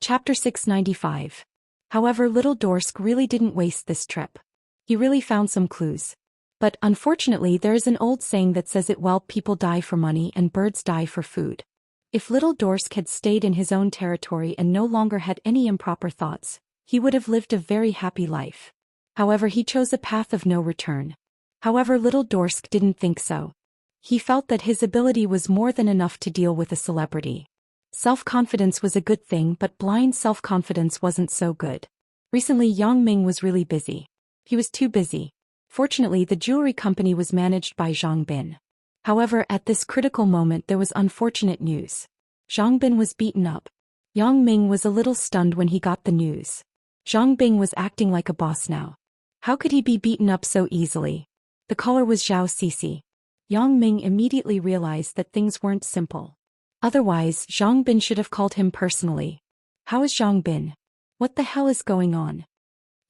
Chapter 695. However, little Dorsk really didn't waste this trip. He really found some clues. But, unfortunately, there is an old saying that says it well, people die for money and birds die for food. If little Dorsk had stayed in his own territory and no longer had any improper thoughts, he would have lived a very happy life. However, he chose a path of no return. However, little Dorsk didn't think so. He felt that his ability was more than enough to deal with a celebrity. Self-confidence was a good thing, but blind self-confidence wasn't so good. Recently, Yang Ming was really busy. He was too busy. Fortunately, the jewelry company was managed by Zhang Bin. However, at this critical moment there was unfortunate news. Zhang Bin was beaten up. Yang Ming was a little stunned when he got the news. Zhang Bin was acting like a boss now. How could he be beaten up so easily? The caller was Zhao Cixi. Yang Ming immediately realized that things weren't simple. Otherwise, Zhang Bin should have called him personally. How is Zhang Bin? What the hell is going on?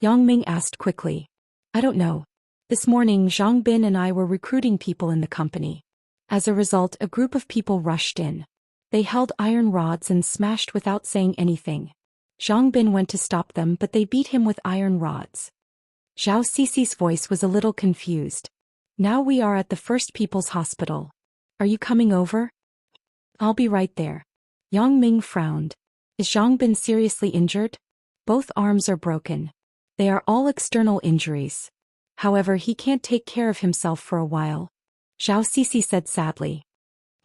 Yang Ming asked quickly. I don't know. This morning Zhang Bin and I were recruiting people in the company. As a result, a group of people rushed in. They held iron rods and smashed without saying anything. Zhang Bin went to stop them, but they beat him with iron rods. Zhao Cixi's voice was a little confused. Now we are at the First People's Hospital. Are you coming over? I'll be right there. Yang Ming frowned. Is Zhang Bin seriously injured? Both arms are broken. They are all external injuries. However, he can't take care of himself for a while. Zhao Cixi said sadly.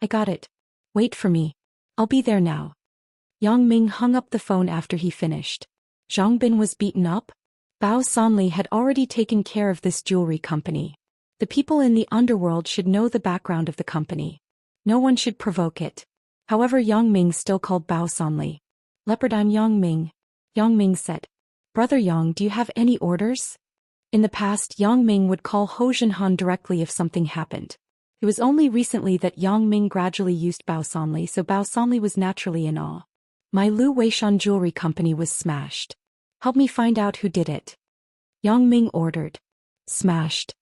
I got it. Wait for me. I'll be there now. Yang Ming hung up the phone after he finished. Zhang Bin was beaten up? Bao Sanli had already taken care of this jewelry company. The people in the underworld should know the background of the company. No one should provoke it. However, Yang Ming still called Bao Sanli. Leopard, I'm Yang Ming. Yang Ming said. Brother Yang, do you have any orders? In the past, Yang Ming would call Ho Jinhan directly if something happened. It was only recently that Yang Ming gradually used Bao Sanli, so Bao Sanli was naturally in awe. My Lu Weishan jewelry company was smashed. Help me find out who did it. Yang Ming ordered. Smashed.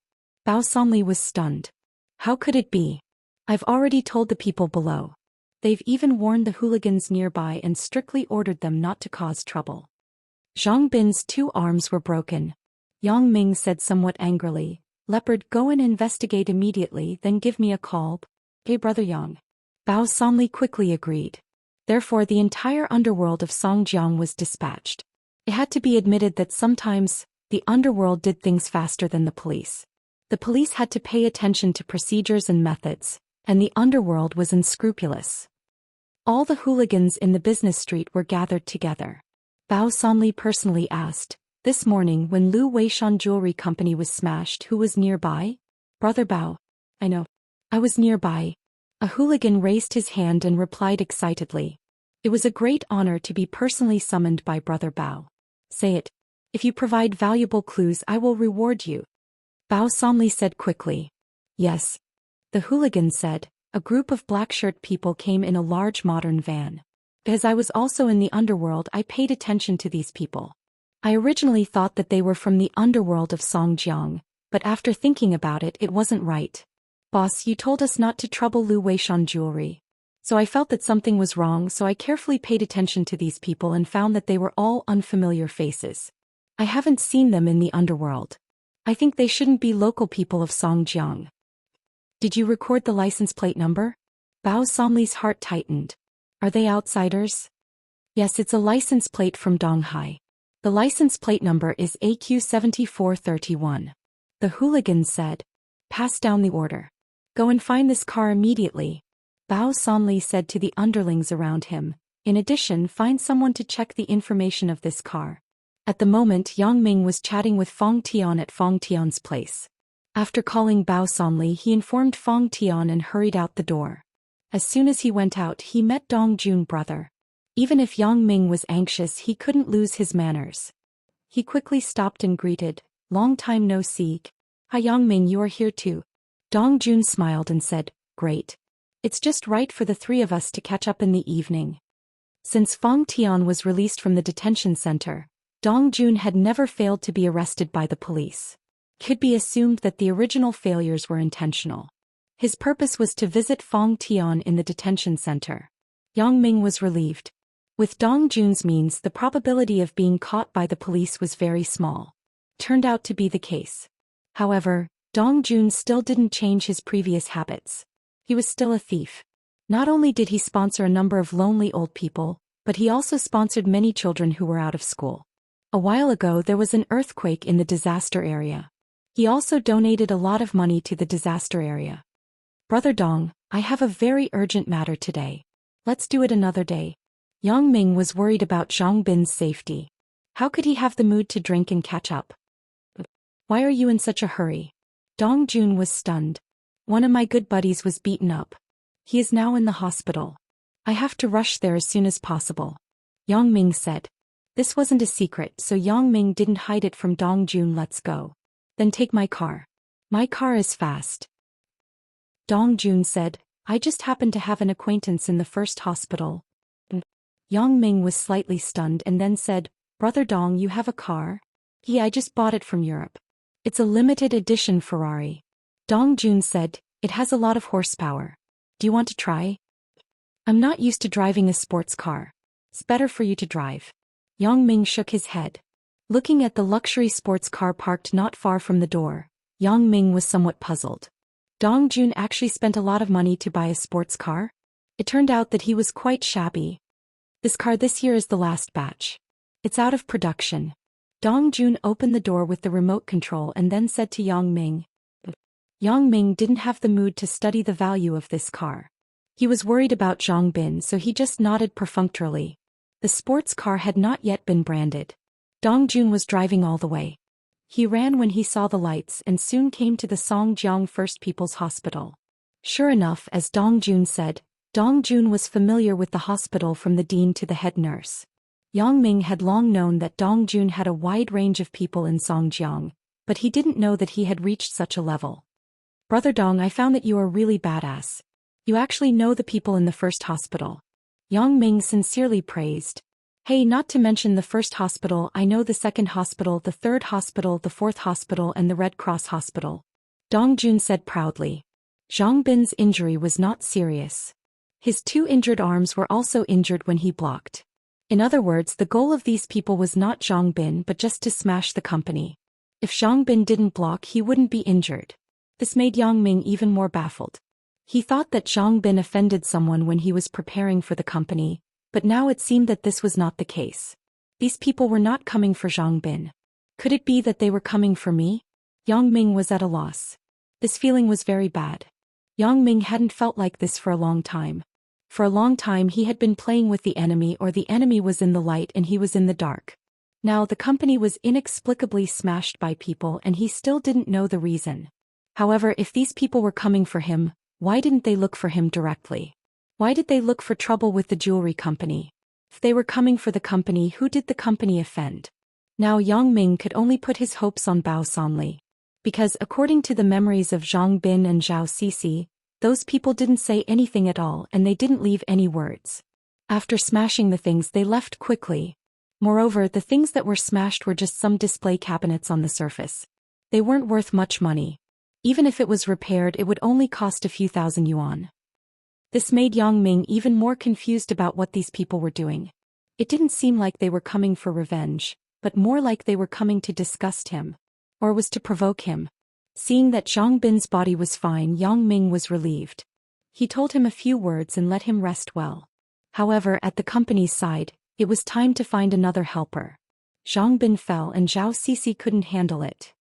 Bao Sanli was stunned. How could it be? I've already told the people below. They've even warned the hooligans nearby and strictly ordered them not to cause trouble. Zhang Bin's 2 arms were broken. Yang Ming said somewhat angrily, Leopard, go and investigate immediately, then give me a call. Hey, Brother Yang. Bao Sanli quickly agreed. Therefore, the entire underworld of Songjiang was dispatched. It had to be admitted that sometimes, the underworld did things faster than the police. The police had to pay attention to procedures and methods, and the underworld was unscrupulous. All the hooligans in the business street were gathered together. Bao Sanli personally asked, this morning when Lu Weishan Jewelry Company was smashed, who was nearby? Brother Bao. I know. I was nearby. A hooligan raised his hand and replied excitedly. It was a great honor to be personally summoned by Brother Bao. Say it. If you provide valuable clues, I will reward you. Bao Sanli said quickly. Yes. The hooligan said. A group of black-shirt people came in a large modern van. As I was also in the underworld, I paid attention to these people. I originally thought that they were from the underworld of Songjiang, but after thinking about it, it wasn't right. Boss, you told us not to trouble Lu Weishan Jewelry. So I felt that something was wrong, so I carefully paid attention to these people and found that they were all unfamiliar faces. I haven't seen them in the underworld. I think they shouldn't be local people of Songjiang. Did you record the license plate number? Bao Sanli's heart tightened. Are they outsiders? Yes, it's a license plate from Donghai. The license plate number is AQ7431. The hooligan said. Pass down the order. Go and find this car immediately. Bao Sanli said to the underlings around him. In addition, find someone to check the information of this car. At the moment, Yang Ming was chatting with Fong Tian at Fong Tian's place. After calling Bao Sanli, he informed Fong Tian and hurried out the door. As soon as he went out, he met Dong Jun brother. Even if Yang Ming was anxious, he couldn't lose his manners. He quickly stopped and greeted, long time no see. Hi Yang Ming, you are here too. Dong Jun smiled and said, great. It's just right for the 3 of us to catch up in the evening. Since Fong Tian was released from the detention center, Dong Jun had never failed to be arrested by the police. Could be assumed that the original failures were intentional. His purpose was to visit Fong Tian in the detention center. Yang Ming was relieved. With Dong Jun's means, the probability of being caught by the police was very small. Turned out to be the case. However, Dong Jun still didn't change his previous habits. He was still a thief. Not only did he sponsor a number of lonely old people, but he also sponsored many children who were out of school. A while ago there was an earthquake in the disaster area. He also donated a lot of money to the disaster area. Brother Dong, I have a very urgent matter today. Let's do it another day. Yang Ming was worried about Zhang Bin's safety. How could he have the mood to drink and catch up? Why are you in such a hurry? Dong Jun was stunned. One of my good buddies was beaten up. He is now in the hospital. I have to rush there as soon as possible. Yang Ming said. This wasn't a secret, so Yang Ming didn't hide it from Dong Jun. Let's go. Then take my car. My car is fast. Dong Jun said, I just happened to have an acquaintance in the first hospital. Yang Ming was slightly stunned and then said, Brother Dong, you have a car? I just bought it from Europe. It's a limited edition Ferrari. Dong Jun said, it has a lot of horsepower. Do you want to try? I'm not used to driving a sports car. It's better for you to drive. Yang Ming shook his head. Looking at the luxury sports car parked not far from the door, Yang Ming was somewhat puzzled. Dong Jun actually spent a lot of money to buy a sports car? It turned out that he was quite shabby. This car this year is the last batch. It's out of production. Dong Jun opened the door with the remote control and then said to Yang Ming. Yang Ming didn't have the mood to study the value of this car. He was worried about Zhang Bin, so he just nodded perfunctorily. The sports car had not yet been branded. Dong Jun was driving all the way. He ran when he saw the lights and soon came to the Songjiang First People's Hospital. Sure enough, as Dong Jun said, Dong Jun was familiar with the hospital from the dean to the head nurse. Yang Ming had long known that Dong Jun had a wide range of people in Songjiang, but he didn't know that he had reached such a level. Brother Dong, I found that you are really badass. You actually know the people in the first hospital. Yang Ming sincerely praised. Hey, not to mention the first hospital, I know the second hospital, the third hospital, the fourth hospital and the Red Cross hospital. Dong Jun said proudly. Zhang Bin's injury was not serious. His 2 injured arms were also injured when he blocked. In other words, the goal of these people was not Zhang Bin but just to smash the company. If Zhang Bin didn't block, he wouldn't be injured. This made Yang Ming even more baffled. He thought that Zhang Bin offended someone when he was preparing for the company, but now it seemed that this was not the case. These people were not coming for Zhang Bin. Could it be that they were coming for me? Yang Ming was at a loss. This feeling was very bad. Yang Ming hadn't felt like this for a long time. For a long time he had been playing with the enemy, or the enemy was in the light and he was in the dark. Now the company was inexplicably smashed by people and he still didn't know the reason. However, if these people were coming for him, why didn't they look for him directly? Why did they look for trouble with the jewelry company? If they were coming for the company, who did the company offend? Now Yang Ming could only put his hopes on Bao Sanli. Because according to the memories of Zhang Bin and Zhao Sisi, those people didn't say anything at all and they didn't leave any words. After smashing the things, they left quickly. Moreover, the things that were smashed were just some display cabinets on the surface. They weren't worth much money. Even if it was repaired, it would only cost a few thousand yuan. This made Yang Ming even more confused about what these people were doing. It didn't seem like they were coming for revenge, but more like they were coming to disgust him. Or was to provoke him. Seeing that Zhang Bin's body was fine, Yang Ming was relieved. He told him a few words and let him rest well. However, at the company's side, it was time to find another helper. Zhang Bin fell and Zhao Sisi couldn't handle it.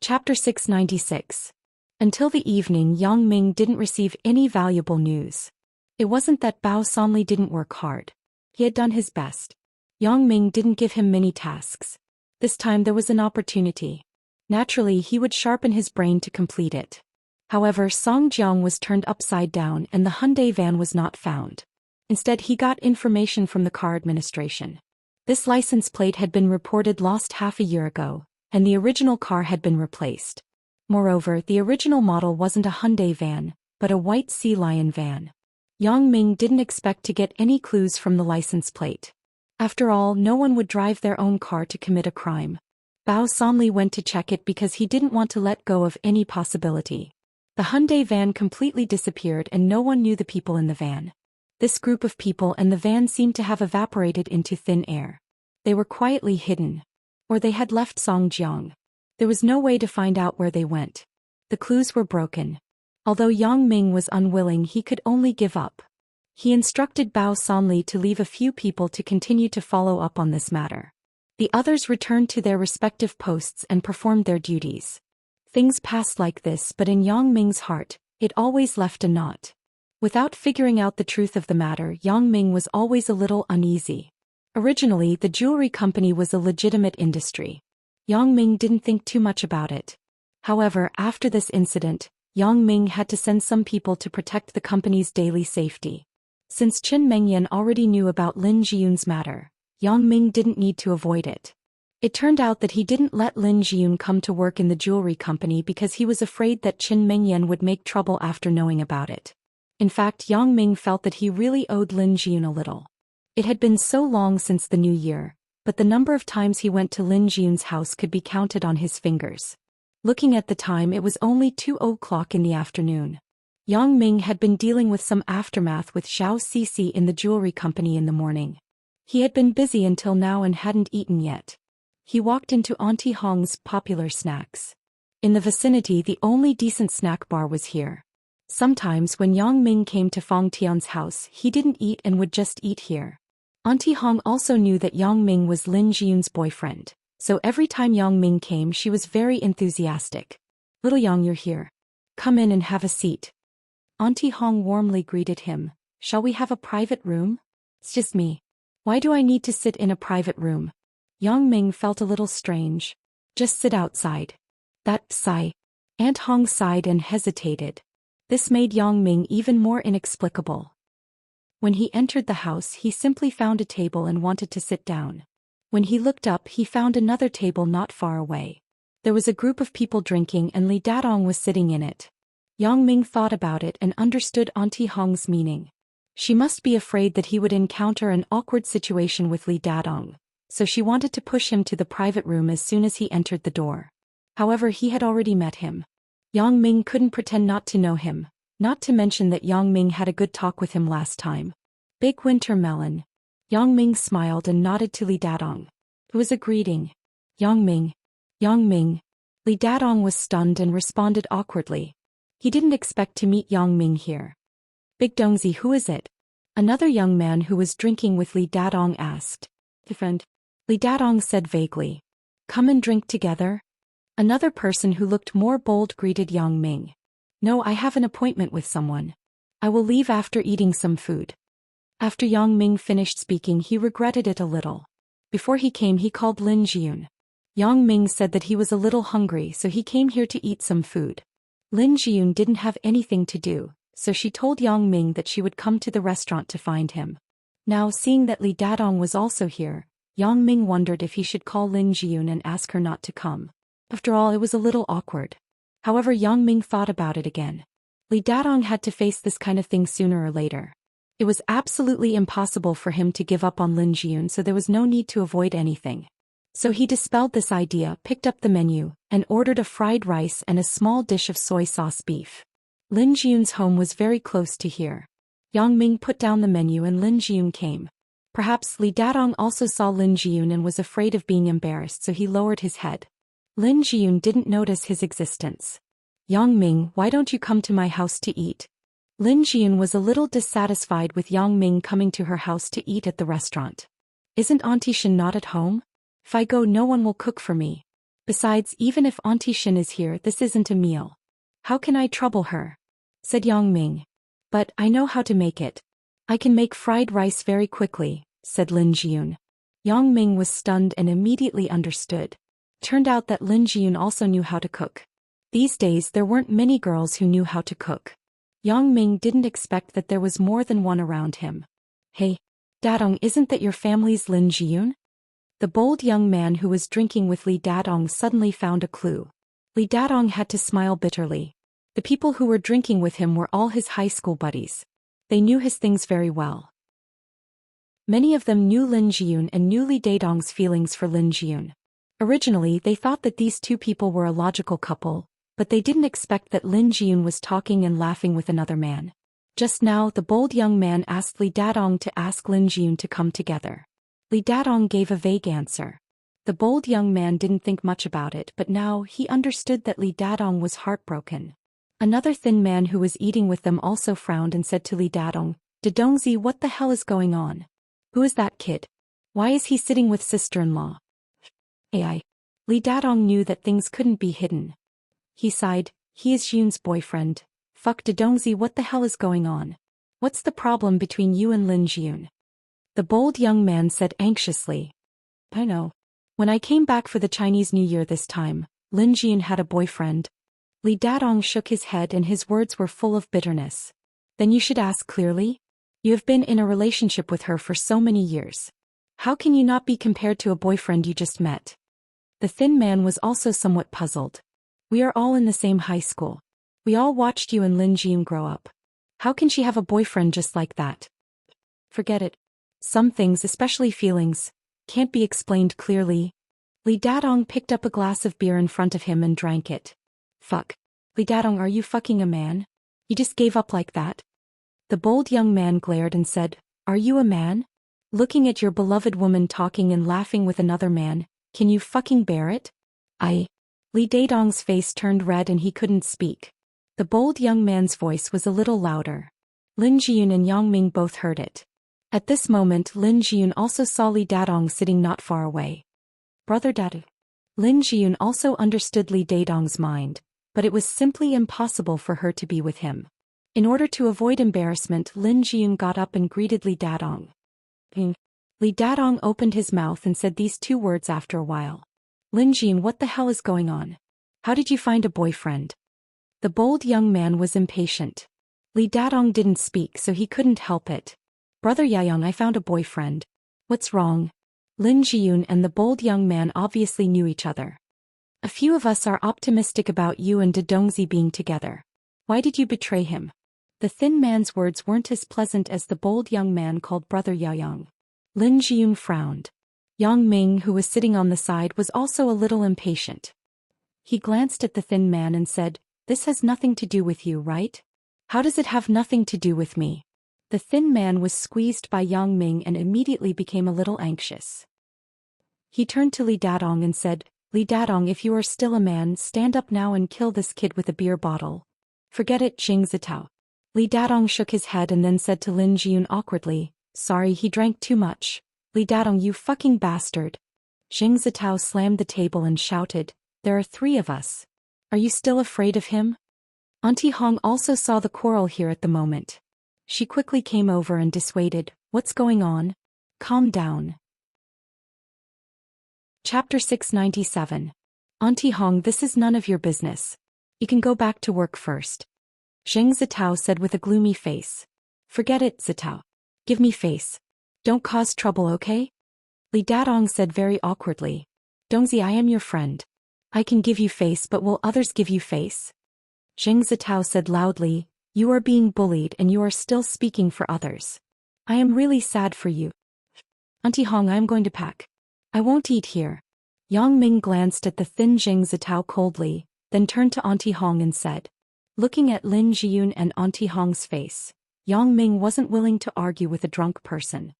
Chapter 696. Until the evening, Yang Ming didn't receive any valuable news. It wasn't that Bao Sanli didn't work hard. He had done his best. Yang Ming didn't give him many tasks. This time there was an opportunity. Naturally, he would sharpen his brain to complete it. However, Songjiang was turned upside down and the Hyundai van was not found. Instead, he got information from the car administration. This license plate had been reported lost half a year ago, and the original car had been replaced. Moreover, the original model wasn't a Hyundai van, but a white Sea Lion van. Yang Ming didn't expect to get any clues from the license plate. After all, no one would drive their own car to commit a crime. Bao Sanli went to check it because he didn't want to let go of any possibility. The Hyundai van completely disappeared and no one knew the people in the van. This group of people and the van seemed to have evaporated into thin air. They were quietly hidden. Or they had left Songjiang. There was no way to find out where they went. The clues were broken. Although Yang Ming was unwilling, he could only give up. He instructed Bao Sanli to leave a few people to continue to follow up on this matter. The others returned to their respective posts and performed their duties. Things passed like this, but in Yang Ming's heart, it always left a knot. Without figuring out the truth of the matter, Yang Ming was always a little uneasy. Originally, the jewelry company was a legitimate industry. Yang Ming didn't think too much about it. However, after this incident, Yang Ming had to send some people to protect the company's daily safety. Since Qin Mengyan already knew about Lin Jiyun's matter, Yang Ming didn't need to avoid it. It turned out that he didn't let Lin Jiyun come to work in the jewelry company because he was afraid that Qin Mengyan would make trouble after knowing about it. In fact, Yang Ming felt that he really owed Lin Jiyun a little. It had been so long since the new year, but the number of times he went to Lin Jiyun's house could be counted on his fingers. Looking at the time, it was only 2:00 in the afternoon. Yang Ming had been dealing with some aftermath with Xiao Cici in the jewelry company in the morning. He had been busy until now and hadn't eaten yet. He walked into Auntie Hong's popular snacks. In the vicinity, the only decent snack bar was here. Sometimes when Yang Ming came to Fong Tian's house, he didn't eat and would just eat here. Auntie Hong also knew that Yang Ming was Lin Jiyun's boyfriend, so every time Yang Ming came, she was very enthusiastic. "Little Yang, you're here. Come in and have a seat." Auntie Hong warmly greeted him. "Shall we have a private room?" "It's just me. Why do I need to sit in a private room?" Yang Ming felt a little strange. "Just sit outside." That sigh. Aunt Hong sighed and hesitated. This made Yang Ming even more inexplicable. When he entered the house, he simply found a table and wanted to sit down. When he looked up, he found another table not far away. There was a group of people drinking and Li Dadong was sitting in it. Yang Ming thought about it and understood Auntie Hong's meaning. She must be afraid that he would encounter an awkward situation with Li Dadong, so she wanted to push him to the private room as soon as he entered the door. However, he had already met him. Yang Ming couldn't pretend not to know him, not to mention that Yang Ming had a good talk with him last time. "Big winter melon." Yang Ming smiled and nodded to Li Dadong. It was a greeting. "Yang Ming. Yang Ming." Li Dadong was stunned and responded awkwardly. He didn't expect to meet Yang Ming here. "Big Dongzi, who is it?" Another young man who was drinking with Li Dadong asked. "The friend." Li Dadong said vaguely. "Come and drink together?" Another person who looked more bold greeted Yang Ming. "No, I have an appointment with someone. I will leave after eating some food." After Yang Ming finished speaking, he regretted it a little. Before he came, he called Lin Jiyun. Yang Ming said that he was a little hungry, so he came here to eat some food. Lin Jiyun didn't have anything to do, so she told Yang Ming that she would come to the restaurant to find him. Now, seeing that Li Dadong was also here, Yang Ming wondered if he should call Lin Jiyun and ask her not to come. After all, it was a little awkward. However, Yang Ming thought about it again. Li Dadong had to face this kind of thing sooner or later. It was absolutely impossible for him to give up on Lin Jiyun, so there was no need to avoid anything. So he dispelled this idea, picked up the menu, and ordered a fried rice and a small dish of soy sauce beef. Lin Jiyun's home was very close to here. Yang Ming put down the menu and Lin Jiyun came. Perhaps Li Dadong also saw Lin Jiyun and was afraid of being embarrassed, so he lowered his head. Lin Jiyun didn't notice his existence. "Yang Ming, why don't you come to my house to eat?" Lin Jiyun was a little dissatisfied with Yang Ming coming to her house to eat at the restaurant. "Isn't Auntie Shin not at home? If I go, no one will cook for me. Besides, even if Auntie Shin is here, this isn't a meal. How can I trouble her?" said Yang Ming. "But I know how to make it. I can make fried rice very quickly," said Lin Jiyun. Yang Ming was stunned and immediately understood. Turned out that Lin Jiyun also knew how to cook. These days there weren't many girls who knew how to cook. Yang Ming didn't expect that there was more than one around him. "Hey, Dadong, isn't that your family's Lin Jiyun?" The bold young man who was drinking with Li Dadong suddenly found a clue. Li Dadong had to smile bitterly. The people who were drinking with him were all his high school buddies. They knew his things very well. Many of them knew Lin Jiyun and knew Li Dadong's feelings for Lin Jiyun. Originally, they thought that these two people were a logical couple, but they didn't expect that Lin Jiyun was talking and laughing with another man. Just now the bold young man asked Li Dadong to ask Lin Jiyun to come together. Li Dadong gave a vague answer. The bold young man didn't think much about it, but now he understood that Li Dadong was heartbroken. Another thin man who was eating with them also frowned and said to Li Dadong, "Dongzi, what the hell is going on? Who is that kid? Why is he sitting with sister-in-law?" AI. Li Dadong knew that things couldn't be hidden. He sighed, "He is Yun's boyfriend. Fuck Dongzi, what the hell is going on? What's the problem between you and Lin Jiyun?" The bold young man said anxiously. "I know. When I came back for the Chinese New Year this time, Lin Jiyun had a boyfriend." Li Dadong shook his head and his words were full of bitterness. "Then you should ask clearly. You have been in a relationship with her for so many years. How can you not be compared to a boyfriend you just met?" The thin man was also somewhat puzzled. "We are all in the same high school. We all watched you and Lin Jiyun grow up. How can she have a boyfriend just like that?" "Forget it. Some things, especially feelings, can't be explained clearly." Li Dadong picked up a glass of beer in front of him and drank it. "Fuck. Li Dadong, are you fucking a man? You just gave up like that?" The bold young man glared and said, "Are you a man? Looking at your beloved woman talking and laughing with another man, can you fucking bear it?" Li Dadong's face turned red and he couldn't speak. The bold young man's voice was a little louder. Lin Jiyun and Yang Ming both heard it. At this moment Lin Jiyun also saw Li Dadong sitting not far away. "Brother Dadu." Lin Jiyun also understood Li Dadong's mind, but it was simply impossible for her to be with him. In order to avoid embarrassment, Lin Jiyun got up and greeted Li Dadong. Li Dadong opened his mouth and said these two words after a while. "Lin Jiyun, what the hell is going on? How did you find a boyfriend?" The bold young man was impatient. Li Dadong didn't speak so he couldn't help it. "Brother Yayong, I found a boyfriend. What's wrong?" Lin Jiyun and the bold young man obviously knew each other. "A few of us are optimistic about you and Dongzi being together. Why did you betray him?" The thin man's words weren't as pleasant as the bold young man called Brother Yayong. Lin Jiyun frowned. Yang Ming, who was sitting on the side, was also a little impatient. He glanced at the thin man and said, "This has nothing to do with you, right?" "How does it have nothing to do with me?" The thin man was squeezed by Yang Ming and immediately became a little anxious. He turned to Li Dadong and said, "Li Dadong, if you are still a man, stand up now and kill this kid with a beer bottle." "Forget it, Jing Zitao." Li Dadong shook his head and then said to Lin Jiyun awkwardly, "Sorry, he drank too much." "Li Dadong, you fucking bastard." Jing Zitao slammed the table and shouted, "There are 3 of us. Are you still afraid of him?" Auntie Hong also saw the quarrel here at the moment. She quickly came over and dissuaded, "What's going on? Calm down." Chapter 697. "Auntie Hong, this is none of your business. You can go back to work first." Zheng Zitao said with a gloomy face. "Forget it, Zitao. Give me face. Don't cause trouble, okay?" Li Dadong said very awkwardly. "Dongzi, I am your friend. I can give you face, but will others give you face?" Zheng Zitao said loudly, "You are being bullied and you are still speaking for others. I am really sad for you." "Auntie Hong, I am going to pack. I won't eat here." Yang Ming glanced at the thin Zheng Zitao coldly, then turned to Auntie Hong and said. Looking at Lin Jiyun and Auntie Hong's face, Yang Ming wasn't willing to argue with a drunk person.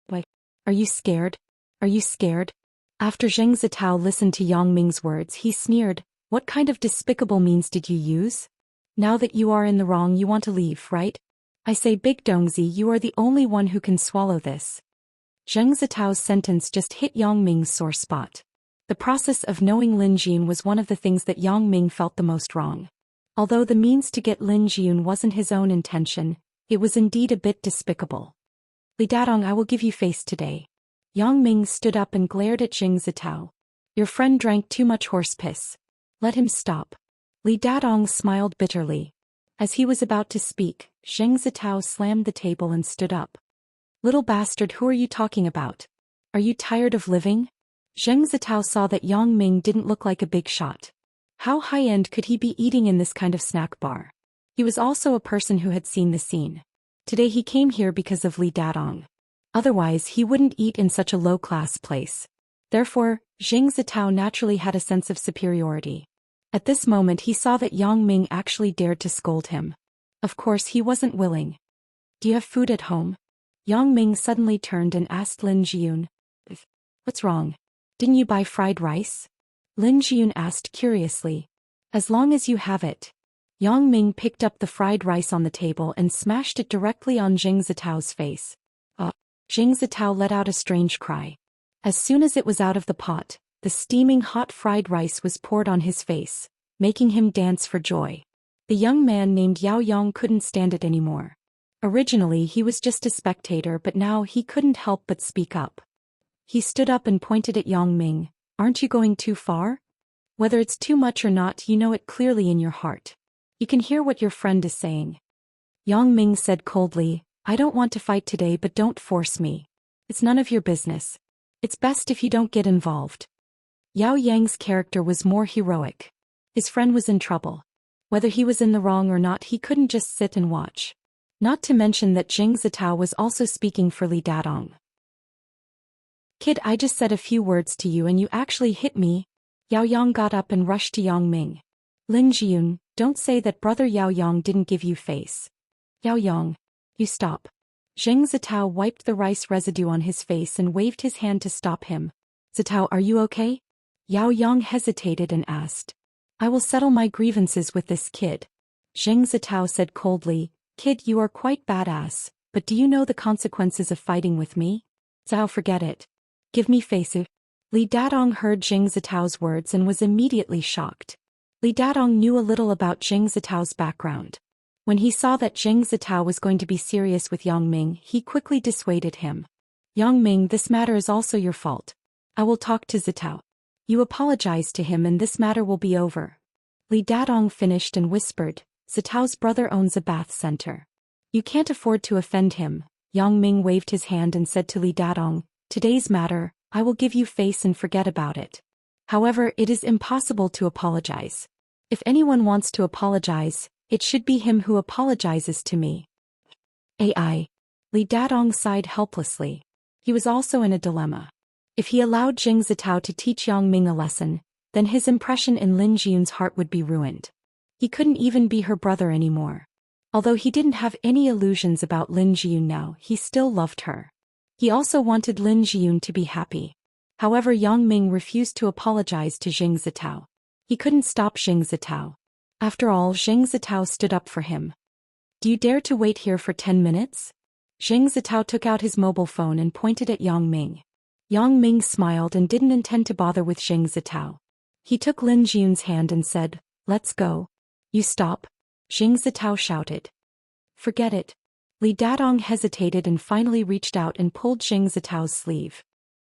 "Why, are you scared? Are you scared?" After Zheng Zitao listened to Yang Ming's words, he sneered, "What kind of despicable means did you use? Now that you are in the wrong, you want to leave, right? I say, Big Dongzi, you are the only one who can swallow this." Zheng Zitao's sentence just hit Yang Ming's sore spot. The process of knowing Lin Jiyun was one of the things that Yang Ming felt the most wrong. Although the means to get Lin Jiyun wasn't his own intention, it was indeed a bit despicable. "Li Dadong, I will give you face today." Yang Ming stood up and glared at Zheng Zitao. "Your friend drank too much horse piss. Let him stop." Li Dadong smiled bitterly. As he was about to speak, Zheng Zitao slammed the table and stood up. "Little bastard, who are you talking about? Are you tired of living?" Zheng Zitao saw that Yang Ming didn't look like a big shot. How high-end could he be eating in this kind of snack bar? He was also a person who had seen the scene. Today he came here because of Li Dadong. Otherwise he wouldn't eat in such a low-class place. Therefore, Zheng Zitao naturally had a sense of superiority. At this moment he saw that Yang Ming actually dared to scold him. Of course he wasn't willing. Do you have food at home? Yang Ming suddenly turned and asked Lin Jiyun. What's wrong? Didn't you buy fried rice? Lin Jiyun asked curiously. As long as you have it. Yang Ming picked up the fried rice on the table and smashed it directly on Jing Zitao's face. Jing Zitao let out a strange cry. As soon as it was out of the pot, the steaming hot fried rice was poured on his face, making him dance for joy. The young man named Yao Yong couldn't stand it anymore. Originally he was just a spectator, but now he couldn't help but speak up. He stood up and pointed at Yang Ming. Aren't you going too far? Whether it's too much or not, you know it clearly in your heart. You can hear what your friend is saying. Yang Ming said coldly, I don't want to fight today, but don't force me. It's none of your business. It's best if you don't get involved. Yao Yang's character was more heroic. His friend was in trouble. Whether he was in the wrong or not, he couldn't just sit and watch. Not to mention that Jing Zitao was also speaking for Li Dadong. Kid, I just said a few words to you and you actually hit me. Yao Yang got up and rushed to Yang Ming. Lin Jiyun, don't say that brother Yao Yang didn't give you face. Yao Yang. You stop. Jing Zitao wiped the rice residue on his face and waved his hand to stop him. Zitao, are you okay? Yao Yang hesitated and asked. I will settle my grievances with this kid. Jing Zitao said coldly, Kid, you are quite badass, but do you know the consequences of fighting with me? Zitao, forget it. Give me face. Li Dadong heard Jing Zitao's words and was immediately shocked. Li Dadong knew a little about Jing Zitao's background. When he saw that Jing Zitao was going to be serious with Yang Ming, he quickly dissuaded him. Yang Ming, this matter is also your fault. I will talk to Zitao. You apologize to him and this matter will be over. Li Dadong finished and whispered, Zitao's brother owns a bath center. You can't afford to offend him. Yang Ming waved his hand and said to Li Dadong, today's matter, I will give you face and forget about it. However, it is impossible to apologize. If anyone wants to apologize, it should be him who apologizes to me. AI. Li Dadong sighed helplessly. He was also in a dilemma. If he allowed Jing Zitao to teach Yang Ming a lesson, then his impression in Lin Jiyun's heart would be ruined. He couldn't even be her brother anymore. Although he didn't have any illusions about Lin Jiyun now, he still loved her. He also wanted Lin Jiyun to be happy. However, Yang Ming refused to apologize to Jing Zitao. He couldn't stop Jing Zitao. After all, Jing Zitao stood up for him. Do you dare to wait here for 10 minutes? Jing Zitao took out his mobile phone and pointed at Yang Ming. Yang Ming smiled and didn't intend to bother with Jing Zitao. He took Lin Jiyun's hand and said, let's go. You stop. Jing Zitao shouted. Forget it. Li Dadong hesitated and finally reached out and pulled Jing Zitao's sleeve.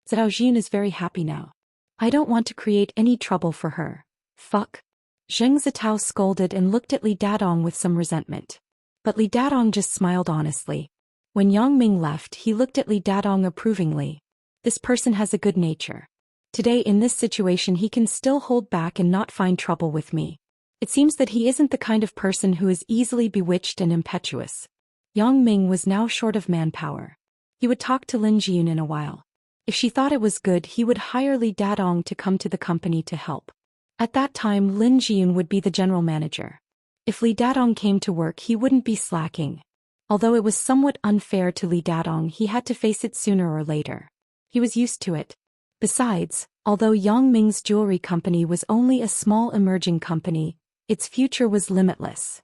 Zitao Jiyun is very happy now. I don't want to create any trouble for her. Fuck. Jing Zitao scolded and looked at Li Dadong with some resentment. But Li Dadong just smiled honestly. When Yang Ming left, he looked at Li Dadong approvingly. This person has a good nature. Today in this situation he can still hold back and not find trouble with me. It seems that he isn't the kind of person who is easily bewitched and impetuous. Yang Ming was now short of manpower. He would talk to Lin Jiyun in a while. If she thought it was good, he would hire Li Dadong to come to the company to help. At that time, Lin Jiyun would be the general manager. If Li Dadong came to work, he wouldn't be slacking. Although it was somewhat unfair to Li Dadong, he had to face it sooner or later. He was used to it. Besides, although Yang Ming's jewelry company was only a small emerging company, its future was limitless.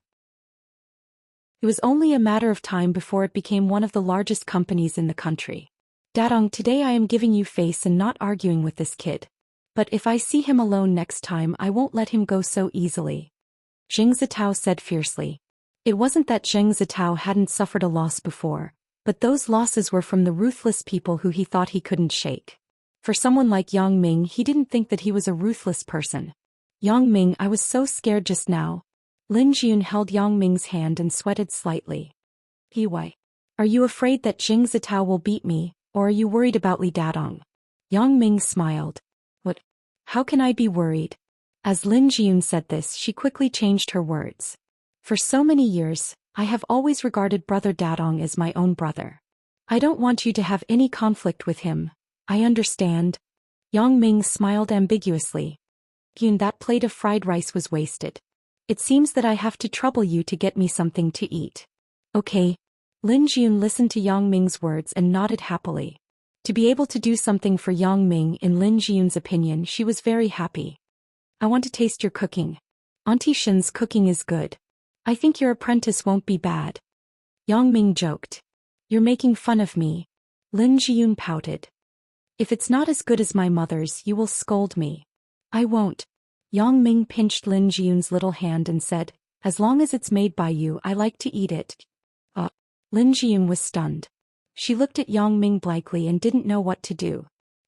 It was only a matter of time before it became one of the largest companies in the country. Dadong, today I am giving you face and not arguing with this kid. But if I see him alone next time, I won't let him go so easily. Jing Zitao said fiercely. It wasn't that Jing Zitao hadn't suffered a loss before, but those losses were from the ruthless people who he thought he couldn't shake. For someone like Yang Ming, he didn't think that he was a ruthless person. Yang Ming, I was so scared just now. Lin Jiyun held Yang Ming's hand and sweated slightly. Why? Are you afraid that Jing Zitao will beat me, or are you worried about Li Dadong? Yang Ming smiled. What? How can I be worried? As Lin Jiyun said this, she quickly changed her words. For so many years, I have always regarded brother Dadong as my own brother. I don't want you to have any conflict with him. I understand. Yang Ming smiled ambiguously. Yun, that plate of fried rice was wasted. It seems that I have to trouble you to get me something to eat. Okay. Lin Jun listened to Yang Ming's words and nodded happily. To be able to do something for Yang Ming, in Lin Jun's opinion, she was very happy. I want to taste your cooking. Auntie Shin's cooking is good. I think your apprentice won't be bad. Yang Ming joked. You're making fun of me. Lin Jun pouted. If it's not as good as my mother's, you will scold me. I won't. Yang Ming pinched Lin Jun's little hand and said, as long as it's made by you, I like to eat it. Lin Jun was stunned. She looked at Yang Ming blankly and didn't know what to do.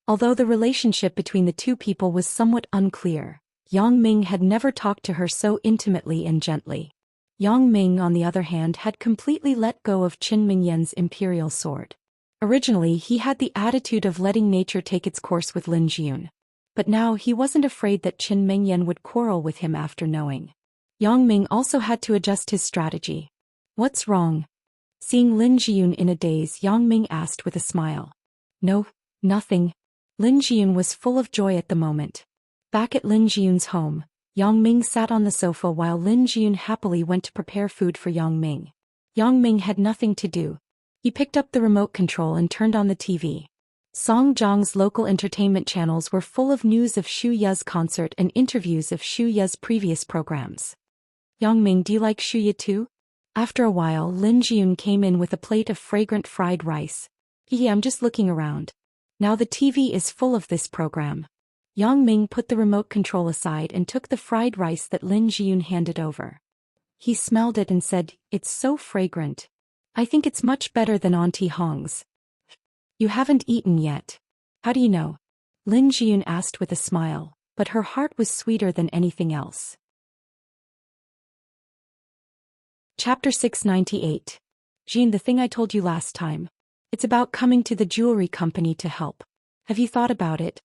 Although the relationship between the two people was somewhat unclear, Yang Ming had never talked to her so intimately and gently. Yang Ming, on the other hand, had completely let go of Qin Mingyan's imperial sword. Originally, he had the attitude of letting nature take its course with Lin Jun. But now he wasn't afraid that Qin Mingyan would quarrel with him after knowing. Yang Ming also had to adjust his strategy. What's wrong? Seeing Lin Jun in a daze, Yang Ming asked with a smile. No, nothing. Lin Jun was full of joy at the moment. Back at Lin Jun's home, Yang Ming sat on the sofa while Lin Jun happily went to prepare food for Yang Ming. Yang Ming had nothing to do. He picked up the remote control and turned on the TV. Songjiang's local entertainment channels were full of news of Xu Ye's concert and interviews of Xu Ye's previous programs. Yang Ming, do you like Xu Ye too? After a while, Lin Jun came in with a plate of fragrant fried rice. I'm just looking around. Now the TV is full of this program. Yang Ming put the remote control aside and took the fried rice that Lin Jun handed over. He smelled it and said, it's so fragrant. I think it's much better than Auntie Hong's. You haven't eaten yet. How do you know? Lin Jun asked with a smile, but her heart was sweeter than anything else. Chapter 698. Jean, the thing I told you last time. It's about coming to the jewelry company to help. Have you thought about it?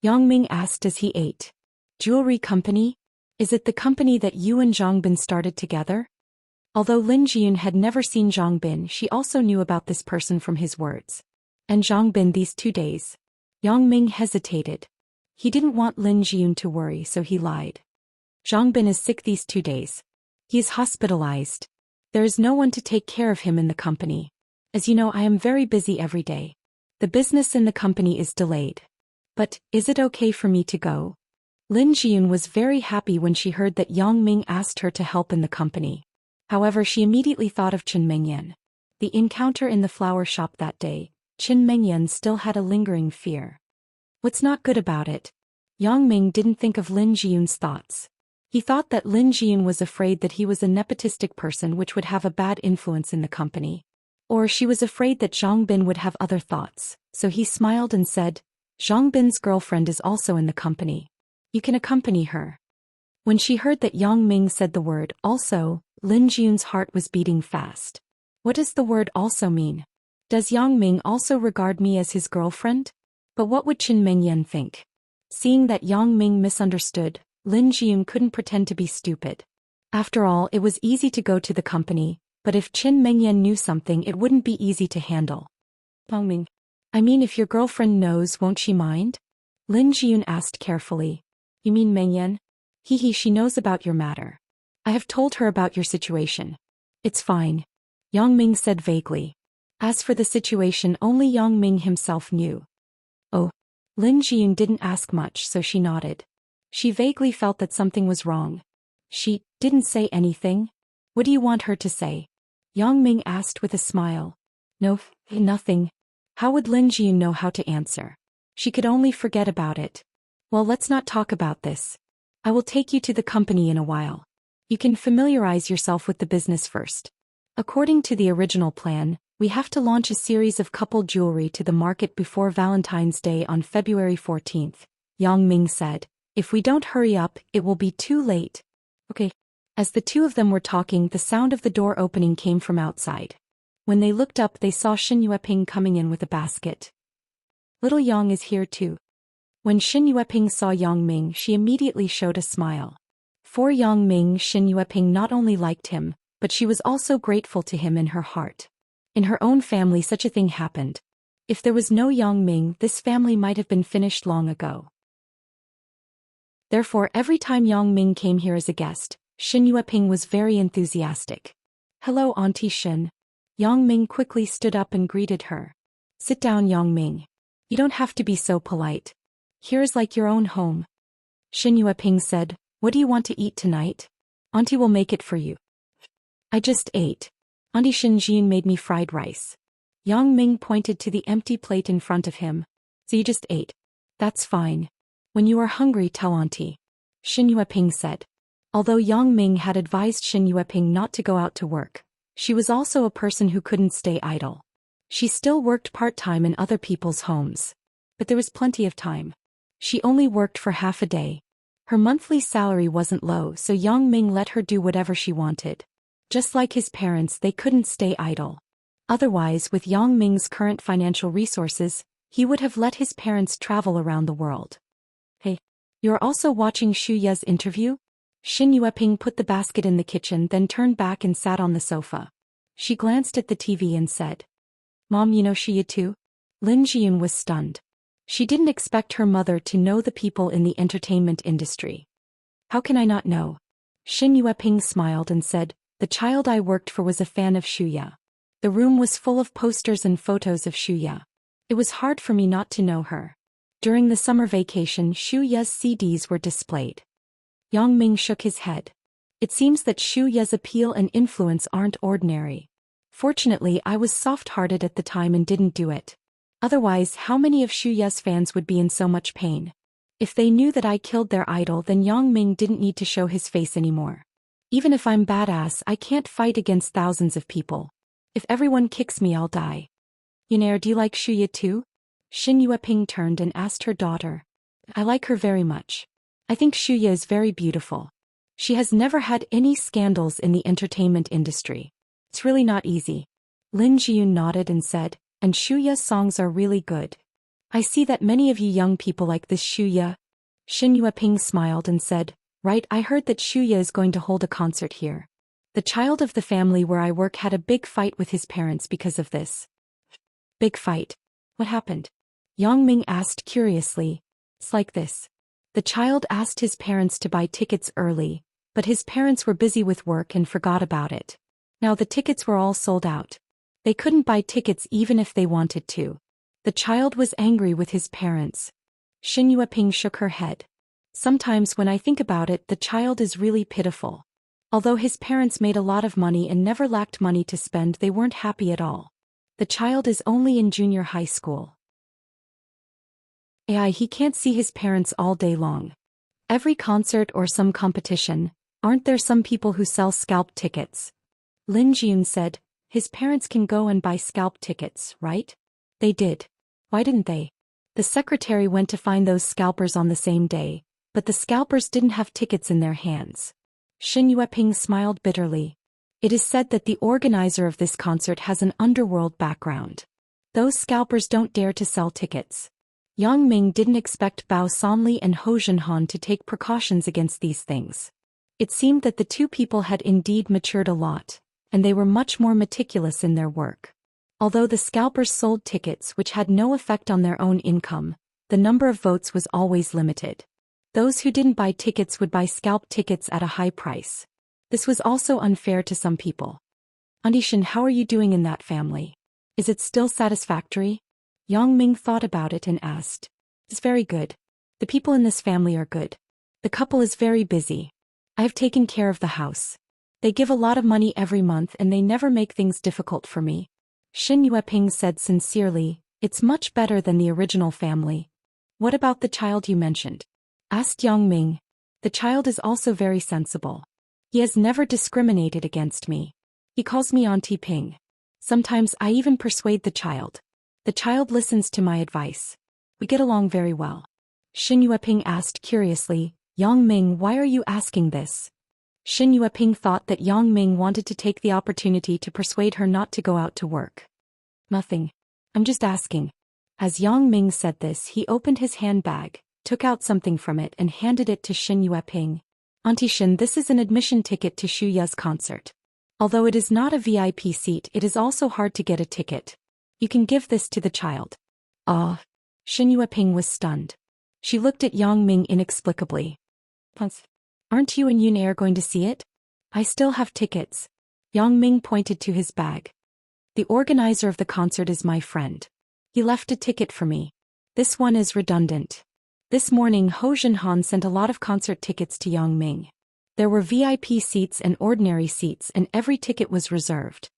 Yang Ming asked as he ate. Jewelry company? Is it the company that you and Zhang Bin started together? Although Lin Jun had never seen Zhang Bin, she also knew about this person from his words. And Zhang Bin these 2 days? Yang Ming hesitated. He didn't want Lin Jun to worry, so he lied. Zhang Bin is sick these 2 days. He is hospitalized. There is no one to take care of him in the company. As you know, I am very busy every day. The business in the company is delayed. But, is it okay for me to go? Lin Jun was very happy when she heard that Yang Ming asked her to help in the company. However, she immediately thought of Qin Mingyan. The encounter in the flower shop that day, Qin Mingyan still had a lingering fear. What's not good about it? Yang Ming didn't think of Lin Jun's thoughts. He thought that Lin Jun was afraid that he was a nepotistic person which would have a bad influence in the company. Or she was afraid that Zhang Bin would have other thoughts, so he smiled and said, Zhang Bin's girlfriend is also in the company. You can accompany her. When she heard that Yang Ming said the word also, Lin Jun's heart was beating fast. What does the word also mean? Does Yang Ming also regard me as his girlfriend? But what would Qin Mingyan think? Seeing that Yang Ming misunderstood, Lin Jun couldn't pretend to be stupid. After all, it was easy to go to the company, but if Qin Mingyan knew something, it wouldn't be easy to handle. Ming. I mean, if your girlfriend knows, won't she mind? Lin Jun asked carefully. You mean Mingyan? She knows about your matter. I have told her about your situation. It's fine. Yang Ming said vaguely. As for the situation, only Yang Ming himself knew. Oh. Lin Jun didn't ask much, so she nodded. She vaguely felt that something was wrong. She didn't say anything. What do you want her to say? Yang Ming asked with a smile. No, nothing. How would Lin Jun know how to answer? She could only forget about it. Well, let's not talk about this. I will take you to the company in a while. You can familiarize yourself with the business first. According to the original plan, we have to launch a series of couple jewelry to the market before Valentine's Day on February 14th, Yang Ming said. If we don't hurry up, it will be too late. Okay. As the two of them were talking, the sound of the door opening came from outside. When they looked up, they saw Xin Yueping coming in with a basket. Little Yang is here too. When Xin Yueping saw Yang Ming, she immediately showed a smile. For Yang Ming, Xin Yueping not only liked him, but she was also grateful to him in her heart. In her own family, such a thing happened. If there was no Yang Ming, this family might have been finished long ago. Therefore, every time Yang Ming came here as a guest, Xin Yueping was very enthusiastic. Hello, Auntie Xin. Yang Ming quickly stood up and greeted her. Sit down, Yang Ming. You don't have to be so polite. Here is like your own home. Xin Yueping said, what do you want to eat tonight? Auntie will make it for you. I just ate. Auntie Xinjian made me fried rice. Yang Ming pointed to the empty plate in front of him. So you just ate. That's fine. When you are hungry, tell Auntie. Xin Yueping said. Although Yang Ming had advised Xin Yueping not to go out to work, she was also a person who couldn't stay idle. She still worked part-time in other people's homes. But there was plenty of time. She only worked for half a day. Her monthly salary wasn't low, so Yang Ming let her do whatever she wanted. Just like his parents, they couldn't stay idle. Otherwise, with Yang Ming's current financial resources, he would have let his parents travel around the world. Hey, you're also watching Xu Ye's interview? Xin Yueping put the basket in the kitchen, then turned back and sat on the sofa. She glanced at the TV and said, Mom, you know Xu Ye too? Lin Jiyun was stunned. She didn't expect her mother to know the people in the entertainment industry. How can I not know? Xin Yueping smiled and said, the child I worked for was a fan of Xu Ye. The room was full of posters and photos of Xu Ye. It was hard for me not to know her. During the summer vacation, Xu Ye's CDs were displayed. Yang Ming shook his head. It seems that Xu Ye's appeal and influence aren't ordinary. Fortunately, I was soft-hearted at the time and didn't do it. Otherwise, how many of Xu Ye's fans would be in so much pain? If they knew that I killed their idol, then Yang Ming didn't need to show his face anymore. Even if I'm badass, I can't fight against thousands of people. If everyone kicks me, I'll die. Yunair, do you like Xu Ye too? Xin Yueping turned and asked her daughter. I like her very much. I think Xu Ye is very beautiful. She has never had any scandals in the entertainment industry. It's really not easy. Lin Jiyun nodded and said, and Xu Ye's songs are really good. I see that many of you young people like this Xu Ye. Xin Yueping smiled and said, right, I heard that Xu Ye is going to hold a concert here. The child of the family where I work had a big fight with his parents because of this. Big fight? What happened? Yang Ming asked curiously. It's like this. The child asked his parents to buy tickets early, but his parents were busy with work and forgot about it. Now the tickets were all sold out. They couldn't buy tickets even if they wanted to. The child was angry with his parents. Xin Yueping shook her head. Sometimes when I think about it, the child is really pitiful. Although his parents made a lot of money and never lacked money to spend, they weren't happy at all. The child is only in junior high school. He can't see his parents all day long. Every concert or some competition, aren't there some people who sell scalp tickets? Lin Jiyun said, his parents can go and buy scalp tickets, right? They did. Why didn't they? The secretary went to find those scalpers on the same day, but the scalpers didn't have tickets in their hands. Xin Yueping smiled bitterly. It is said that the organizer of this concert has an underworld background. Those scalpers don't dare to sell tickets. Yang Ming didn't expect Bao Sanli and Ho Zhenhan to take precautions against these things. It seemed that the two people had indeed matured a lot, and they were much more meticulous in their work. Although the scalpers sold tickets which had no effect on their own income, the number of votes was always limited. Those who didn't buy tickets would buy scalp tickets at a high price. This was also unfair to some people. Auntie Shin, how are you doing in that family? Is it still satisfactory? Yang Ming thought about it and asked. It's very good. The people in this family are good. The couple is very busy. I have taken care of the house. They give a lot of money every month and they never make things difficult for me. Xin Yueping said sincerely, it's much better than the original family. What about the child you mentioned? Asked Yang Ming. The child is also very sensible. He has never discriminated against me. He calls me Auntie Ping. Sometimes I even persuade the child. The child listens to my advice. We get along very well. Xin Yueping asked curiously, Yang Ming, why are you asking this? Xin Yueping thought that Yang Ming wanted to take the opportunity to persuade her not to go out to work. Nothing. I'm just asking. As Yang Ming said this, he opened his handbag, took out something from it and handed it to Xin Yueping. Auntie Shin, this is an admission ticket to Xu Ye's concert. Although it is not a VIP seat, it is also hard to get a ticket. You can give this to the child. Ah. Xin Yueping was stunned. She looked at Yang Ming inexplicably. Aren't you and Yunair going to see it? I still have tickets. Yang Ming pointed to his bag. The organizer of the concert is my friend. He left a ticket for me. This one is redundant. This morning Ho Junhan sent a lot of concert tickets to Yang Ming. There were VIP seats and ordinary seats and every ticket was reserved.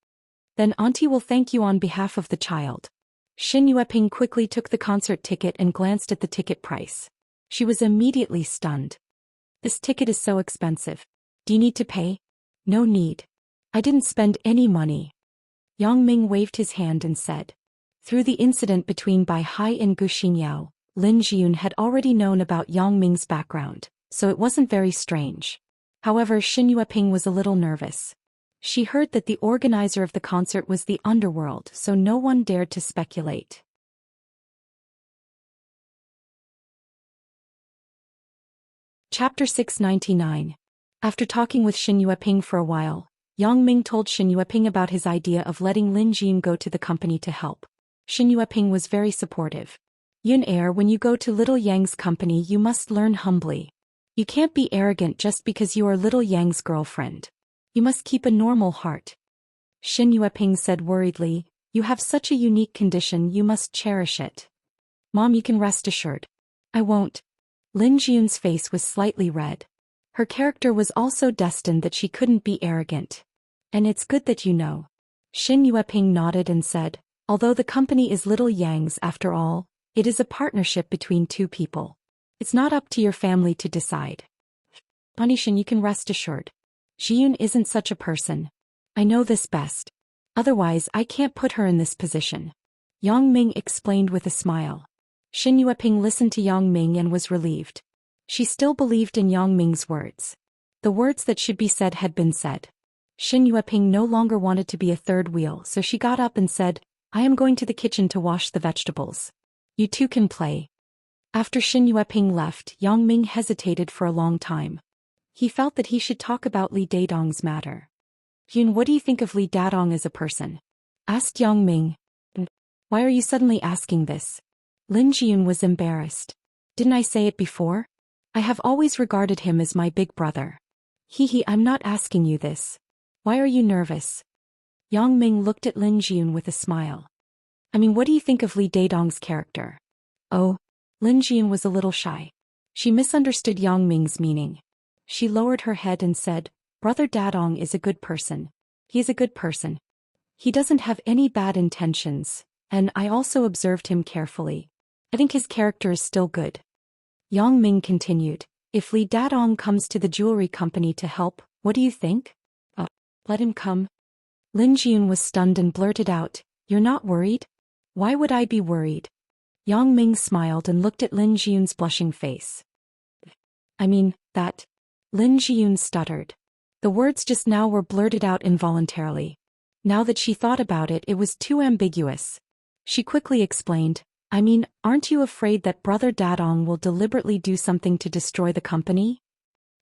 Then Auntie will thank you on behalf of the child. Xin Yueping quickly took the concert ticket and glanced at the ticket price. She was immediately stunned. This ticket is so expensive. Do you need to pay? No need. I didn't spend any money. Yang Ming waved his hand and said. Through the incident between Bai Hai and Gu Xinyao, Lin Jiyun had already known about Yang Ming's background, so it wasn't very strange. However, Xin Yueping was a little nervous. She heard that the organizer of the concert was the underworld, so no one dared to speculate. Chapter 699. After talking with Xin Yueping for a while, Yang Ming told Xin Yueping about his idea of letting Lin Jiyun go to the company to help. Xin Yueping was very supportive. Yun Air, when you go to Little Yang's company you must learn humbly. You can't be arrogant just because you are Little Yang's girlfriend. You must keep a normal heart. Xin Yueping said worriedly, you have such a unique condition, you must cherish it. Mom, you can rest assured. I won't. Lin Jiyun's face was slightly red. Her character was also destined that she couldn't be arrogant. And it's good that you know. Xin Yueping nodded and said, although the company is Little Yang's after all, it is a partnership between two people. It's not up to your family to decide. Punishin, you can rest assured. Jiyun isn't such a person. I know this best. Otherwise I can't put her in this position. Yang Ming explained with a smile. Xin Yueping listened to Yang Ming and was relieved. She still believed in Yang Ming's words. The words that should be said had been said. Xin Yueping no longer wanted to be a third wheel, so she got up and said, I am going to the kitchen to wash the vegetables. You two can play. After Xin Yueping left, Yang Ming hesitated for a long time. He felt that he should talk about Li Dadong's matter. Yun, what do you think of Li Dadong as a person? Asked Yang Ming. Why are you suddenly asking this? Lin Jiyun was embarrassed. Didn't I say it before? I have always regarded him as my big brother. I'm not asking you this. Why are you nervous? Yang Ming looked at Lin Jiyun with a smile. What do you think of Li Dadong's character? Oh. Lin Jiyun was a little shy. She misunderstood Yang Ming's meaning. She lowered her head and said, Brother Dadong is a good person. He is a good person. He doesn't have any bad intentions, and I also observed him carefully. I think his character is still good. Yang Ming continued, if Li Dadong comes to the jewelry company to help, what do you think? Let him come. Lin Jiyun was stunned and blurted out, you're not worried? Why would I be worried? Yang Ming smiled and looked at Lin Jiyun's blushing face. That. Lin Jiyun stuttered. The words just now were blurted out involuntarily. Now that she thought about it, it was too ambiguous. She quickly explained, aren't you afraid that Brother Dadong will deliberately do something to destroy the company?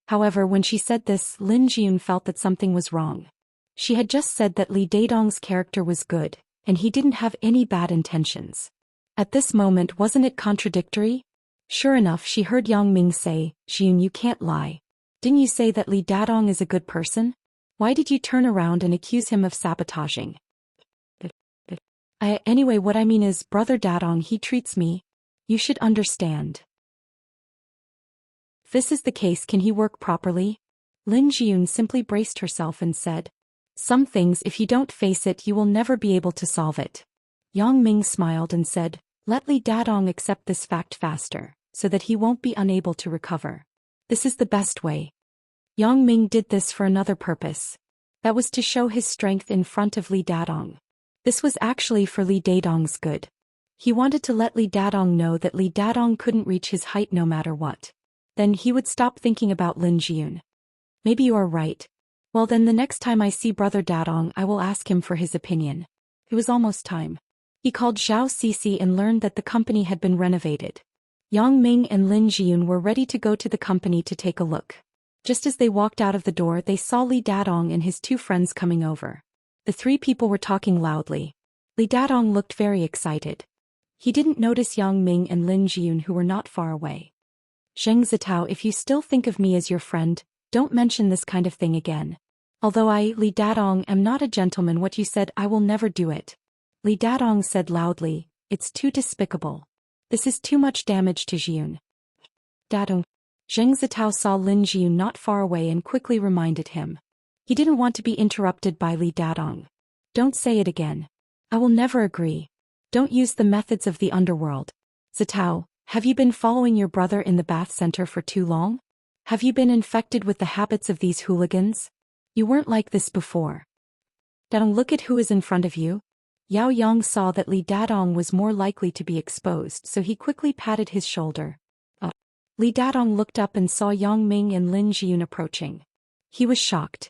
However, when she said this, Lin Jiyun felt that something was wrong. She had just said that Li Dadong's character was good, and he didn't have any bad intentions. At this moment, wasn't it contradictory? Sure enough, she heard Yang Ming say, Jiyun, you can't lie. Didn't you say that Li Dadong is a good person? Why did you turn around and accuse him of sabotaging? Anyway, what I mean is, Brother Dadong, he treats me. You should understand. If this is the case, can he work properly? Lin Jiyun simply braced herself and said, some things, if you don't face it, you will never be able to solve it. Yang Ming smiled and said, let Li Dadong accept this fact faster, so that he won't be unable to recover. This is the best way. Yang Ming did this for another purpose. That was to show his strength in front of Li Dadong. This was actually for Li Dadong's good. He wanted to let Li Dadong know that Li Dadong couldn't reach his height no matter what. Then he would stop thinking about Lin Jiyun. Maybe you are right. Well then, the next time I see Brother Dadong, I will ask him for his opinion. It was almost time. He called Zhao Sisi and learned that the company had been renovated. Yang Ming and Lin Jiyun were ready to go to the company to take a look. Just as they walked out of the door, they saw Li Dadong and his two friends coming over. The three people were talking loudly. Li Dadong looked very excited. He didn't notice Yang Ming and Lin Jiyun, who were not far away. Zheng Zitao, if you still think of me as your friend, don't mention this kind of thing again. Although I, Li Dadong, am not a gentleman, what you said, I will never do it. Li Dadong said loudly, it's too despicable. This is too much damage to Jiyun. Dadong. Zheng Zitao saw Lin Jiyun not far away and quickly reminded him. He didn't want to be interrupted by Li Dadong. Don't say it again. I will never agree. Don't use the methods of the underworld. Zitao, have you been following your brother in the bath center for too long? Have you been infected with the habits of these hooligans? You weren't like this before. Dadong, look at who is in front of you. Yao Yang saw that Li Dadong was more likely to be exposed, so he quickly patted his shoulder. Li Dadong looked up and saw Yang Ming and Lin Jiyun approaching. He was shocked.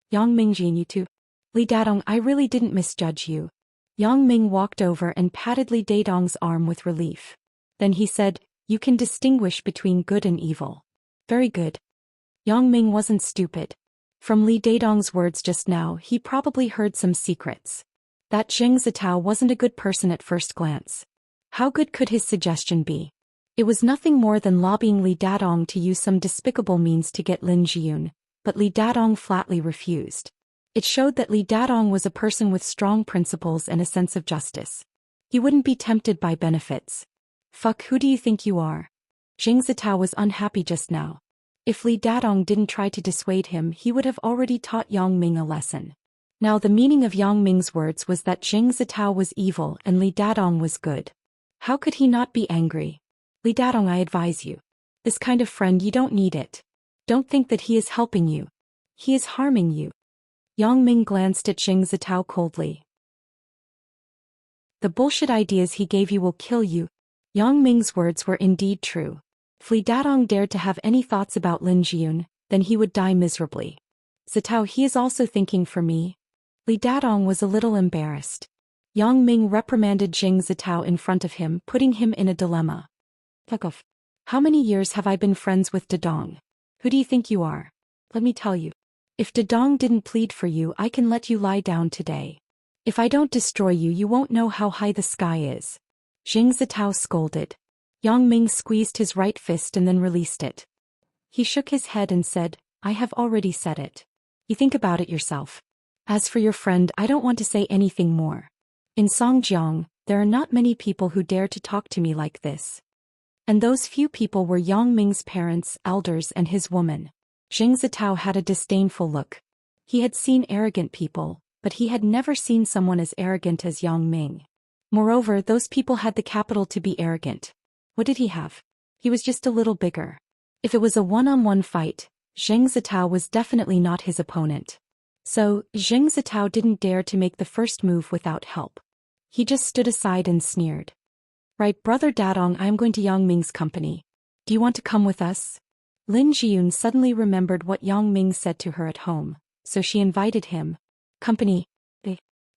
Yang Ming, Jiyun, you too? Li Dadong, I really didn't misjudge you. Yang Ming walked over and patted Li Dadong's arm with relief. Then he said, you can distinguish between good and evil. Very good. Yang Ming wasn't stupid. From Li Dadong's words just now, he probably heard some secrets. That Zheng Zitao wasn't a good person at first glance. How good could his suggestion be? It was nothing more than lobbying Li Dadong to use some despicable means to get Lin Jiyun, but Li Dadong flatly refused. It showed that Li Dadong was a person with strong principles and a sense of justice. He wouldn't be tempted by benefits. Fuck, who do you think you are? Zheng Zitao was unhappy just now. If Li Dadong didn't try to dissuade him, he would have already taught Yang Ming a lesson. Now the meaning of Yang Ming's words was that Zheng Zitao was evil and Li Dadong was good. How could he not be angry? Li Dadong, I advise you. This kind of friend, you don't need it. Don't think that he is helping you. He is harming you. Yang Ming glanced at Zheng Zitao coldly. The bullshit ideas he gave you will kill you. Yang Ming's words were indeed true. If Li Dadong dared to have any thoughts about Lin Jiyun, then he would die miserably. Zitao, he is also thinking for me. Li Dadong was a little embarrassed. Yang Ming reprimanded Zheng Zitao in front of him, putting him in a dilemma. Fuck off. How many years have I been friends with Dadong? Who do you think you are? Let me tell you. If Dadong didn't plead for you, I can let you lie down today. If I don't destroy you, you won't know how high the sky is. Zheng Zitao scolded. Yang Ming squeezed his right fist and then released it. He shook his head and said, I have already said it. You think about it yourself. As for your friend, I don't want to say anything more. In Songjiang, there are not many people who dare to talk to me like this. And those few people were Yang Ming's parents, elders, and his woman. Zheng Zitao had a disdainful look. He had seen arrogant people, but he had never seen someone as arrogant as Yang Ming. Moreover, those people had the capital to be arrogant. What did he have? He was just a little bigger. If it was a one-on-one fight, Zheng Zitao was definitely not his opponent. So, Zheng Zitao didn't dare to make the first move without help. He just stood aside and sneered. Right, Brother Dadong, I am going to Yang Ming's company. Do you want to come with us? Lin Jiyun suddenly remembered what Yang Ming said to her at home, so she invited him. Company.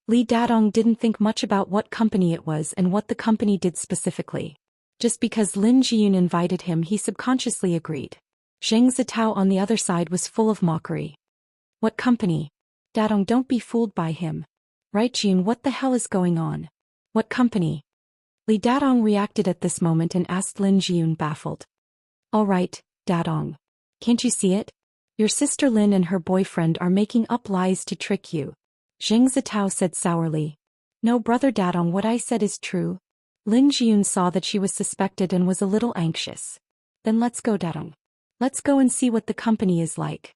Li Dadong didn't think much about what company it was and what the company did specifically. Just because Lin Jiyun invited him, he subconsciously agreed. Zheng Zitao on the other side was full of mockery. What company? Dadong, don't be fooled by him. Right, Jiyun, what the hell is going on? What company? Li Dadong reacted at this moment and asked Lin Jiyun, baffled. All right, Dadong. Can't you see it? Your sister Lin and her boyfriend are making up lies to trick you. Zheng Zitao said sourly. No, Brother Dadong, what I said is true. Lin Jiyun saw that she was suspected and was a little anxious. Then let's go, Dadong. Let's go and see what the company is like.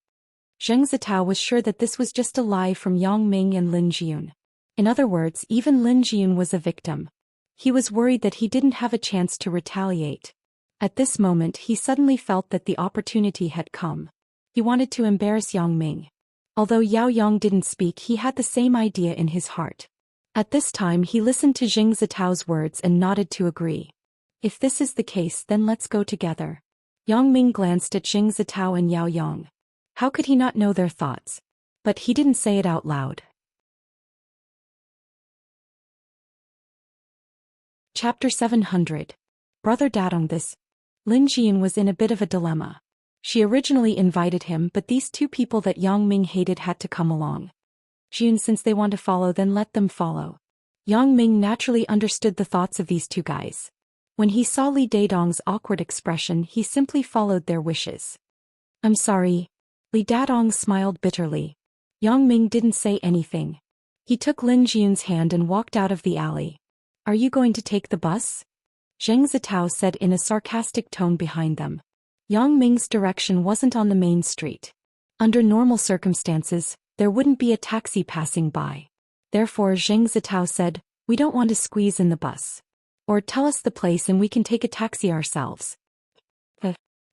Zheng Zitao was sure that this was just a lie from Yang Ming and Lin Jiyun. In other words, even Lin Jiyun was a victim. He was worried that he didn't have a chance to retaliate. At this moment, he suddenly felt that the opportunity had come. He wanted to embarrass Yang Ming. Although Yao Yang didn't speak, he had the same idea in his heart. At this time, he listened to Zheng Zitao's words and nodded to agree. If this is the case, then let's go together. Yang Ming glanced at Zheng Zitao and Yao Yang. How could he not know their thoughts? But he didn't say it out loud. Chapter 700. Brother Dadong, this. Lin Jiyun was in a bit of a dilemma. She originally invited him, but these two people that Yang Ming hated had to come along. Jiyun, since they want to follow, then let them follow. Yang Ming naturally understood the thoughts of these two guys. When he saw Li Dadong's awkward expression, he simply followed their wishes. I'm sorry. Li Dadong smiled bitterly. Yang Ming didn't say anything. He took Lin Jian's hand and walked out of the alley. Are you going to take the bus? Zheng Zitao said in a sarcastic tone behind them. Yang Ming's direction wasn't on the main street. Under normal circumstances, there wouldn't be a taxi passing by. Therefore Zheng Zitao said, we don't want to squeeze in the bus. Or tell us the place and we can take a taxi ourselves.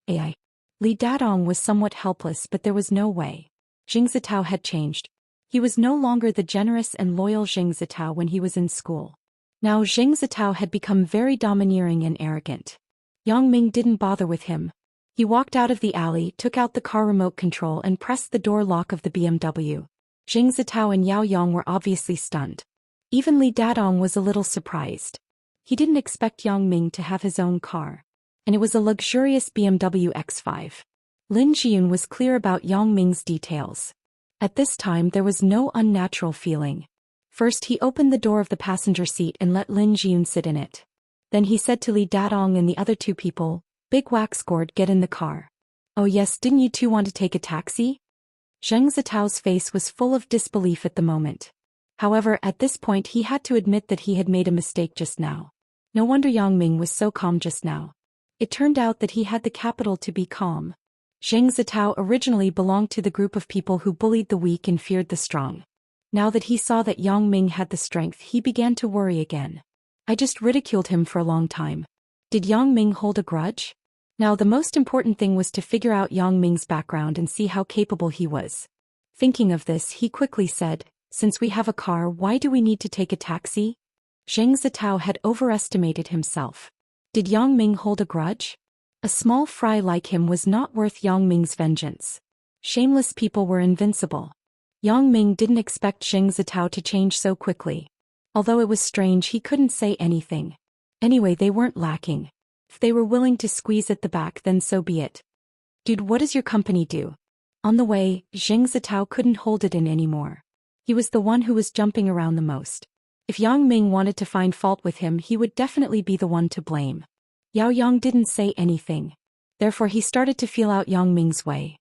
AI. Li Dadong was somewhat helpless, but there was no way. Zheng Zitao had changed. He was no longer the generous and loyal Zheng Zitao when he was in school. Now Zheng Zitao had become very domineering and arrogant. Yang Ming didn't bother with him. He walked out of the alley, took out the car remote control and pressed the door lock of the BMW. Zheng Zitao and Yao Yang were obviously stunned. Even Li Dadong was a little surprised. He didn't expect Yang Ming to have his own car. And it was a luxurious BMW X5. Lin Jian was clear about Yang Ming's details. At this time there was no unnatural feeling. First he opened the door of the passenger seat and let Lin Jian sit in it. Then he said to Li Dadong and the other two people, Big Wax Gourd, get in the car. Oh yes, didn't you two want to take a taxi? Zheng Zitao's face was full of disbelief at the moment. However, at this point he had to admit that he had made a mistake just now. No wonder Yang Ming was so calm just now. It turned out that he had the capital to be calm. Zheng Zitao originally belonged to the group of people who bullied the weak and feared the strong. Now that he saw that Yang Ming had the strength, he began to worry again. I just ridiculed him for a long time. Did Yang Ming hold a grudge? Now the most important thing was to figure out Yang Ming's background and see how capable he was. Thinking of this, he quickly said, since we have a car, why do we need to take a taxi? Zheng Zitao had overestimated himself. Did Yang Ming hold a grudge? A small fry like him was not worth Yang Ming's vengeance. Shameless people were invincible. Yang Ming didn't expect Zheng Zitao to change so quickly. Although it was strange, he couldn't say anything. Anyway, they weren't lacking. If they were willing to squeeze at the back, then so be it. Dude, what does your company do? On the way, Zheng Zitao couldn't hold it in anymore. He was the one who was jumping around the most. If Yang Ming wanted to find fault with him, he would definitely be the one to blame. Yao Yang didn't say anything. Therefore he started to feel out Yang Ming's way.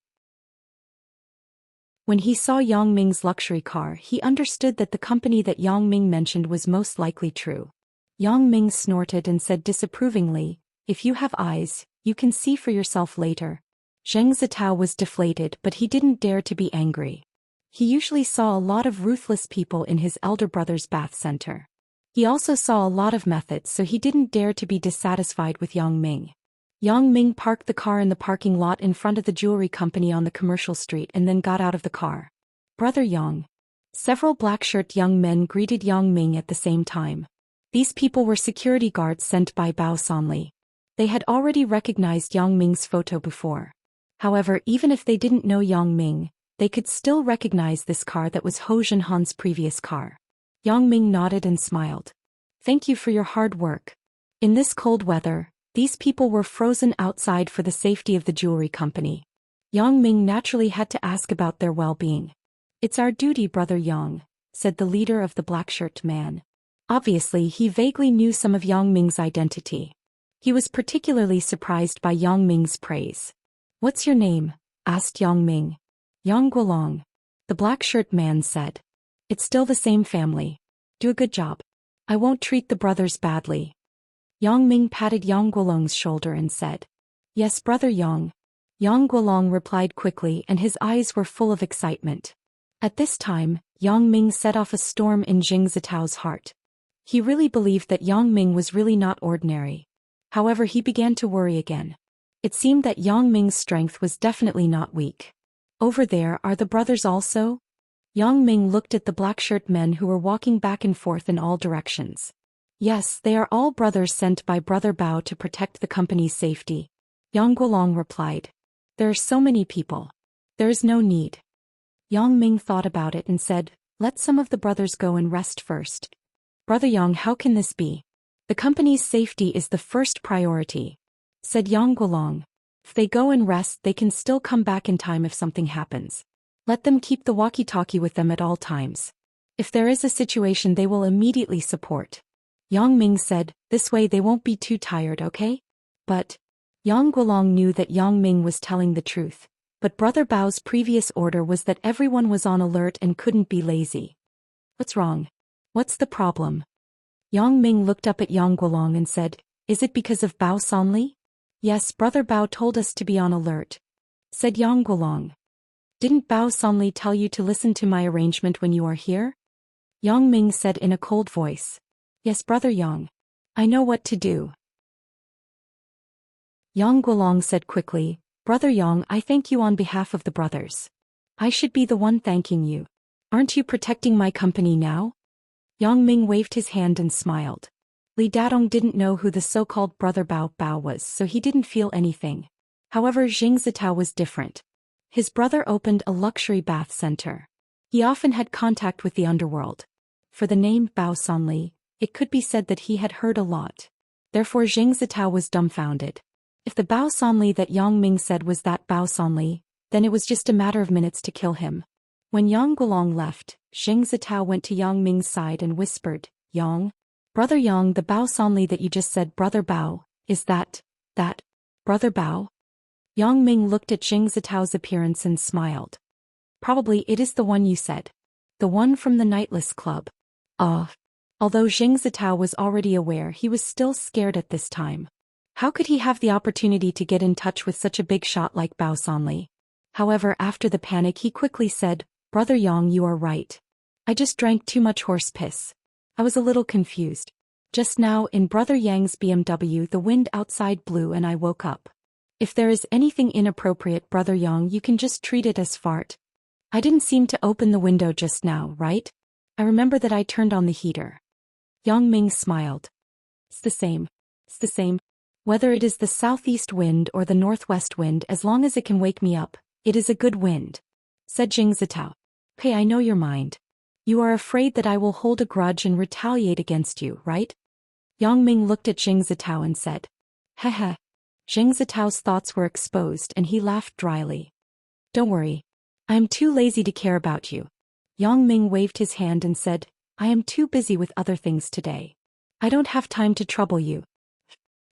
When he saw Yang Ming's luxury car, he understood that the company that Yang Ming mentioned was most likely true. Yang Ming snorted and said disapprovingly, if you have eyes, you can see for yourself later. Zheng Zitao was deflated, but he didn't dare to be angry. He usually saw a lot of ruthless people in his elder brother's bath center. He also saw a lot of methods, so he didn't dare to be dissatisfied with Yang Ming. Yang Ming parked the car in the parking lot in front of the jewelry company on the commercial street and then got out of the car. Brother Yang. Several black-shirt young men greeted Yang Ming at the same time. These people were security guards sent by Bao Sanli. They had already recognized Yang Ming's photo before. However, even if they didn't know Yang Ming, they could still recognize this car that was Ho Junhan's previous car. Yang Ming nodded and smiled. Thank you for your hard work. In this cold weather, these people were frozen outside for the safety of the jewelry company. Yang Ming naturally had to ask about their well-being. It's our duty, Brother Yang, said the leader of the black-shirt man. Obviously, he vaguely knew some of Yang Ming's identity. He was particularly surprised by Yang Ming's praise. What's your name? Asked Yang Ming. Yang Guolong. The black-shirt man said. It's still the same family. Do a good job. I won't treat the brothers badly. Yang Ming patted Yang Guolong's shoulder and said. Yes, Brother Yang. Yang Guolong replied quickly and his eyes were full of excitement. At this time, Yang Ming set off a storm in Zheng Zitao's heart. He really believed that Yang Ming was really not ordinary. However, he began to worry again. It seemed that Yang Ming's strength was definitely not weak. Over there, are the brothers also? Yang Ming looked at the black-shirt men who were walking back and forth in all directions. Yes, they are all brothers sent by Brother Bao to protect the company's safety. Yang Guolong replied. There are so many people. There is no need. Yang Ming thought about it and said, let some of the brothers go and rest first. Brother Yang, how can this be? The company's safety is the first priority, said Yang Guolong. If they go and rest, they can still come back in time if something happens. Let them keep the walkie-talkie with them at all times. If there is a situation, they will immediately support. Yang Ming said, this way they won't be too tired, okay? But Yang Guolong knew that Yang Ming was telling the truth. But Brother Bao's previous order was that everyone was on alert and couldn't be lazy. What's wrong? What's the problem? Yang Ming looked up at Yang Guolong and said, Is it because of Bao Sanli? Yes, Brother Bao told us to be on alert, said Yang Guolong. Didn't Bao Sanli tell you to listen to my arrangement when you are here? Yang Ming said in a cold voice. Yes, Brother Yang. I know what to do. Yang Guolong said quickly, Brother Yang, I thank you on behalf of the brothers. I should be the one thanking you. Aren't you protecting my company now? Yang Ming waved his hand and smiled. Li Dadong didn't know who the so-called Brother Bao Bao was, so he didn't feel anything. However, Jing Zitao was different. His brother opened a luxury bath center. He often had contact with the underworld. For the name Bao Sanli, it could be said that he had heard a lot. Therefore Jing Zitao was dumbfounded. If the Bao Sanli that Yang Ming said was that Bao Sanli, then it was just a matter of minutes to kill him. When Yang Guolong left, Jing Zitao went to Yang Ming's side and whispered, Yang? Brother Yang, the Bao Sanli that you just said, Brother Bao, is that Brother Bao? Yang Ming looked at Jing Zitao's appearance and smiled. Probably it is the one you said. The one from the Nightless Club. Although Jing Zitao was already aware, he was still scared at this time. How could he have the opportunity to get in touch with such a big shot like Bao Sanli? However, after the panic he quickly said, Brother Yang, you are right. I just drank too much horse piss. I was a little confused. Just now in Brother Yang's BMW the wind outside blew and I woke up. If there is anything inappropriate, Brother Yang, you can just treat it as fart. I didn't seem to open the window just now, right? I remember that I turned on the heater. Yang Ming smiled. It's the same. Whether it is the southeast wind or the northwest wind, as long as it can wake me up, it is a good wind, said Jing Zitao. Hey, I know your mind. You are afraid that I will hold a grudge and retaliate against you, right? Yang Ming looked at Jing Zitao and said. Heh. Jing Zitao's thoughts were exposed and he laughed dryly. Don't worry. I am too lazy to care about you. Yang Ming waved his hand and said, I am too busy with other things today. I don't have time to trouble you.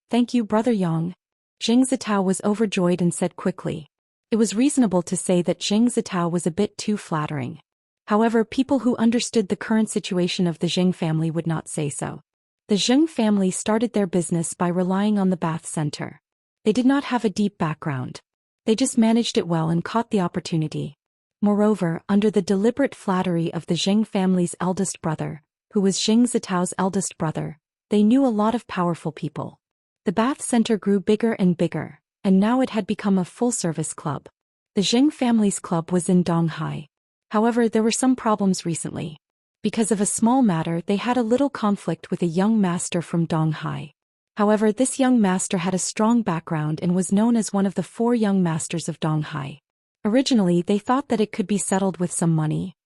Thank you, Brother Yang. Jing Zitao was overjoyed and said quickly. It was reasonable to say that Jing Zitao was a bit too flattering. However, people who understood the current situation of the Jing family would not say so. The Jing family started their business by relying on the bath center. They did not have a deep background. They just managed it well and caught the opportunity. Moreover, under the deliberate flattery of the Jing family's eldest brother, who was Jing Zitao's eldest brother, they knew a lot of powerful people. The bath center grew bigger and bigger, and now it had become a full-service club. The Jing family's club was in Donghai. However, there were some problems recently. Because of a small matter, they had a little conflict with a young master from Donghai. However, this young master had a strong background and was known as one of the 4 young masters of Donghai. Originally, they thought that it could be settled with some money.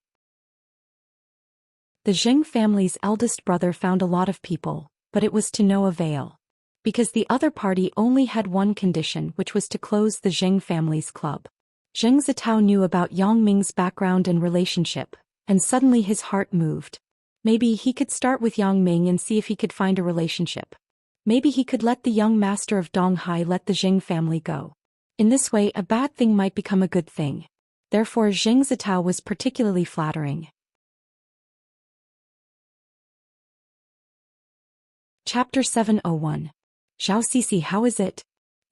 The Jing family's eldest brother found a lot of people, but it was to no avail. Because the other party only had one condition, which was to close the Jing family's club. Jing Zitao knew about Yang Ming's background and relationship, and suddenly his heart moved. Maybe he could start with Yang Ming and see if he could find a relationship. Maybe he could let the young master of Donghai let the Jing family go. In this way, a bad thing might become a good thing. Therefore, Jing Zitao was particularly flattering. Chapter 701. Zhao Sisi, how is it?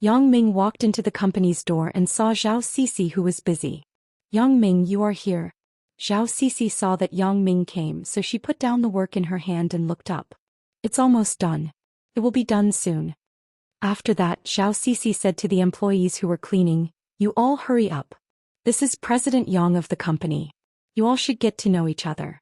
Yang Ming walked into the company's door and saw Zhao Sisi, who was busy. Yang Ming, you are here. Zhao Sisi saw that Yang Ming came, so she put down the work in her hand and looked up. It's almost done. It will be done soon. After that, Zhao Sisi said to the employees who were cleaning, you all hurry up. This is President Yang of the company. You all should get to know each other.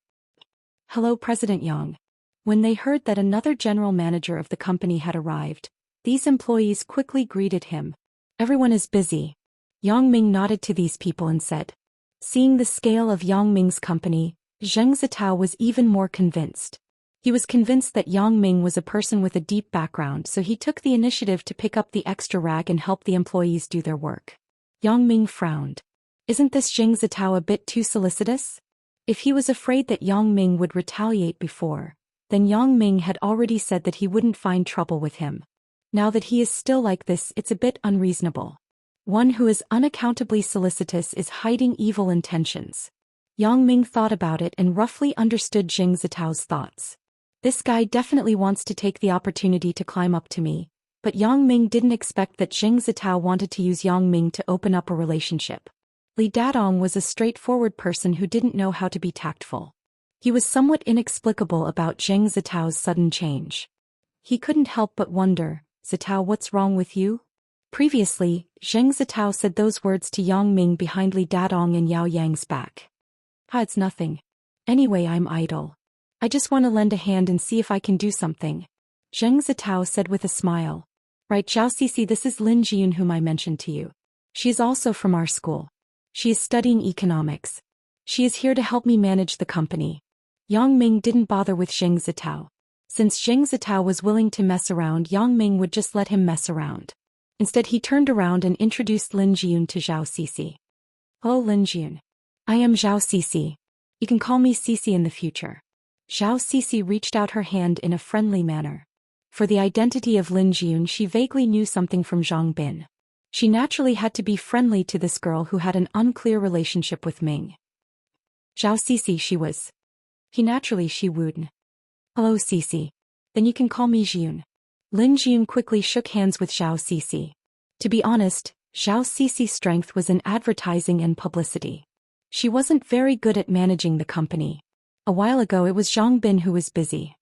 Hello, President Yang. When they heard that another general manager of the company had arrived, these employees quickly greeted him. Everyone is busy. Yang Ming nodded to these people and said. Seeing the scale of Yang Ming's company, Zheng Zitao was even more convinced. He was convinced that Yang Ming was a person with a deep background, so he took the initiative to pick up the extra rag and help the employees do their work. Yang Ming frowned. Isn't this Zheng Zitao a bit too solicitous? If he was afraid that Yang Ming would retaliate before, then Yang Ming had already said that he wouldn't find trouble with him. Now that he is still like this, it's a bit unreasonable. One who is unaccountably solicitous is hiding evil intentions. Yang Ming thought about it and roughly understood Jing Zitao's thoughts. This guy definitely wants to take the opportunity to climb up to me, but Yang Ming didn't expect that Jing Zitao wanted to use Yang Ming to open up a relationship. Li Dadong was a straightforward person who didn't know how to be tactful. He was somewhat inexplicable about Jing Zitao's sudden change. He couldn't help but wonder, "Zitao, what's wrong with you?" Previously, Zheng Zitao said those words to Yang Ming behind Li Dadong and Yao Yang's back. It's nothing. Anyway, I'm idle. I just want to lend a hand and see if I can do something. Zheng Zitao said with a smile. Right, Zhao Cici, this is Lin Jiyun whom I mentioned to you. She is also from our school. She is studying economics. She is here to help me manage the company. Yang Ming didn't bother with Zheng Zitao. Since Zheng Zitao was willing to mess around, Yang Ming would just let him mess around. Instead, he turned around and introduced Lin Jiyun to Zhao Cici. Hello, Lin Jiyun. I am Zhao Cici. You can call me Cici in the future. Zhao Cici reached out her hand in a friendly manner. For the identity of Lin Jiyun, she vaguely knew something from Zhang Bin. She naturally had to be friendly to this girl who had an unclear relationship with Ming. Zhao Cici, she wooed. Hello, Cici. Then you can call me Jiyun. Lin Jiyun quickly shook hands with Zhao Cici. To be honest, Zhao Cici's strength was in advertising and publicity. She wasn't very good at managing the company. A while ago it was Zhang Bin who was busy.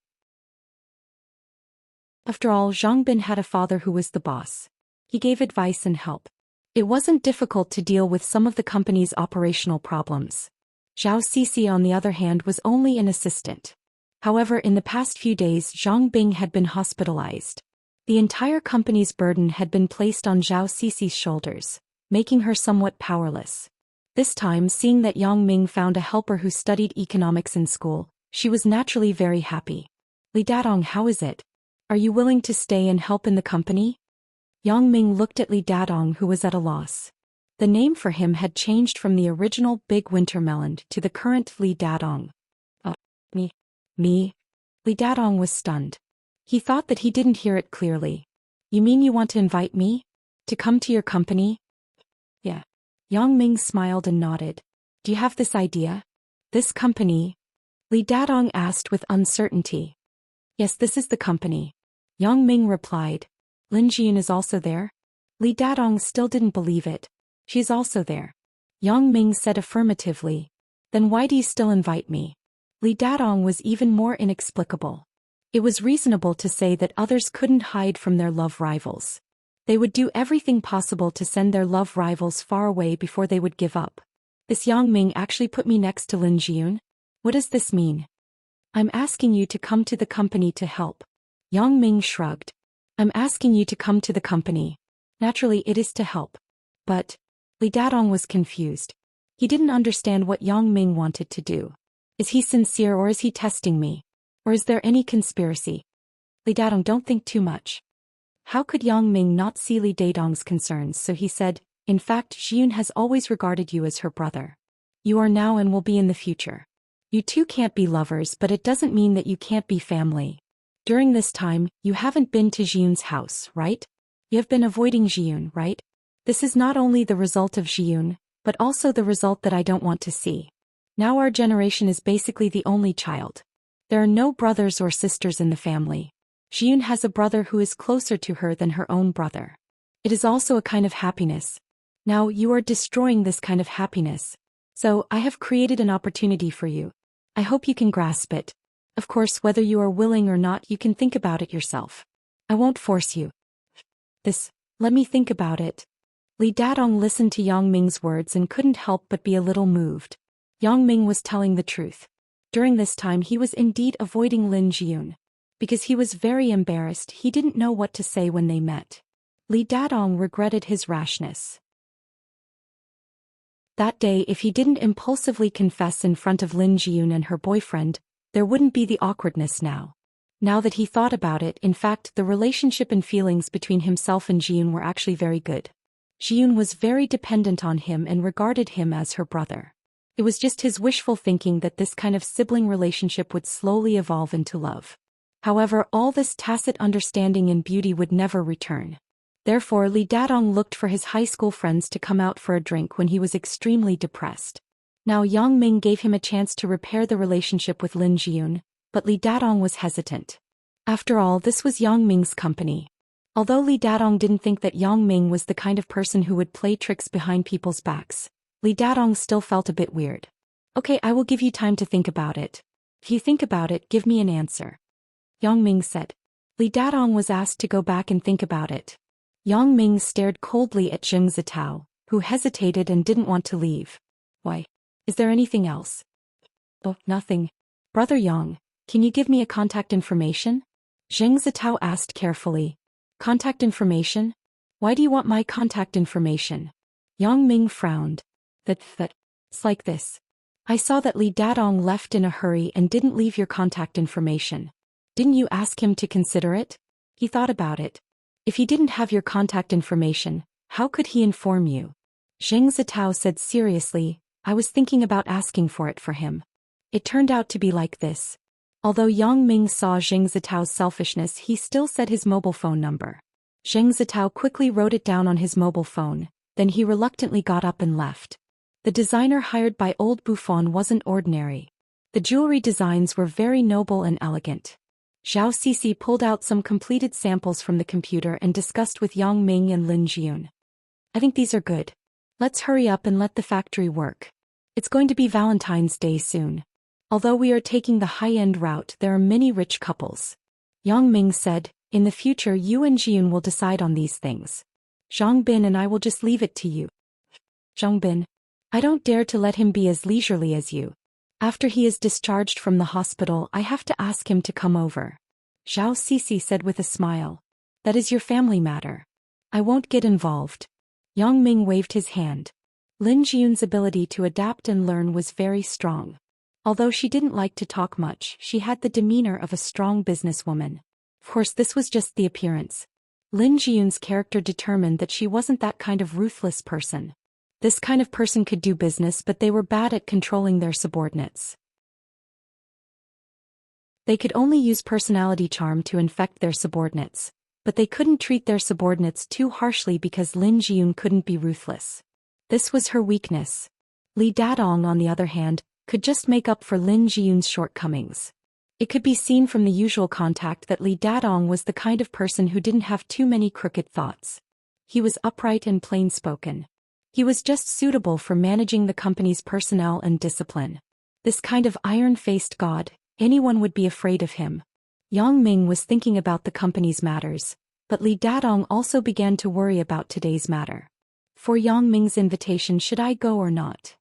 After all, Zhang Bin had a father who was the boss. He gave advice and help. It wasn't difficult to deal with some of the company's operational problems. Zhao Cici, on the other hand, was only an assistant. However, in the past few days, Zhang Bing had been hospitalized. The entire company's burden had been placed on Zhao Cici's shoulders, making her somewhat powerless. This time, seeing that Yang Ming found a helper who studied economics in school, she was naturally very happy. Li Dadong, how is it? Are you willing to stay and help in the company? Yang Ming looked at Li Dadong, who was at a loss. The name for him had changed from the original Big Winter Melon to the current Li Dadong. Me? Li Dadong was stunned. He thought that he didn't hear it clearly. You mean you want to invite me? To come to your company? Yeah. Yang Ming smiled and nodded. Do you have this idea? This company? Li Dadong asked with uncertainty. Yes, this is the company. Yang Ming replied. Lin Jiyun is also there? Li Dadong still didn't believe it. She's also there. Yang Ming said affirmatively. Then why do you still invite me? Li Dadong was even more inexplicable. It was reasonable to say that others couldn't hide from their love rivals. They would do everything possible to send their love rivals far away before they would give up. This Yang Ming actually put me next to Lin Jiyun? What does this mean? I'm asking you to come to the company to help. Yang Ming shrugged. I'm asking you to come to the company. Naturally, it is to help. But Li Dadong was confused. He didn't understand what Yang Ming wanted to do. Is he sincere or is he testing me? Or is there any conspiracy? Li Dadong, don't think too much. How could Yang Ming not see Li Dadong's concerns, so he said, in fact, Jiyun has always regarded you as her brother. You are now and will be in the future. You two can't be lovers, but it doesn't mean that you can't be family. During this time, you haven't been to Jiyun's house, right? You have been avoiding Jiyun, right? This is not only the result of Jiyun, but also the result that I don't want to see. Now our generation is basically the only child. There are no brothers or sisters in the family. Jiyun has a brother who is closer to her than her own brother. It is also a kind of happiness. Now you are destroying this kind of happiness. So I have created an opportunity for you. I hope you can grasp it. Of course, whether you are willing or not, you can think about it yourself. I won't force you. Let me think about it. Li Dadong listened to Yang Ming's words and couldn't help but be a little moved. Yang Ming was telling the truth. During this time he was indeed avoiding Lin Jiyun. Because he was very embarrassed, he didn't know what to say when they met. Li Dadong regretted his rashness. That day, if he didn't impulsively confess in front of Lin Jiyun and her boyfriend, there wouldn't be the awkwardness now. Now that he thought about it, in fact, the relationship and feelings between himself and Jiyun were actually very good. Jiyun was very dependent on him and regarded him as her brother. It was just his wishful thinking that this kind of sibling relationship would slowly evolve into love. However, all this tacit understanding and beauty would never return. Therefore Li Dadong looked for his high school friends to come out for a drink when he was extremely depressed. Now Yang Ming gave him a chance to repair the relationship with Lin Jiyun, but Li Dadong was hesitant. After all, this was Yang Ming's company. Although Li Dadong didn't think that Yang Ming was the kind of person who would play tricks behind people's backs, Li Dadong still felt a bit weird. Okay, I will give you time to think about it. If you think about it, give me an answer. Yang Ming said. Li Dadong was asked to go back and think about it. Yang Ming stared coldly at Zheng Zitao, who hesitated and didn't want to leave. Why? Is there anything else? Oh, nothing. Brother Yang, can you give me a contact information? Zheng Zitao asked carefully. Contact information? Why do you want my contact information? Yang Ming frowned. It's like this. I saw that Li Dadong left in a hurry and didn't leave your contact information. Didn't you ask him to consider it? He thought about it. If he didn't have your contact information, how could he inform you? Zheng Zitao said seriously, I was thinking about asking for it for him. It turned out to be like this. Although Yang Ming saw Zheng Zitao's selfishness, he still said his mobile phone number. Zheng Zitao quickly wrote it down on his mobile phone, then he reluctantly got up and left. The designer hired by Old Buffon wasn't ordinary. The jewelry designs were very noble and elegant. Zhao Sisi pulled out some completed samples from the computer and discussed with Yang Ming and Lin Jiyun. I think these are good. Let's hurry up and let the factory work. It's going to be Valentine's Day soon. Although we are taking the high-end route, there are many rich couples. Yang Ming said, in the future you and Jiyun will decide on these things. Zhang Bin and I will just leave it to you. Zhang Bin. I don't dare to let him be as leisurely as you. After he is discharged from the hospital, I have to ask him to come over. Zhao Sisi said with a smile. That is your family matter. I won't get involved. Yang Ming waved his hand. Lin Jiyun's ability to adapt and learn was very strong. Although she didn't like to talk much, she had the demeanor of a strong businesswoman. Of course, this was just the appearance. Lin Jiyun's character determined that she wasn't that kind of ruthless person. This kind of person could do business, but they were bad at controlling their subordinates. They could only use personality charm to infect their subordinates, but they couldn't treat their subordinates too harshly because Lin Jiyun couldn't be ruthless. This was her weakness. Li Dadong, on the other hand, could just make up for Lin Jiyun's shortcomings. It could be seen from the usual contact that Li Dadong was the kind of person who didn't have too many crooked thoughts. He was upright and plain-spoken. He was just suitable for managing the company's personnel and discipline. This kind of iron-faced god, anyone would be afraid of him. Yang Ming was thinking about the company's matters, but Li Dadong also began to worry about today's matter. For Yang Ming's invitation, should I go or not?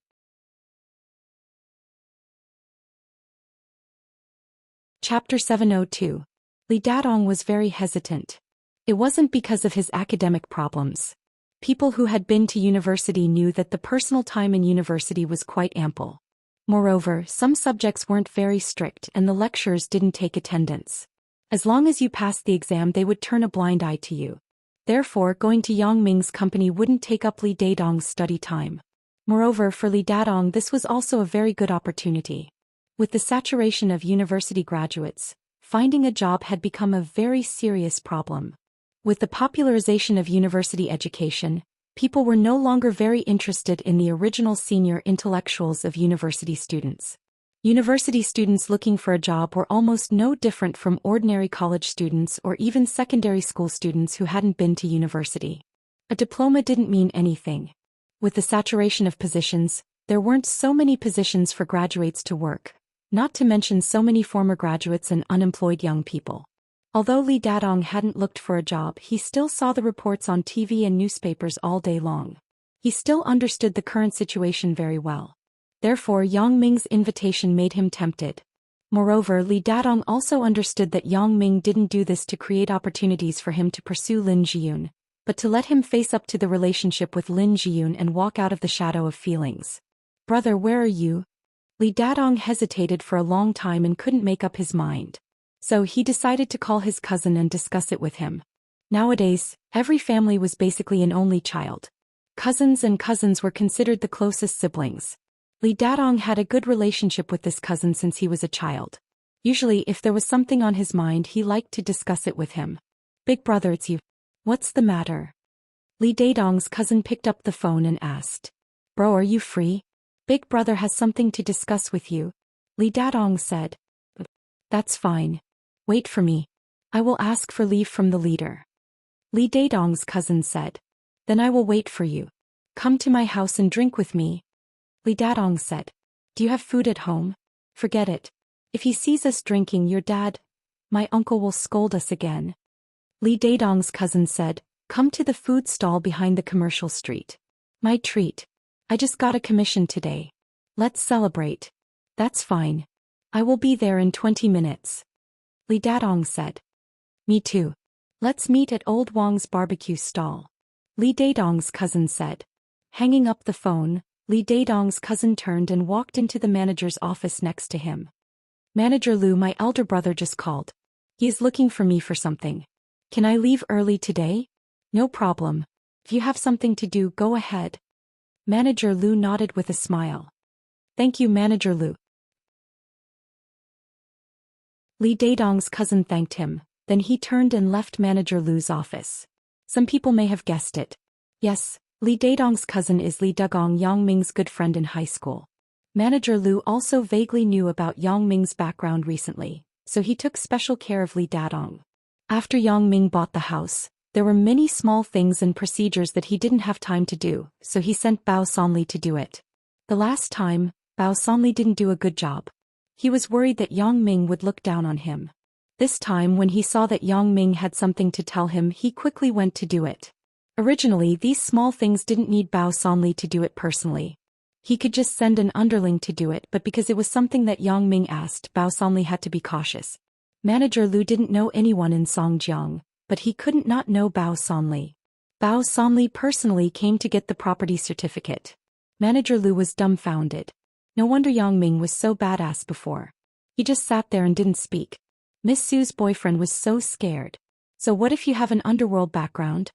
Chapter 702. Li Dadong was very hesitant. It wasn't because of his academic problems. People who had been to university knew that the personal time in university was quite ample. Moreover, some subjects weren't very strict and the lecturers didn't take attendance. As long as you passed the exam, they would turn a blind eye to you. Therefore, going to Yang Ming's company wouldn't take up Li Dadong's study time. Moreover, for Li Dadong, this was also a very good opportunity. With the saturation of university graduates, finding a job had become a very serious problem. With the popularization of university education, people were no longer very interested in the original senior intellectuals of university students. University students looking for a job were almost no different from ordinary college students or even secondary school students who hadn't been to university. A diploma didn't mean anything. With the saturation of positions, there weren't so many positions for graduates to work, not to mention so many former graduates and unemployed young people. Although Li Dadong hadn't looked for a job, he still saw the reports on TV and newspapers all day long. He still understood the current situation very well. Therefore, Yang Ming's invitation made him tempted. Moreover, Li Dadong also understood that Yang Ming didn't do this to create opportunities for him to pursue Lin Jiyun, but to let him face up to the relationship with Lin Jiyun and walk out of the shadow of feelings. Brother, where are you? Li Dadong hesitated for a long time and couldn't make up his mind. So he decided to call his cousin and discuss it with him. Nowadays, every family was basically an only child. Cousins and cousins were considered the closest siblings. Li Dadong had a good relationship with this cousin since he was a child. Usually, if there was something on his mind, he liked to discuss it with him. Big brother, it's you. What's the matter? Li Daedong's cousin picked up the phone and asked. Bro, are you free? Big brother has something to discuss with you. Li Daedong said. That's fine. Wait for me. I will ask for leave from the leader. Li Daedong's cousin said. Then I will wait for you. Come to my house and drink with me. Li Daedong said. Do you have food at home? Forget it. If he sees us drinking, your dad, my uncle will scold us again. Li Daedong's cousin said. Come to the food stall behind the commercial street. My treat. I just got a commission today. Let's celebrate. That's fine. I will be there in 20 minutes. Li Daedong said. Me too. Let's meet at Old Wang's barbecue stall. Li Daedong's cousin said. Hanging up the phone, Li Daedong's cousin turned and walked into the manager's office next to him. Manager Lu, my elder brother just called. He is looking for me for something. Can I leave early today? No problem. If you have something to do, go ahead. Manager Lu nodded with a smile. Thank you, Manager Lu. Li Daedong's cousin thanked him, then he turned and left Manager Lu's office. Some people may have guessed it. Yes, Li Daedong's cousin is Li Dugong, Yang Ming's good friend in high school. Manager Lu also vaguely knew about Yang Ming's background recently, so he took special care of Li Daedong. After Yang Ming bought the house, there were many small things and procedures that he didn't have time to do, so he sent Bao Sanli to do it. The last time, Bao Sanli didn't do a good job. He was worried that Yang Ming would look down on him. This time, when he saw that Yang Ming had something to tell him, he quickly went to do it. Originally, these small things didn't need Bao Sanli to do it personally. He could just send an underling to do it, but because it was something that Yang Ming asked, Bao Sanli had to be cautious. Manager Lu didn't know anyone in Songjiang, but he couldn't not know Bao Sanli. Bao Sanli personally came to get the property certificate. Manager Lu was dumbfounded. No wonder Yang Ming was so badass before. He just sat there and didn't speak. Miss Su's boyfriend was so scared. So what if you have an underworld background?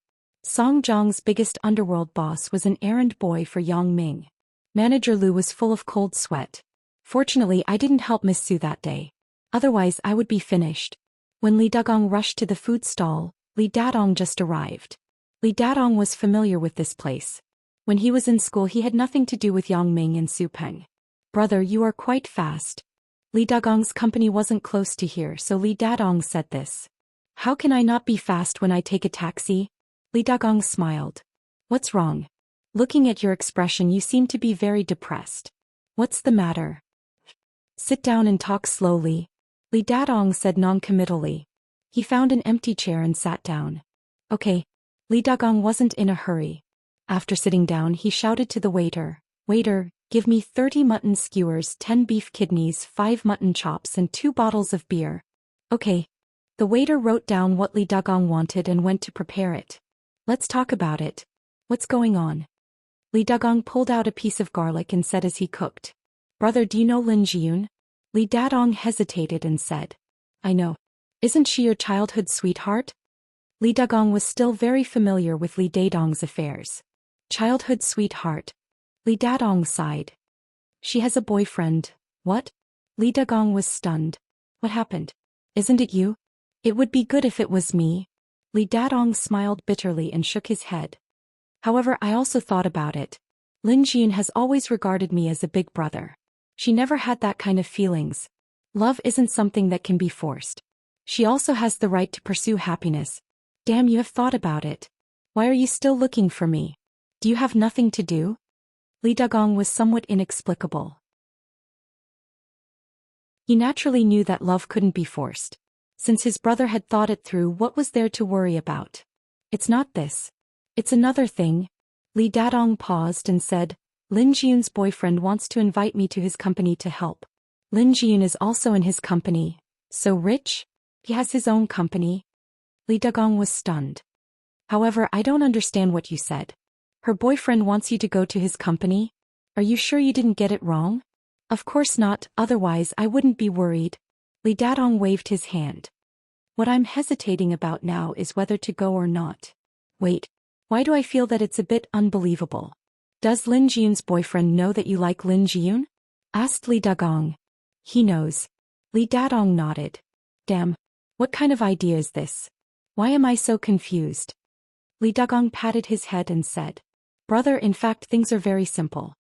Songjiang's biggest underworld boss was an errand boy for Yang Ming. Manager Lu was full of cold sweat. Fortunately, I didn't help Miss Su that day. Otherwise, I would be finished. When Li Dugong rushed to the food stall, Li Daedong just arrived. Li Daedong was familiar with this place. When he was in school, he had nothing to do with Yang Ming and Su Peng. Brother, you are quite fast. Li Dugong's company wasn't close to here, so Li Daedong said this. How can I not be fast when I take a taxi? Li Dugong smiled. What's wrong? Looking at your expression, you seem to be very depressed. What's the matter? Sit down and talk slowly, Li Daedong said non-committally. He found an empty chair and sat down. Okay. Li Dugong wasn't in a hurry. After sitting down, he shouted to the waiter, Waiter, give me 30 mutton skewers, 10 beef kidneys, 5 mutton chops and 2 bottles of beer. Okay. The waiter wrote down what Li Dugong wanted and went to prepare it. Let's talk about it. What's going on? Li Dugong pulled out a piece of garlic and said as he cooked. Brother, do you know Lin Jiyun? Li Daedong hesitated and said. I know. Isn't she your childhood sweetheart? Li Dugong was still very familiar with Li Daedong's affairs. Childhood sweetheart. Li Daedong sighed. She has a boyfriend. What? Li Dugong was stunned. What happened? Isn't it you? It would be good if it was me. Li Daedong smiled bitterly and shook his head. However, I also thought about it. Lin Jiyun has always regarded me as a big brother. She never had that kind of feelings. Love isn't something that can be forced. She also has the right to pursue happiness. Damn, you have thought about it. Why are you still looking for me? Do you have nothing to do? Li Dugong was somewhat inexplicable. He naturally knew that love couldn't be forced. Since his brother had thought it through, what was there to worry about? It's not this. It's another thing. Li Daedong paused and said, Lin Jiyun's boyfriend wants to invite me to his company to help. Lin Jiyun is also in his company. So rich? He has his own company. Li Dugong was stunned. However, I don't understand what you said. Her boyfriend wants you to go to his company? Are you sure you didn't get it wrong? Of course not, otherwise I wouldn't be worried. Li Daedong waved his hand. What I'm hesitating about now is whether to go or not. Wait, why do I feel that it's a bit unbelievable? Does Lin Jiyun's boyfriend know that you like Lin Jiyun? Asked Li Dugong. He knows. Li Daedong nodded. Damn, what kind of idea is this? Why am I so confused? Li Dagong patted his head and said, "Brother, in fact things are very simple.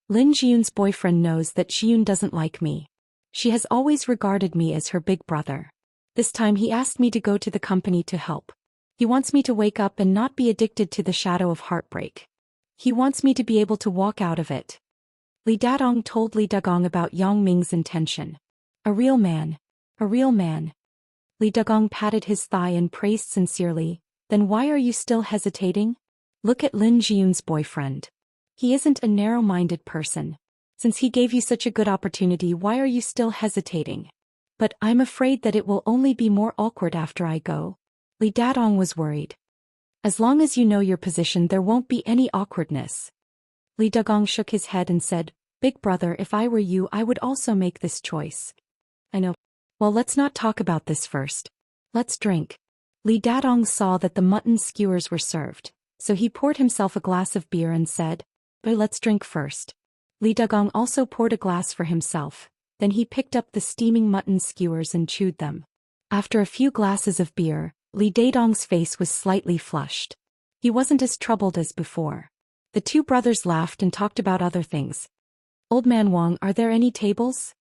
Lin Jiyun's boyfriend knows that Jiyun doesn't like me. She has always regarded me as her big brother. This time he asked me to go to the company to help. He wants me to wake up and not be addicted to the shadow of heartbreak. He wants me to be able to walk out of it." Li Dadong told Li Dagong about Yang Ming's intention. A real man. A real man. Li Dagong patted his thigh and praised sincerely, "Then why are you still hesitating? Look at Lin Jiyun's boyfriend. He isn't a narrow-minded person. Since he gave you such a good opportunity, why are you still hesitating?" "But I'm afraid that it will only be more awkward after I go." Li Dadong was worried. "As long as you know your position, there won't be any awkwardness." Li Dagong shook his head and said, "Big brother, if I were you, I would also make this choice." "I know. Well, let's not talk about this first. Let's drink." Li Dadong saw that the mutton skewers were served, so he poured himself a glass of beer and said, "But let's drink first." Li Dagong also poured a glass for himself, then he picked up the steaming mutton skewers and chewed them. After a few glasses of beer, Li Dadong's face was slightly flushed. He wasn't as troubled as before. The two brothers laughed and talked about other things. "Old man Wang, are there any tables?"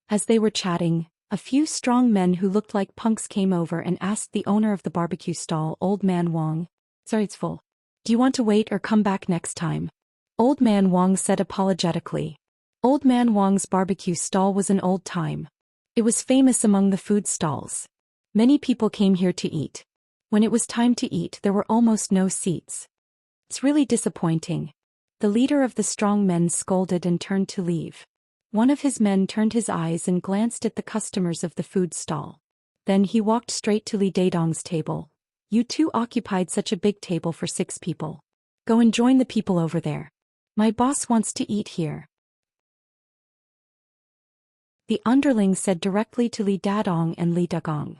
As they were chatting, a few strong men who looked like punks came over and asked the owner of the barbecue stall, "Old man Wang, sorry it's full. Do you want to wait or come back next time?" Old man Wang said apologetically. Old man Wang's barbecue stall was an old time. It was famous among the food stalls. Many people came here to eat. When it was time to eat, there were almost no seats. "It's really disappointing." The leader of the strong men scolded and turned to leave. One of his men turned his eyes and glanced at the customers of the food stall. Then he walked straight to Li Dadong's table. "You two occupied such a big table for 6 people. Go and join the people over there. My boss wants to eat here." The underling said directly to Li Dadong and Li Dagong.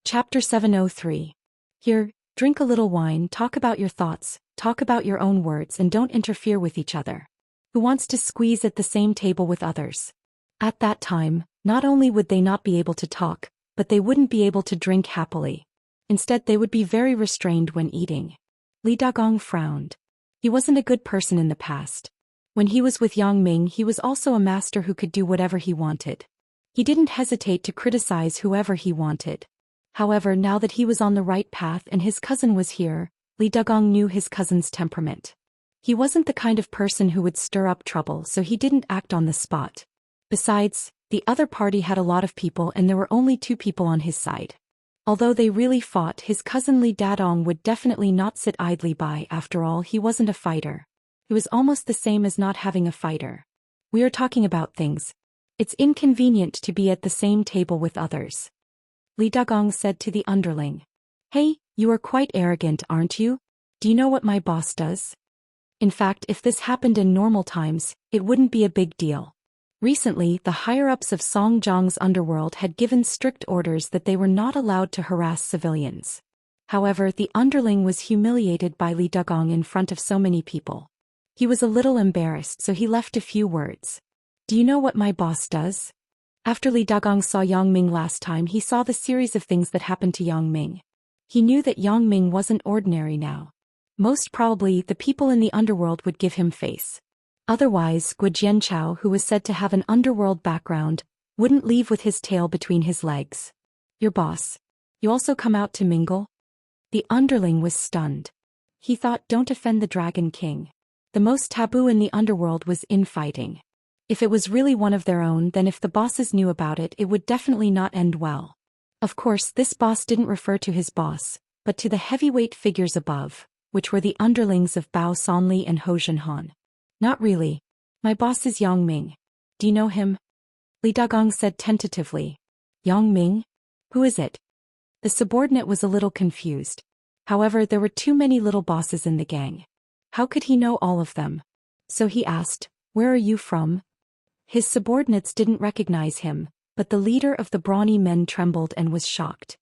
Chapter 703. Here, drink a little wine, talk about your thoughts, talk about your own words, and don't interfere with each other. Who wants to squeeze at the same table with others? At that time, not only would they not be able to talk, but they wouldn't be able to drink happily. Instead, they would be very restrained when eating. Li Dagong frowned. He wasn't a good person in the past. When he was with Yang Ming, he was also a master who could do whatever he wanted. He didn't hesitate to criticize whoever he wanted. However, now that he was on the right path and his cousin was here, Li Dagong knew his cousin's temperament. He wasn't the kind of person who would stir up trouble, so he didn't act on the spot. Besides, the other party had a lot of people and there were only 2 people on his side. Although they really fought, his cousin Li Dadong would definitely not sit idly by. After all, he wasn't a fighter. It was almost the same as not having a fighter. "We are talking about things. It's inconvenient to be at the same table with others." Li Dagong said to the underling. "Hey, you are quite arrogant, aren't you? Do you know what my boss does? In fact, if this happened in normal times, it wouldn't be a big deal. Recently, the higher-ups of Songjiang's underworld had given strict orders that they were not allowed to harass civilians. However, the underling was humiliated by Li Dagong in front of so many people. He was a little embarrassed, so he left a few words. "Do you know what my boss does?" After Li Dagong saw Yang Ming last time, he saw the series of things that happened to Yang Ming. He knew that Yang Ming wasn't ordinary now. Most probably, the people in the underworld would give him face. Otherwise, Guo Jianchao, who was said to have an underworld background, wouldn't leave with his tail between his legs. "Your boss. You also come out to mingle?" The underling was stunned. He thought, don't offend the Dragon King. The most taboo in the underworld was infighting. If it was really one of their own, then if the bosses knew about it, it would definitely not end well. Of course, this boss didn't refer to his boss, but to the heavyweight figures above, which were the underlings of Bao Sanli and Ho Zhenhan. "Not really. My boss is Yang Ming. Do you know him?" Li Dagong said tentatively. "Yang Ming? Who is it?" The subordinate was a little confused. However, there were too many little bosses in the gang. How could he know all of them? So he asked, "Where are you from?" His subordinates didn't recognize him, but the leader of the brawny men trembled and was shocked.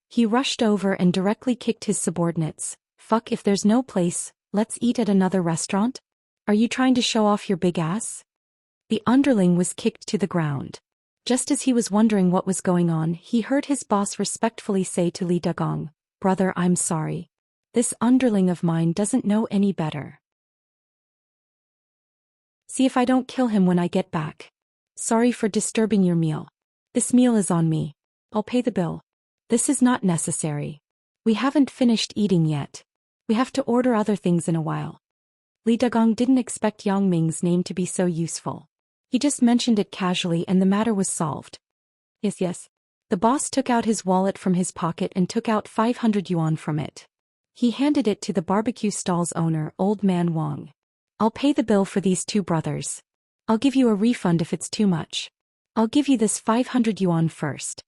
He rushed over and directly kicked his subordinates. "Fuck, if there's no place, let's eat at another restaurant? Are you trying to show off your big ass?" The underling was kicked to the ground. Just as he was wondering what was going on, he heard his boss respectfully say to Li Dagong, "Brother, I'm sorry. This underling of mine doesn't know any better. See if I don't kill him when I get back. Sorry for disturbing your meal. This meal is on me. I'll pay the bill. This is not necessary. We haven't finished eating yet. We have to order other things in a while." Li Dagong didn't expect Yang Ming's name to be so useful. He just mentioned it casually and the matter was solved. Yes, yes. The boss took out his wallet from his pocket and took out 500 yuan from it. He handed it to the barbecue stall's owner, Old Man Wang. "I'll pay the bill for these two brothers. I'll give you a refund if it's too much. I'll give you this 500 yuan first."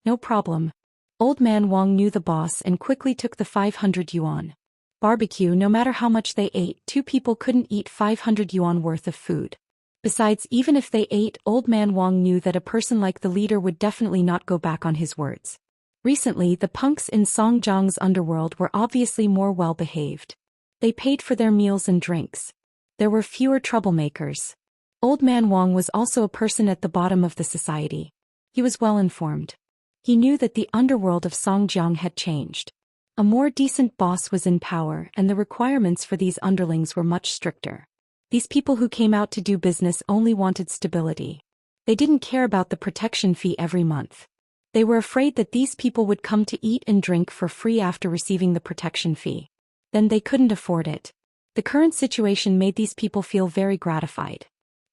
"No problem." Old Man Wang knew the boss and quickly took the 500 yuan. Barbecue, no matter how much they ate, two people couldn't eat 500 yuan worth of food. Besides, even if they ate, Old Man Wang knew that a person like the leader would definitely not go back on his words. Recently, the punks in Songjiang's underworld were obviously more well-behaved. They paid for their meals and drinks. There were fewer troublemakers. Old Man Wang was also a person at the bottom of the society. He was well-informed. He knew that the underworld of Songjiang had changed. A more decent boss was in power and the requirements for these underlings were much stricter. These people who came out to do business only wanted stability. They didn't care about the protection fee every month. They were afraid that these people would come to eat and drink for free after receiving the protection fee. Then they couldn't afford it. The current situation made these people feel very gratified.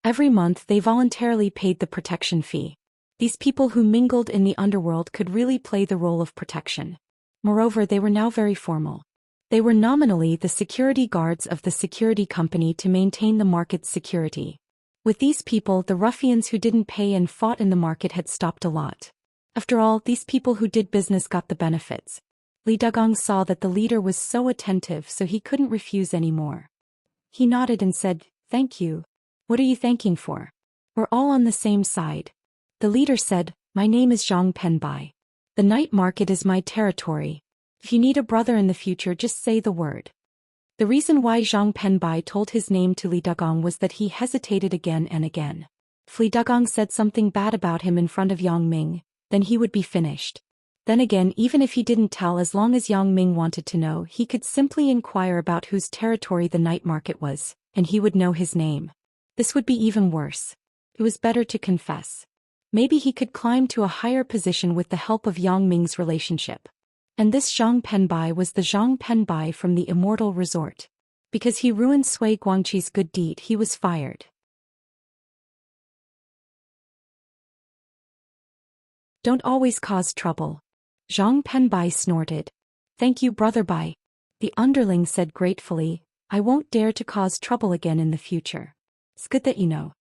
Every month they voluntarily paid the protection fee. These people who mingled in the underworld could really play the role of protection. Moreover, they were now very formal. They were nominally the security guards of the security company to maintain the market's security. With these people, the ruffians who didn't pay and fought in the market had stopped a lot. After all, these people who did business got the benefits. Li Dagong saw that the leader was so attentive, so he couldn't refuse anymore. He nodded and said, "Thank you. What are you thanking for? We're all on the same side." The leader said, "My name is Zhang Penbai. The night market is my territory. If you need a brother in the future, just say the word." The reason why Zhang Penbai told his name to Li Dagong was that he hesitated again and again. If Li Dagong said something bad about him in front of Yang Ming, then he would be finished. Then again, even if he didn't tell, as long as Yang Ming wanted to know, he could simply inquire about whose territory the night market was, and he would know his name. This would be even worse. It was better to confess. Maybe he could climb to a higher position with the help of Yang Ming's relationship. And this Zhang Penbai was the Zhang Penbai from the Immortal Resort. Because he ruined Sui Guangqi's good deed, he was fired. Don't always cause trouble. Zhang Penbai snorted. "Thank you, Brother Bai." The underling said gratefully, "I won't dare to cause trouble again in the future. It's good that you know.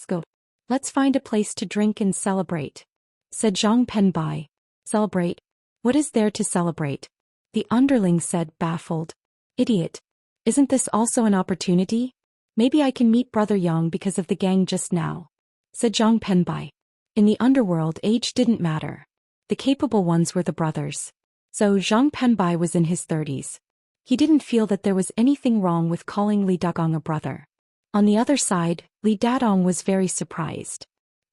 Go. Let's find a place to drink and celebrate," said Zhang Penbai. "Celebrate? What is there to celebrate?" The underling said, baffled. "Idiot. Isn't this also an opportunity? Maybe I can meet Brother Yang because of the gang just now," said Zhang Penbai. In the underworld, age didn't matter. The capable ones were the brothers. So Zhang Penbai was in his 30s. He didn't feel that there was anything wrong with calling Li Dagong a brother. On the other side, Li Dadong was very surprised.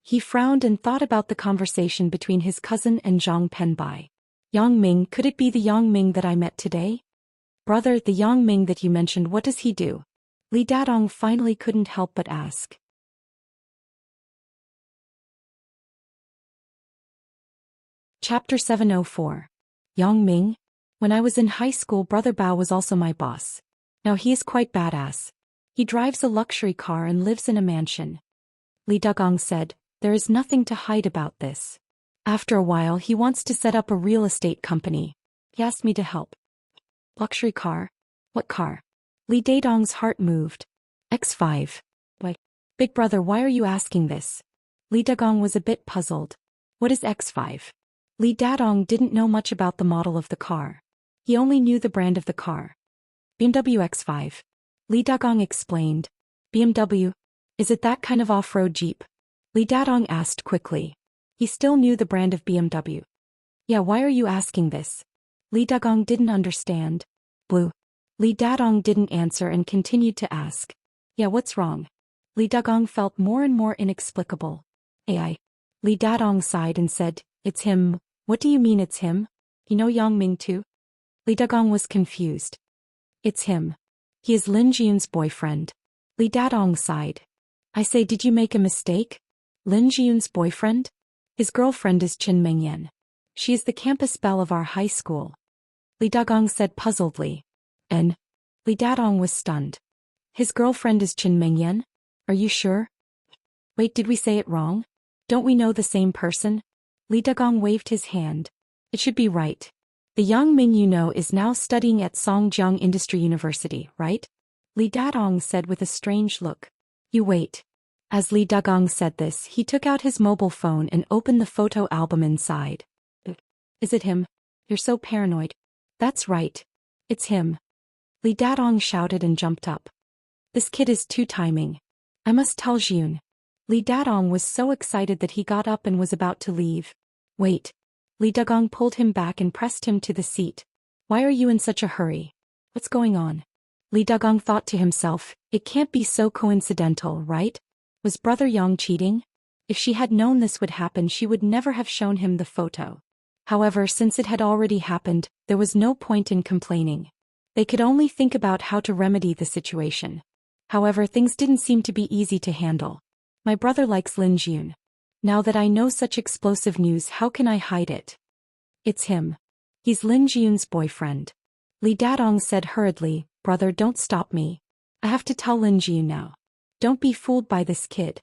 He frowned and thought about the conversation between his cousin and Zhang Penbai. "Yang Ming, could it be the Yang Ming that I met today?" "Brother, the Yang Ming that you mentioned, what does he do?" Li Dadong finally couldn't help but ask. Chapter 704. Yang Ming? When I was in high school, Brother Bao was also my boss. Now he is quite badass. He drives a luxury car and lives in a mansion. Li Dagong said, "There is nothing to hide about this. After a while, he wants to set up a real estate company. He asked me to help." "Luxury car? What car?" Li Dadong's heart moved. "X5. Why? Big brother, why are you asking this?" Li Dagong was a bit puzzled. "What is X5? Li Dadong didn't know much about the model of the car. He only knew the brand of the car. "BMW X5. Li Dagong explained. "BMW? Is it that kind of off-road Jeep?" Li Dadong asked quickly. He still knew the brand of BMW. "Yeah, why are you asking this?" Li Dagong didn't understand. "Blue." Li Dadong didn't answer and continued to ask. "Yeah, what's wrong?" Li Dagong felt more and more inexplicable. "AI. Li Dadong sighed and said, "It's him." "What do you mean it's him? You know Yang Ming too?" Li Dagong was confused. "It's him. He is Lin Jiyun's boyfriend." Li Dadong sighed. "I say, did you make a mistake? Lin Jiyun's boyfriend? His girlfriend is Qin Mingyan. She is the campus belle of our high school." Li Dagong said puzzledly. "And?" Li Dadong was stunned. "His girlfriend is Qin Mingyan? Are you sure? Wait, did we say it wrong? Don't we know the same person?" Li Dagong waved his hand. "It should be right. The Yang Ming you know is now studying at Songjiang Industry University, right?" Li Dadong said with a strange look. "You wait." As Li Dagong said this, he took out his mobile phone and opened the photo album inside. "Is it him? You're so paranoid." "That's right. It's him." Li Dadong shouted and jumped up. "This kid is too timing. I must tell Jiyun." Li Dadong was so excited that he got up and was about to leave. "Wait." Li Dagong pulled him back and pressed him to the seat. "Why are you in such a hurry? What's going on?" Li Dagong thought to himself, it can't be so coincidental, right? Was Brother Yang cheating? If she had known this would happen, she would never have shown him the photo. However, since it had already happened, there was no point in complaining. They could only think about how to remedy the situation. However, things didn't seem to be easy to handle. My brother likes Lin Jiyun. Now that I know such explosive news, how can I hide it? It's him. He's Lin Jiyun's boyfriend. Li Dadong said hurriedly, "Brother, don't stop me. I have to tell Lin Jiyun now. Don't be fooled by this kid."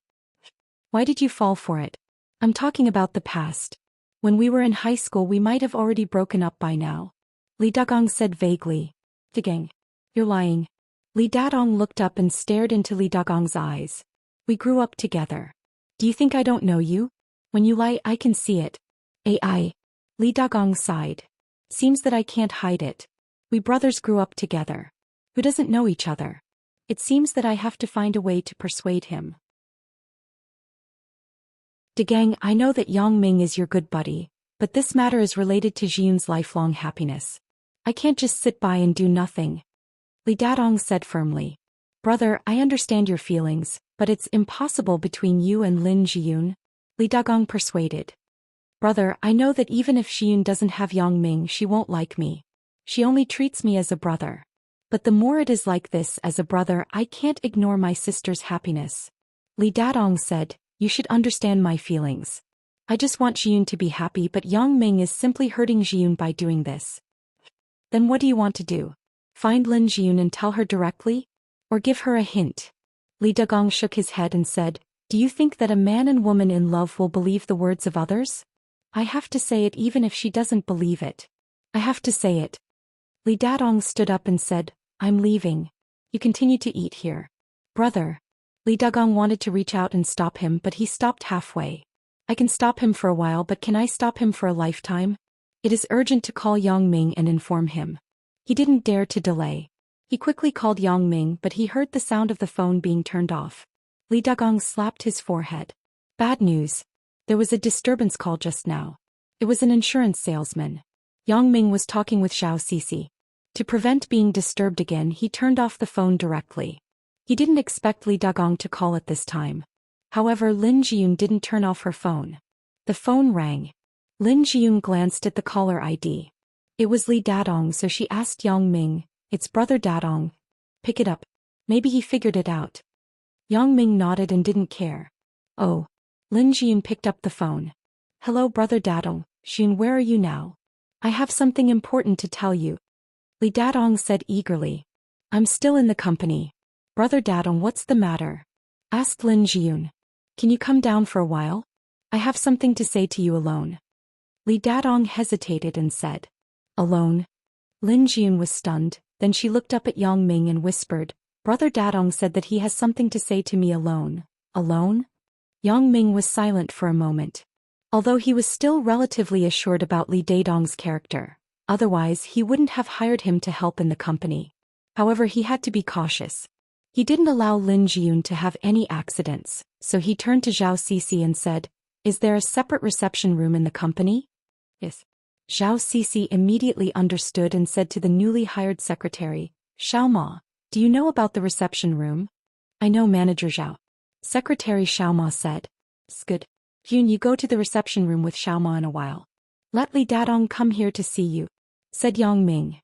"Why did you fall for it?" "I'm talking about the past. When we were in high school we might have already broken up by now." Li Dagong said vaguely. "Dagang, you're lying." Li Dadong looked up and stared into Li Dagong's eyes. "We grew up together. Do you think I don't know you? When you lie, I can see it." "AI." Li Dagong sighed. "Seems that I can't hide it. We brothers grew up together. Who doesn't know each other? It seems that I have to find a way to persuade him." "Dagang, I know that Yang Ming is your good buddy, but this matter is related to Jiyun's lifelong happiness. I can't just sit by and do nothing." Li Dadong said firmly. "Brother, I understand your feelings, but it's impossible between you and Lin Jiyun." Li Dagong persuaded. "Brother, I know that even if Jiyun doesn't have Yang Ming, she won't like me. She only treats me as a brother. But the more it is like this as a brother, I can't ignore my sister's happiness." Li Dadong said, "You should understand my feelings. I just want Jiyun to be happy, but Yang Ming is simply hurting Jiyun by doing this." "Then what do you want to do? Find Lin Jiyun and tell her directly? Or give her a hint?" Li Dagong shook his head and said, "Do you think that a man and woman in love will believe the words of others? I have to say it even if she doesn't believe it. I have to say it." Li Dadong stood up and said, "I'm leaving. You continue to eat here." "Brother." Li Dagong wanted to reach out and stop him, but he stopped halfway. "I can stop him for a while, but can I stop him for a lifetime? It is urgent to call Yang Ming and inform him." He didn't dare to delay. He quickly called Yang Ming, but he heard the sound of the phone being turned off. Li Dagong slapped his forehead. "Bad news. There was a disturbance call just now. It was an insurance salesman. Yang Ming was talking with Zhao Sisi. To prevent being disturbed again, he turned off the phone directly." He didn't expect Li Dagong to call at this time. However, Lin Jiyun didn't turn off her phone. The phone rang. Lin Jiyun glanced at the caller ID. It was Li Dadong, so she asked Yang Ming, "It's Brother Dadong. Pick it up." Maybe he figured it out. Yang Ming nodded and didn't care. "Oh." Lin Jiyun picked up the phone. "Hello, Brother Dadong. Jiyun, where are you now? I have something important to tell you." Li Dadong said eagerly. "I'm still in the company." "Brother Dadong, what's the matter?" asked Lin Jiyun. "Can you come down for a while? I have something to say to you alone." Li Dadong hesitated and said, "Alone?" Lin Jiyun was stunned, then she looked up at Yang Ming and whispered, "Brother Dadong said that he has something to say to me alone." "Alone?" Yang Ming was silent for a moment. Although he was still relatively assured about Li Dadong's character, otherwise he wouldn't have hired him to help in the company. However, he had to be cautious. He didn't allow Lin Jiyun to have any accidents, so he turned to Zhao Sisi and said, "Is there a separate reception room in the company?" "Yes." Zhao Sisi immediately understood and said to the newly hired secretary, "Xiao Ma, do you know about the reception room?" "I know, Manager Zhao." Secretary Xiao Ma said. "Good." Hyun, you go to the reception room with Xiaoma in a while. Let Li Dadong come here to see you, said Yang Ming.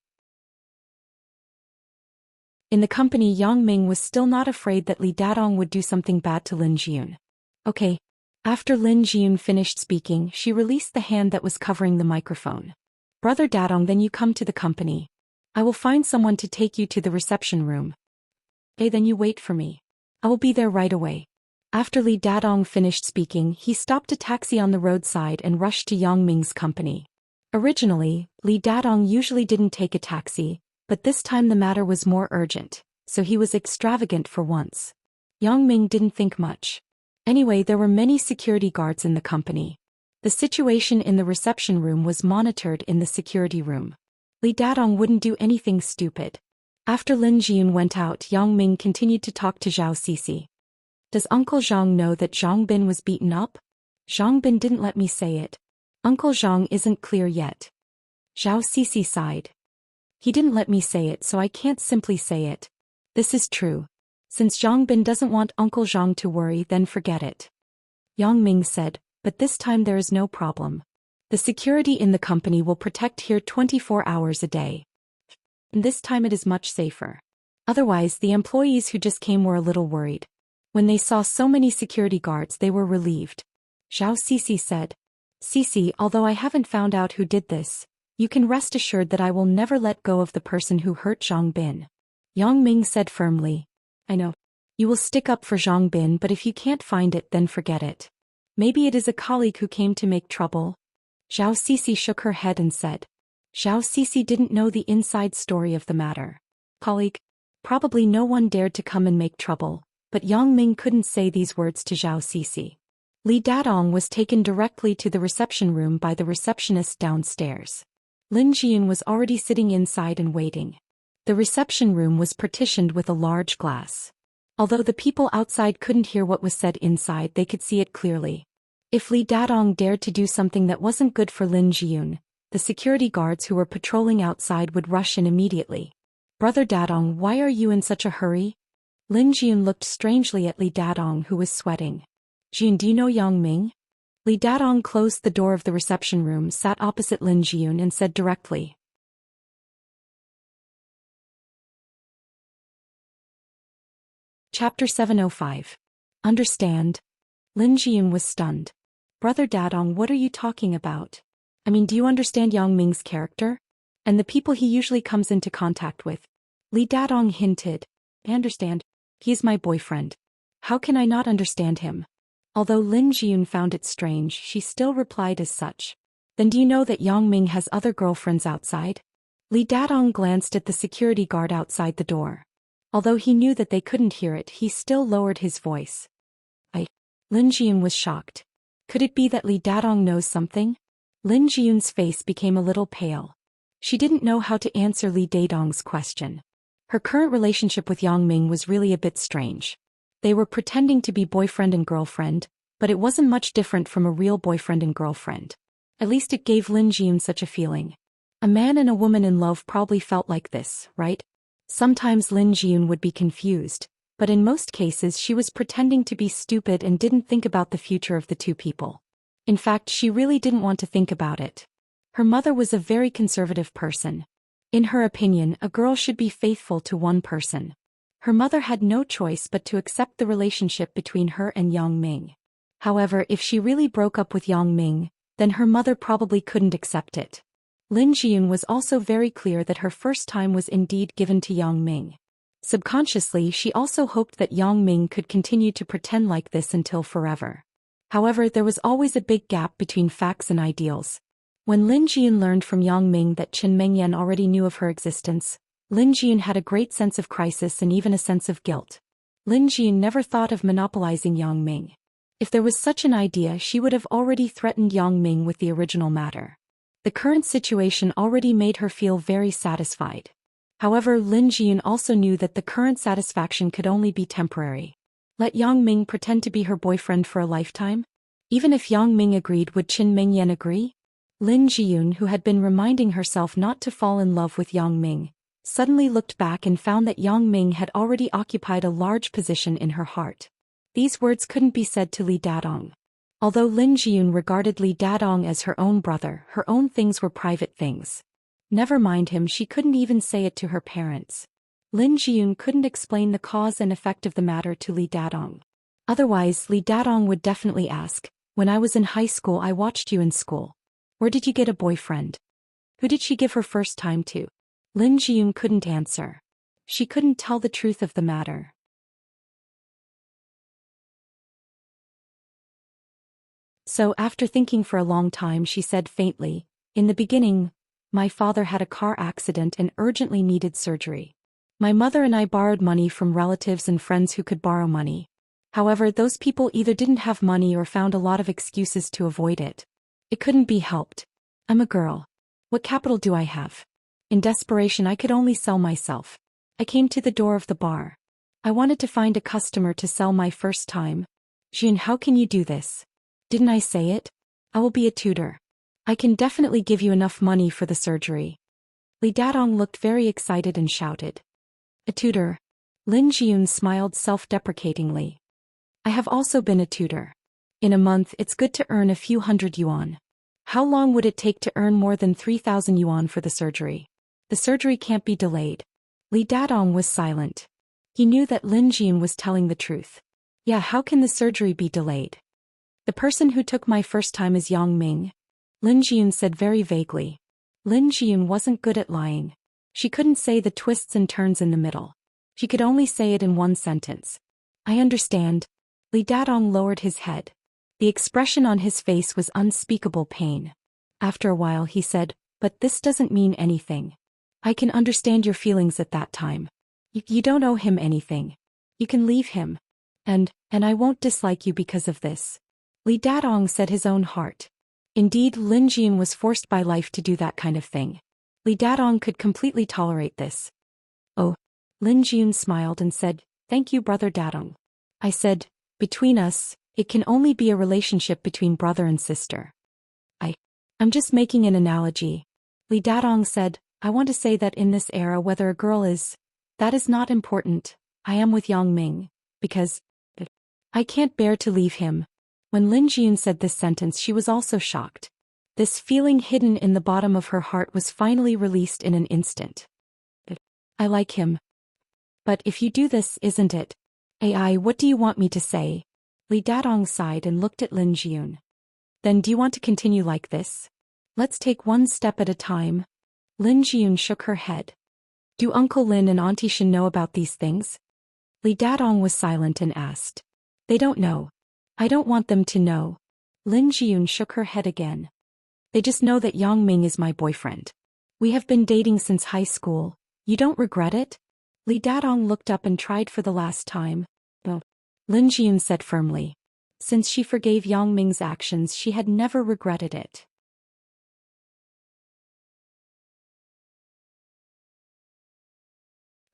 In the company, Yang Ming was still not afraid that Li Dadong would do something bad to Lin Jiyun. Okay. After Lin Jiyun finished speaking, she released the hand that was covering the microphone. Brother Dadong, then you come to the company. I will find someone to take you to the reception room. Okay, then you wait for me. I will be there right away. After Li Dadong finished speaking, he stopped a taxi on the roadside and rushed to Yang Ming's company. Originally, Li Dadong usually didn't take a taxi, but this time the matter was more urgent, so he was extravagant for once. Yang Ming didn't think much. Anyway, there were many security guards in the company. The situation in the reception room was monitored in the security room. Li Dadong wouldn't do anything stupid. After Lin Jiyun went out, Yang Ming continued to talk to Zhao Sisi. Does Uncle Zhang know that Zhang Bin was beaten up? Zhang Bin didn't let me say it. Uncle Zhang isn't clear yet. Zhao Sisi sighed. He didn't let me say it, so I can't simply say it. This is true. Since Zhang Bin doesn't want Uncle Zhang to worry, then forget it. Yang Ming said, but this time there is no problem. The security in the company will protect here 24 hours a day. And this time it is much safer. Otherwise, the employees who just came were a little worried. When they saw so many security guards, they were relieved. Zhao Sisi said, Sisi, although I haven't found out who did this, you can rest assured that I will never let go of the person who hurt Zhang Bin. Yang Ming said firmly, I know. You will stick up for Zhang Bin, but if you can't find it, then forget it. Maybe it is a colleague who came to make trouble. Zhao Sisi shook her head and said. Zhao Sisi didn't know the inside story of the matter. Colleague? Probably no one dared to come and make trouble, but Yang Ming couldn't say these words to Zhao Sisi. Li Dadong was taken directly to the reception room by the receptionist downstairs. Lin Jiyun was already sitting inside and waiting. The reception room was partitioned with a large glass. Although the people outside couldn't hear what was said inside, they could see it clearly. If Li Dadong dared to do something that wasn't good for Lin Jiyun, the security guards who were patrolling outside would rush in immediately. Brother Dadong, why are you in such a hurry? Lin Jiyun looked strangely at Li Dadong, who was sweating. Jiyun, do you know Yang Ming? Li Dadong closed the door of the reception room, sat opposite Lin Jiyun and said directly. Chapter 705. Understand? Lin Jiyun was stunned. Brother Dadong, what are you talking about? I mean, do you understand Yang Ming's character? And the people he usually comes into contact with? Li Dadong hinted. I understand. He's my boyfriend. How can I not understand him? Although Lin Jiyun found it strange, she still replied as such. Then do you know that Yang Ming has other girlfriends outside? Li Dadong glanced at the security guard outside the door. Although he knew that they couldn't hear it, he still lowered his voice. Lin Jiyun was shocked. Could it be that Li Dadong knows something? Lin Jiyun's face became a little pale. She didn't know how to answer Li Dadong's question. Her current relationship with Yang Ming was really a bit strange. They were pretending to be boyfriend and girlfriend, but it wasn't much different from a real boyfriend and girlfriend. At least it gave Lin Jiyun such a feeling. A man and a woman in love probably felt like this, right? Sometimes Lin Jiyun would be confused, but in most cases she was pretending to be stupid and didn't think about the future of the two people. In fact, she really didn't want to think about it. Her mother was a very conservative person. In her opinion, a girl should be faithful to one person. Her mother had no choice but to accept the relationship between her and Yang Ming. However, if she really broke up with Yang Ming, then her mother probably couldn't accept it. Lin Jiyun was also very clear that her first time was indeed given to Yang Ming. Subconsciously, she also hoped that Yang Ming could continue to pretend like this until forever. However, there was always a big gap between facts and ideals. When Lin Jiyun learned from Yang Ming that Chen Mengyan already knew of her existence, Lin Jiyun had a great sense of crisis and even a sense of guilt. Lin Jiyun never thought of monopolizing Yang Ming. If there was such an idea, she would have already threatened Yang Ming with the original matter. The current situation already made her feel very satisfied. However, Lin Jiyun also knew that the current satisfaction could only be temporary. Let Yang Ming pretend to be her boyfriend for a lifetime? Even if Yang Ming agreed, would Chen Mengyan agree? Lin Jiyun, who had been reminding herself not to fall in love with Yang Ming, suddenly looked back and found that Yang Ming had already occupied a large position in her heart. These words couldn't be said to Li Dadong. Although Lin Jiyun regarded Li Dadong as her own brother, her own things were private things. Never mind him, she couldn't even say it to her parents. Lin Jiyun couldn't explain the cause and effect of the matter to Li Dadong. Otherwise, Li Dadong would definitely ask, "When I was in high school I watched you in school. Where did you get a boyfriend? Who did she give her first time to?" Lin Jiyun couldn't answer. She couldn't tell the truth of the matter. So after thinking for a long time she said faintly, "In the beginning, my father had a car accident and urgently needed surgery. My mother and I borrowed money from relatives and friends who could borrow money. However, those people either didn't have money or found a lot of excuses to avoid it. It couldn't be helped. I'm a girl. What capital do I have? In desperation I could only sell myself. I came to the door of the bar. I wanted to find a customer to sell my first time. Jun, how can you do this? Didn't I say it? I will be a tutor. I can definitely give you enough money for the surgery." Li Dadong looked very excited and shouted. "A tutor?" Lin Jiyun smiled self-deprecatingly. "I have also been a tutor. In a month it's good to earn a few hundred yuan. How long would it take to earn more than 3,000 yuan for the surgery? The surgery can't be delayed." Li Dadong was silent. He knew that Lin Jiyun was telling the truth. "Yeah, how can the surgery be delayed?" "The person who took my first time is Yang Ming," Lin Jiyun said very vaguely. Lin Jiyun wasn't good at lying. She couldn't say the twists and turns in the middle. She could only say it in one sentence. "I understand." Li Dadong lowered his head. The expression on his face was unspeakable pain. After a while he said, "But this doesn't mean anything. I can understand your feelings at that time. You don't owe him anything. You can leave him. And I won't dislike you because of this." Li Dadong said his own heart. Indeed, Lin Jiyun was forced by life to do that kind of thing. Li Dadong could completely tolerate this. "Oh." Lin Jiyun smiled and said, "Thank you, Brother Dadong." I said, "Between us, it can only be a relationship between brother and sister." I'm just making an analogy." Li Dadong said, "I want to say that in this era whether a girl is, that is not important. I am with Yang Ming, because I can't bear to leave him." When Lin Jiyun said this sentence she was also shocked. This feeling hidden in the bottom of her heart was finally released in an instant. "I like him. But if you do this, isn't it? What do you want me to say?" Li Dadong sighed and looked at Lin Jiyun. "Then do you want to continue like this? Let's take one step at a time." Lin Jiyun shook her head. "Do Uncle Lin and Auntie Shin know about these things?" Li Dadong was silent and asked. "They don't know. I don't want them to know." Lin Jiyun shook her head again. "They just know that Yang Ming is my boyfriend. We have been dating since high school. You don't regret it?" Li Dadong looked up and tried for the last time. "No." Lin Jiyun said firmly. Since she forgave Yang Ming's actions she had never regretted it.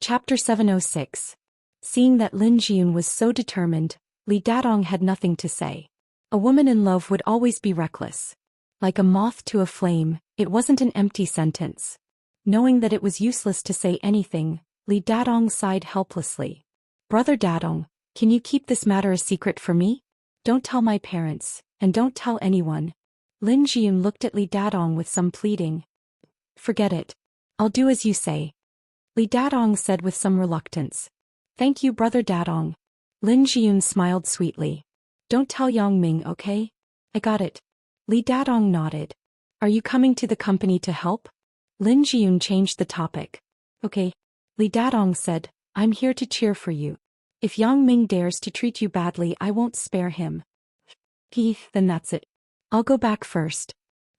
Chapter 706. Seeing that Lin Jiyun was so determined, Li Dadong had nothing to say. A woman in love would always be reckless. Like a moth to a flame, it wasn't an empty sentence. Knowing that it was useless to say anything, Li Dadong sighed helplessly. "Brother Dadong, can you keep this matter a secret for me? Don't tell my parents, and don't tell anyone." Lin Jiyun looked at Li Dadong with some pleading. "Forget it. I'll do as you say," Li Dadong said with some reluctance. "Thank you, Brother Dadong." Lin Jiyun smiled sweetly. "Don't tell Yang Ming, okay? I got it." Li Dadong nodded. "Are you coming to the company to help?" Lin Jiyun changed the topic. "Okay." Li Dadong said, "I'm here to cheer for you. If Yang Ming dares to treat you badly I won't spare him." Then that's it. I'll go back first."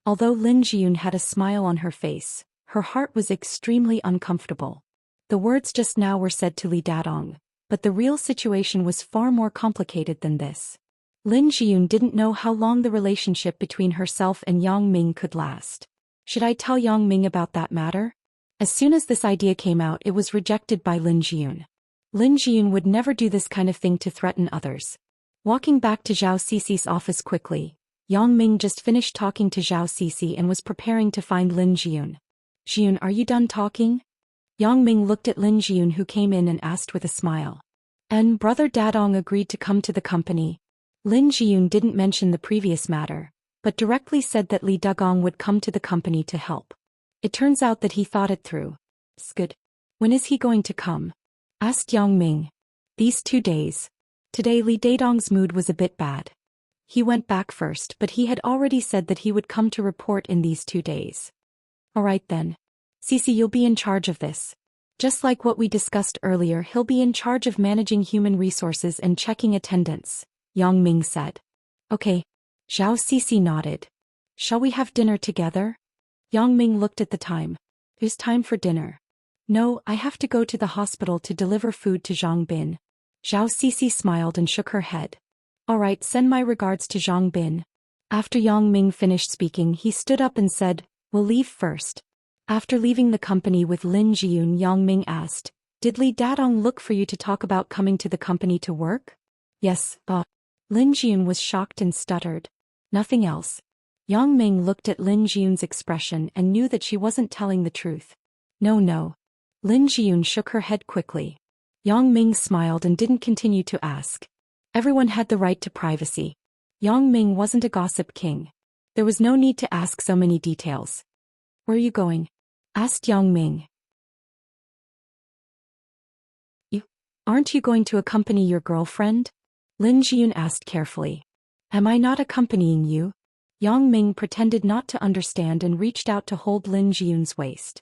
Although Lin Jiyun had a smile on her face, her heart was extremely uncomfortable. The words just now were said to Li Dadong, but the real situation was far more complicated than this. Lin Jiyun didn't know how long the relationship between herself and Yang Ming could last. Should I tell Yang Ming about that matter? As soon as this idea came out it was rejected by Lin Jiyun. Lin Jiyun would never do this kind of thing to threaten others. Walking back to Zhao Cici's office quickly, Yang Ming just finished talking to Zhao Cici and was preparing to find Lin Jiyun. "Jiyun, are you done talking?" Yang Ming looked at Lin Jiyun who came in and asked with a smile. "And Brother Dadong agreed to come to the company. Lin Jiyun didn't mention the previous matter, but directly said that Li Dugong would come to the company to help. It turns out that he thought it through. Good. When is he going to come? Asked Yang Ming. These 2 days. Today Li Dadong's mood was a bit bad. He went back first, but he had already said that he would come to report in these 2 days. Alright then. Cici, you'll be in charge of this. Just like what we discussed earlier, he'll be in charge of managing human resources and checking attendance, Yang Ming said. Okay. Zhao Cici nodded. Shall we have dinner together? Yang Ming looked at the time. It's time for dinner. No, I have to go to the hospital to deliver food to Zhang Bin. Zhao Cici smiled and shook her head. Alright, send my regards to Zhang Bin. After Yang Ming finished speaking, he stood up and said, we'll leave first. After leaving the company with Lin Jiyun, Yang Ming asked, did Li Dadong look for you to talk about coming to the company to work? Yes, but. Lin Jiyun was shocked and stuttered. Nothing else. Yang Ming looked at Lin Jiyun's expression and knew that she wasn't telling the truth. No. Lin Jiyun shook her head quickly. Yang Ming smiled and didn't continue to ask. Everyone had the right to privacy. Yang Ming wasn't a gossip king. There was no need to ask so many details. Where are you going? Asked Yang Ming. Aren't you going to accompany your girlfriend? Lin Jiyun asked carefully. Am I not accompanying you? Yang Ming pretended not to understand and reached out to hold Lin Jiyun's waist.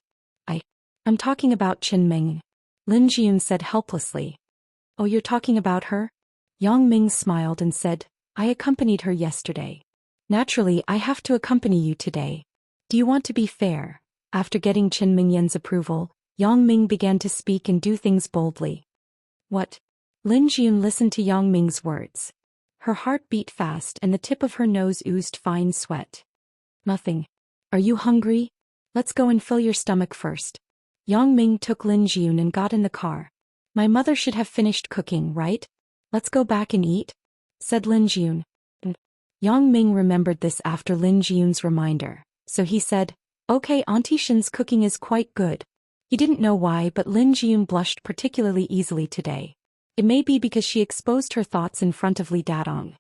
I'm talking about Chen Ming. Lin Jiyun said helplessly. Oh, you're talking about her? Yang Ming smiled and said, I accompanied her yesterday. Naturally, I have to accompany you today. Do you want to be fair? After getting Chen Mingyan's approval, Yang Ming began to speak and do things boldly. What? Lin Jiyun listened to Yang Ming's words. Her heart beat fast and the tip of her nose oozed fine sweat. Nothing. Are you hungry? Let's go and fill your stomach first. Yang Ming took Lin Jiyun and got in the car. My mother should have finished cooking, right? Let's go back and eat, said Lin Jiyun. Yang Ming remembered this after Lin Jiyun's reminder, so he said, okay, Auntie Shin's cooking is quite good. He didn't know why, but Lin Jiyun blushed particularly easily today. It may be because she exposed her thoughts in front of Li Dadong.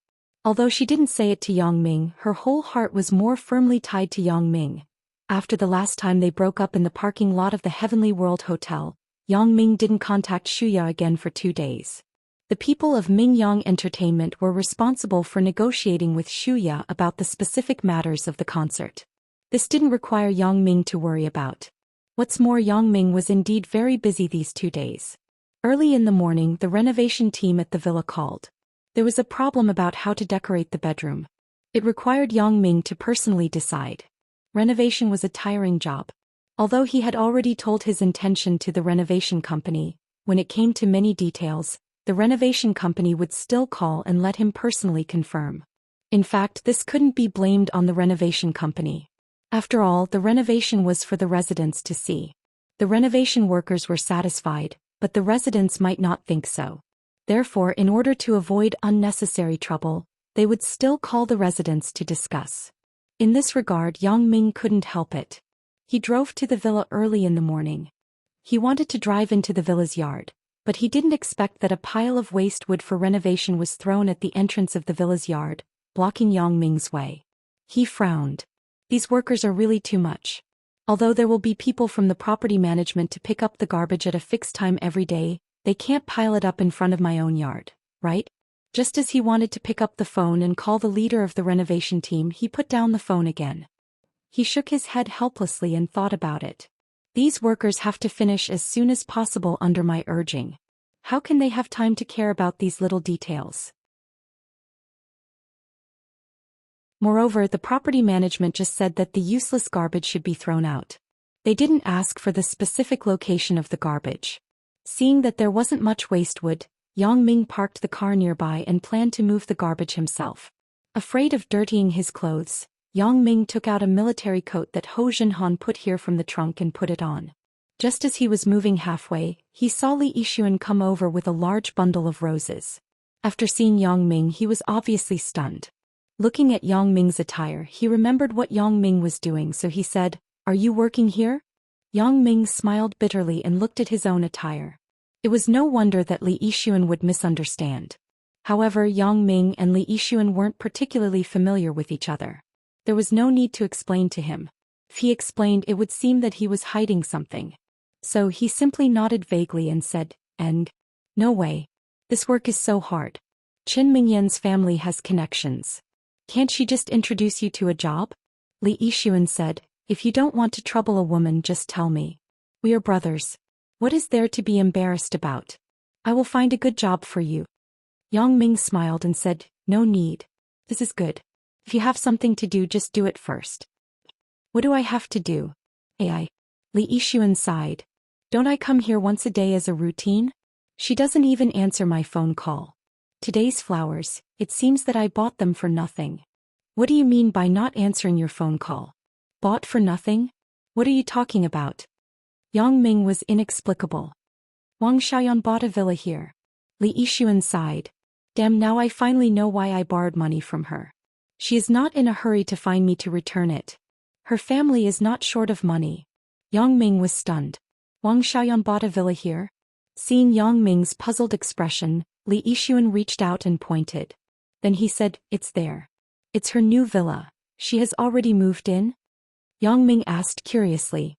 Although she didn't say it to Yang Ming, her whole heart was more firmly tied to Yang Ming. After the last time they broke up in the parking lot of the Heavenly World Hotel, Yang Ming didn't contact Shuya again for 2 days. The people of Mingyang Entertainment were responsible for negotiating with Shuya about the specific matters of the concert. This didn't require Yang Ming to worry about. What's more, Yang Ming was indeed very busy these 2 days. Early in the morning, the renovation team at the villa called. There was a problem about how to decorate the bedroom. It required Yang Ming to personally decide. Renovation was a tiring job. Although he had already told his intention to the renovation company, when it came to many details, the renovation company would still call and let him personally confirm. In fact, this couldn't be blamed on the renovation company. After all, the renovation was for the residents to see. The renovation workers were satisfied, but the residents might not think so. Therefore, in order to avoid unnecessary trouble, they would still call the residents to discuss. In this regard, Yang Ming couldn't help it. He drove to the villa early in the morning. He wanted to drive into the villa's yard, but he didn't expect that a pile of waste wood for renovation was thrown at the entrance of the villa's yard, blocking Yang Ming's way. He frowned. These workers are really too much. Although there will be people from the property management to pick up the garbage at a fixed time every day, they can't pile it up in front of my own yard, right? Just as he wanted to pick up the phone and call the leader of the renovation team, he put down the phone again. He shook his head helplessly and thought about it. These workers have to finish as soon as possible under my urging. How can they have time to care about these little details? Moreover, the property management just said that the useless garbage should be thrown out. They didn't ask for the specific location of the garbage. Seeing that there wasn't much waste wood, Yang Ming parked the car nearby and planned to move the garbage himself. Afraid of dirtying his clothes, Yang Ming took out a military coat that Ho Jinhan put here from the trunk and put it on. Just as he was moving halfway, he saw Li Yixuan come over with a large bundle of roses. After seeing Yang Ming, he was obviously stunned. Looking at Yang Ming's attire, he remembered what Yang Ming was doing, so he said, "Are you working here?" Yang Ming smiled bitterly and looked at his own attire. It was no wonder that Li Yixuan would misunderstand. However, Yang Ming and Li Yixuan weren't particularly familiar with each other. There was no need to explain to him. If he explained, it would seem that he was hiding something. So he simply nodded vaguely and said, "And? No way. This work is so hard. Qin Mingyan's family has connections. Can't she just introduce you to a job?" Li Yixuan said, "If you don't want to trouble a woman, just tell me. We are brothers. What is there to be embarrassed about? I will find a good job for you." Yang Ming smiled and said, "No need. This is good. If you have something to do, just do it first." "What do I have to do?" Ai. Li Yixuan sighed. "Don't I come here once a day as a routine? She doesn't even answer my phone call. Today's flowers, it seems that I bought them for nothing." "What do you mean by not answering your phone call? Bought for nothing? What are you talking about?" Yang Ming was inexplicable. "Wang Xiaoyan bought a villa here." Li Yixuan sighed. "Damn, now I finally know why I borrowed money from her. She is not in a hurry to find me to return it. Her family is not short of money." Yang Ming was stunned. "Wang Xiaoyan bought a villa here?" Seeing Yang Ming's puzzled expression, Li Yixuan reached out and pointed. Then he said, "It's there. It's her new villa. She has already moved in?" Yang Ming asked curiously.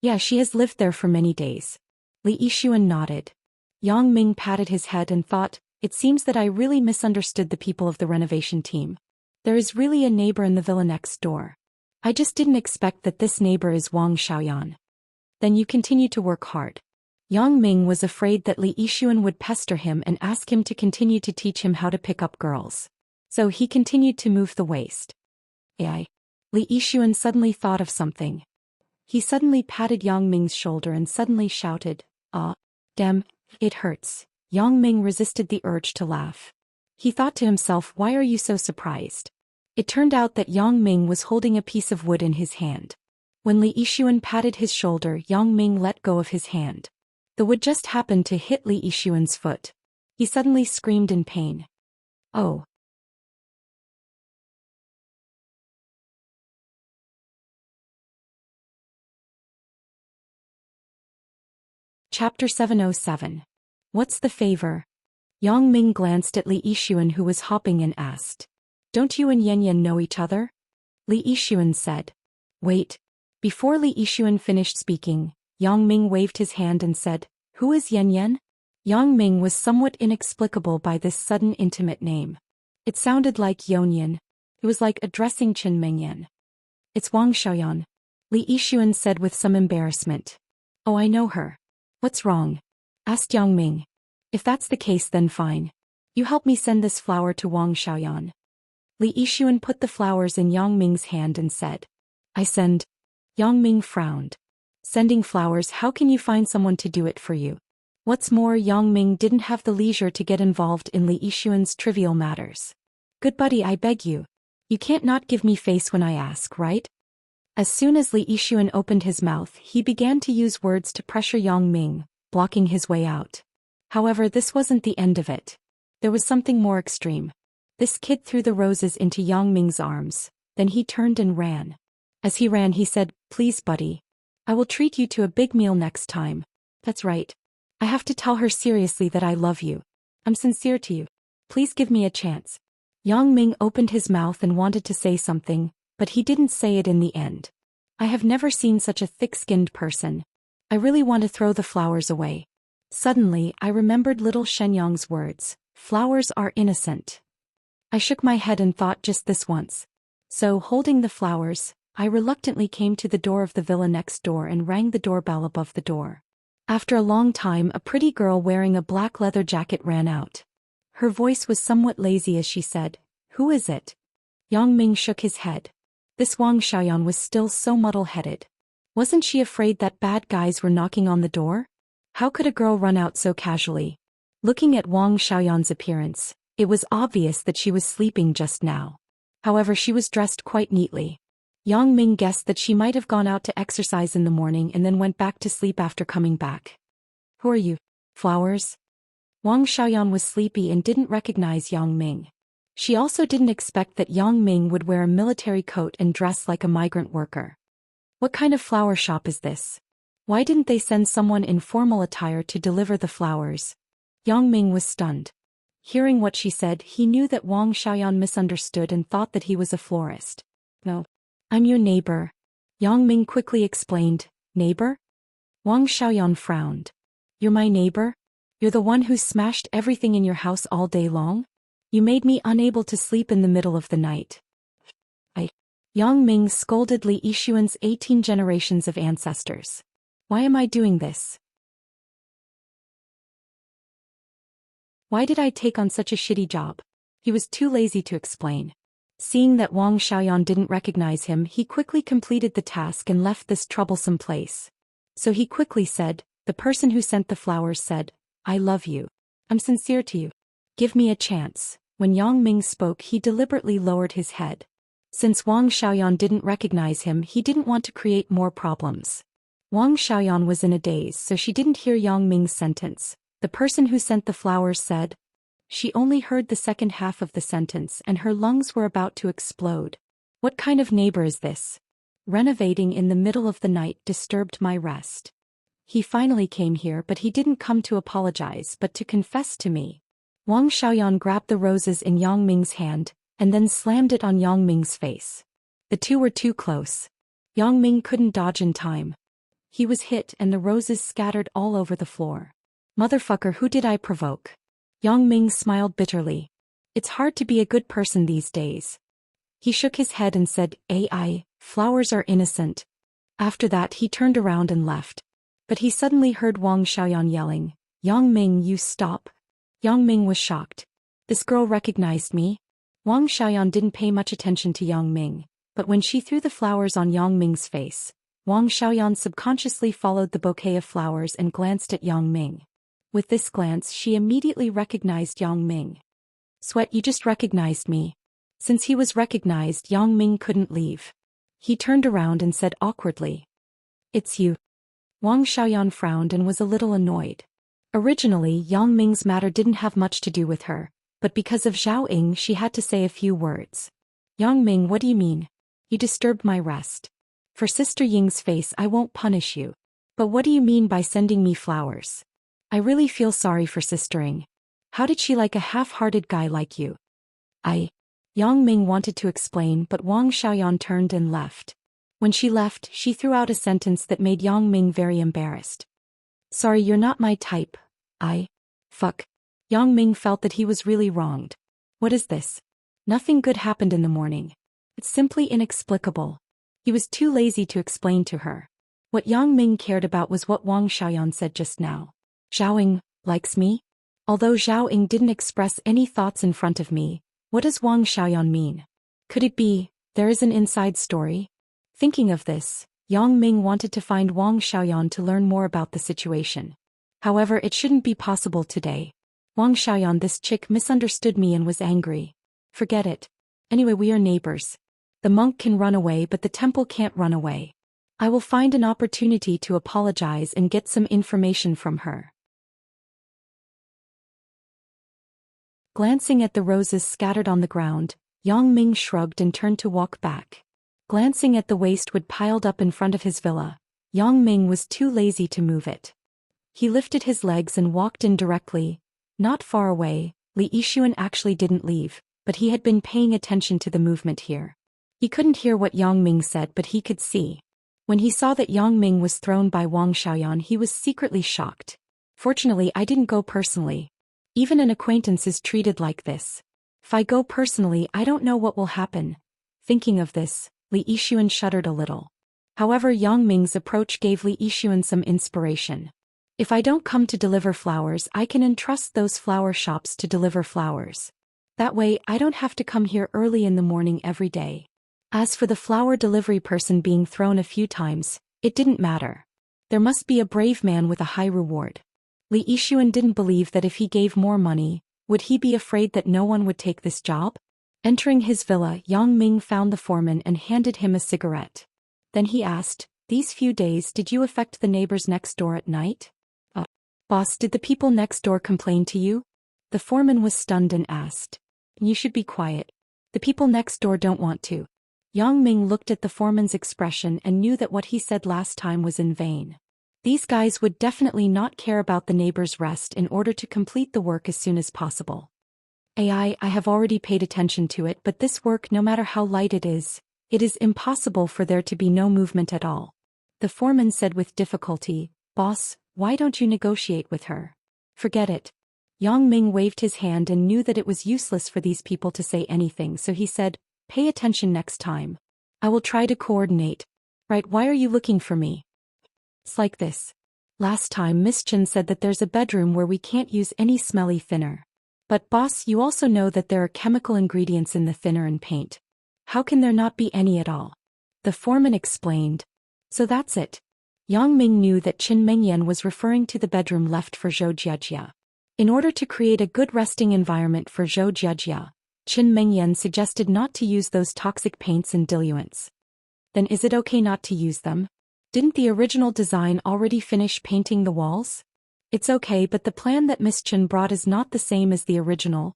"Yeah, she has lived there for many days." Li Yixuan nodded. Yang Ming patted his head and thought, "It seems that I really misunderstood the people of the renovation team. There is really a neighbor in the villa next door. I just didn't expect that this neighbor is Wang Xiaoyan." "Then you continue to work hard." Yang Ming was afraid that Li Yixuan would pester him and ask him to continue to teach him how to pick up girls. So he continued to move the waist. Ai. Li Yixuan suddenly thought of something. He suddenly patted Yang Ming's shoulder and suddenly shouted, "Ah, damn, it hurts." Yang Ming resisted the urge to laugh. He thought to himself, "Why are you so surprised?" It turned out that Yang Ming was holding a piece of wood in his hand. When Li Yixuan patted his shoulder, Yang Ming let go of his hand. The wood just happened to hit Li Yixuan's foot. He suddenly screamed in pain. "Oh." Chapter 707. What's the favor? Yang Ming glanced at Li Yixuan, who was hopping, and asked, "Don't you and Yan Yan know each other?" Li Yixuan said. "Wait." Before Li Yixuan finished speaking, Yang Ming waved his hand and said, "Who is Yan Yan?" Yang Ming was somewhat inexplicable by this sudden intimate name. It sounded like Yonyan. It was like addressing Qin Mingyan. "It's Wang Xiaoyan," Li Yixuan said with some embarrassment. "Oh, I know her." "What's wrong?" asked Yang Ming. "If that's the case, then fine. You help me send this flower to Wang Xiaoyan." Li Yixuan put the flowers in Yang Ming's hand and said, "I send." Yang Ming frowned. "Sending flowers? How can you find someone to do it for you?" What's more, Yang Ming didn't have the leisure to get involved in Li Yixuan's trivial matters. "Good buddy, I beg you. You can't not give me face when I ask, right?" As soon as Li Yixuan opened his mouth, he began to use words to pressure Yang Ming, blocking his way out. However, this wasn't the end of it. There was something more extreme. This kid threw the roses into Yang Ming's arms, then he turned and ran. As he ran, he said, "Please, buddy. I will treat you to a big meal next time. That's right. I have to tell her seriously that I love you. I'm sincere to you. Please give me a chance." Yang Ming opened his mouth and wanted to say something, but he didn't say it in the end. "I have never seen such a thick-skinned person. I really want to throw the flowers away." Suddenly, I remembered little Shenyang's words, "Flowers are innocent." I shook my head and thought just this once. So, holding the flowers, I reluctantly came to the door of the villa next door and rang the doorbell above the door. After a long time, a pretty girl wearing a black leather jacket ran out. Her voice was somewhat lazy as she said, "Who is it?" Yang Ming shook his head. This Wang Xiaoyan was still so muddle-headed. Wasn't she afraid that bad guys were knocking on the door? How could a girl run out so casually? Looking at Wang Xiaoyan's appearance, it was obvious that she was sleeping just now. However, she was dressed quite neatly. Yang Ming guessed that she might have gone out to exercise in the morning and then went back to sleep after coming back. "Who are you? Flowers?" Wang Xiaoyan was sleepy and didn't recognize Yang Ming. She also didn't expect that Yang Ming would wear a military coat and dress like a migrant worker. What kind of flower shop is this? Why didn't they send someone in formal attire to deliver the flowers? Yang Ming was stunned. Hearing what she said, he knew that Wang Xiaoyan misunderstood and thought that he was a florist. No. I'm your neighbor. Yang Ming quickly explained. Neighbor? Wang Xiaoyan frowned. You're my neighbor? You're the one who smashed everything in your house all day long? You made me unable to sleep in the middle of the night. Yang Ming scolded Li Yixuan's 18 generations of ancestors. Why am I doing this? Why did I take on such a shitty job? He was too lazy to explain. Seeing that Wang Xiaoyan didn't recognize him, he quickly completed the task and left this troublesome place. So he quickly said, the person who sent the flowers said, I love you. I'm sincere to you. Give me a chance. When Yang Ming spoke, he deliberately lowered his head. Since Wang Xiaoyan didn't recognize him, he didn't want to create more problems. Wang Xiaoyan was in a daze, so she didn't hear Yang Ming's sentence. The person who sent the flowers said. She only heard the second half of the sentence and her lungs were about to explode. What kind of neighbor is this? Renovating in the middle of the night disturbed my rest. He finally came here, but he didn't come to apologize but to confess to me. Wang Xiaoyan grabbed the roses in Yang Ming's hand and then slammed it on Yang Ming's face. The two were too close. Yang Ming couldn't dodge in time. He was hit and the roses scattered all over the floor. Motherfucker, who did I provoke? Yang Ming smiled bitterly. It's hard to be a good person these days. He shook his head and said, AI, flowers are innocent. After that he turned around and left. But he suddenly heard Wang Xiaoyan yelling, Yang Ming, you stop. Yang Ming was shocked. This girl recognized me. Wang Xiaoyan didn't pay much attention to Yang Ming, but when she threw the flowers on Yang Ming's face, Wang Xiaoyan subconsciously followed the bouquet of flowers and glanced at Yang Ming. With this glance, she immediately recognized Yang Ming. Sweat, you just recognized me. Since he was recognized, Yang Ming couldn't leave. He turned around and said awkwardly, It's you. Wang Xiaoyan frowned and was a little annoyed. Originally, Yang Ming's matter didn't have much to do with her, but because of Zhao Ying she had to say a few words. Yang Ming, what do you mean? You disturbed my rest. For Sister Ying's face I won't punish you. But what do you mean by sending me flowers? I really feel sorry for Sister Ying. How did she like a half-hearted guy like you? Yang Ming wanted to explain, but Wang Xiaoyan turned and left. When she left, she threw out a sentence that made Yang Ming very embarrassed. Sorry, you're not my type. Fuck. Yang Ming felt that he was really wronged. What is this? Nothing good happened in the morning. It's simply inexplicable. He was too lazy to explain to her. What Yang Ming cared about was what Wang Xiaoyan said just now. Zhao Ying likes me? Although Zhao Ying didn't express any thoughts in front of me, what does Wang Xiaoyan mean? Could it be, there is an inside story? Thinking of this, Yang Ming wanted to find Wang Xiaoyan to learn more about the situation. However, it shouldn't be possible today. Wang Xiaoyan, this chick misunderstood me and was angry. Forget it. Anyway, we are neighbors. The monk can run away, but the temple can't run away. I will find an opportunity to apologize and get some information from her. Glancing at the roses scattered on the ground, Yang Ming shrugged and turned to walk back. Glancing at the wastewood piled up in front of his villa, Yang Ming was too lazy to move it. He lifted his legs and walked in directly. Not far away, Li Yixuan actually didn't leave, but he had been paying attention to the movement here. He couldn't hear what Yang Ming said, but he could see. When he saw that Yang Ming was thrown by Wang Xiaoyan, he was secretly shocked. Fortunately, I didn't go personally. Even an acquaintance is treated like this. If I go personally, I don't know what will happen. Thinking of this, Li Yixuan shuddered a little. However, Yang Ming's approach gave Li Yixuan some inspiration. If I don't come to deliver flowers, I can entrust those flower shops to deliver flowers. That way, I don't have to come here early in the morning every day. As for the flower delivery person being thrown a few times, it didn't matter. There must be a brave man with a high reward. Li Yixuan didn't believe that if he gave more money, would he be afraid that no one would take this job? Entering his villa, Yang Ming found the foreman and handed him a cigarette. Then he asked, "These few days did you affect the neighbors next door at night?" Boss, did the people next door complain to you? The foreman was stunned and asked. You should be quiet. The people next door don't want to. Yang Ming looked at the foreman's expression and knew that what he said last time was in vain. These guys would definitely not care about the neighbor's rest in order to complete the work as soon as possible. I have already paid attention to it, but this work, no matter how light it is impossible for there to be no movement at all. The foreman said with difficulty, Boss, why don't you negotiate with her? Forget it. Yang Ming waved his hand and knew that it was useless for these people to say anything, so he said, Pay attention next time. I will try to coordinate. Right, why are you looking for me? It's like this. Last time Miss Chen said that there's a bedroom where we can't use any smelly thinner. But boss, you also know that there are chemical ingredients in the thinner and paint. How can there not be any at all? The foreman explained. So that's it. Yang Ming knew that Qin Mengyan was referring to the bedroom left for Zhou Jiajia. In order to create a good resting environment for Zhou Jiajia, Qin Mengyan suggested not to use those toxic paints and diluents. Then is it okay not to use them? Didn't the original design already finish painting the walls? It's okay, but the plan that Miss Chen brought is not the same as the original.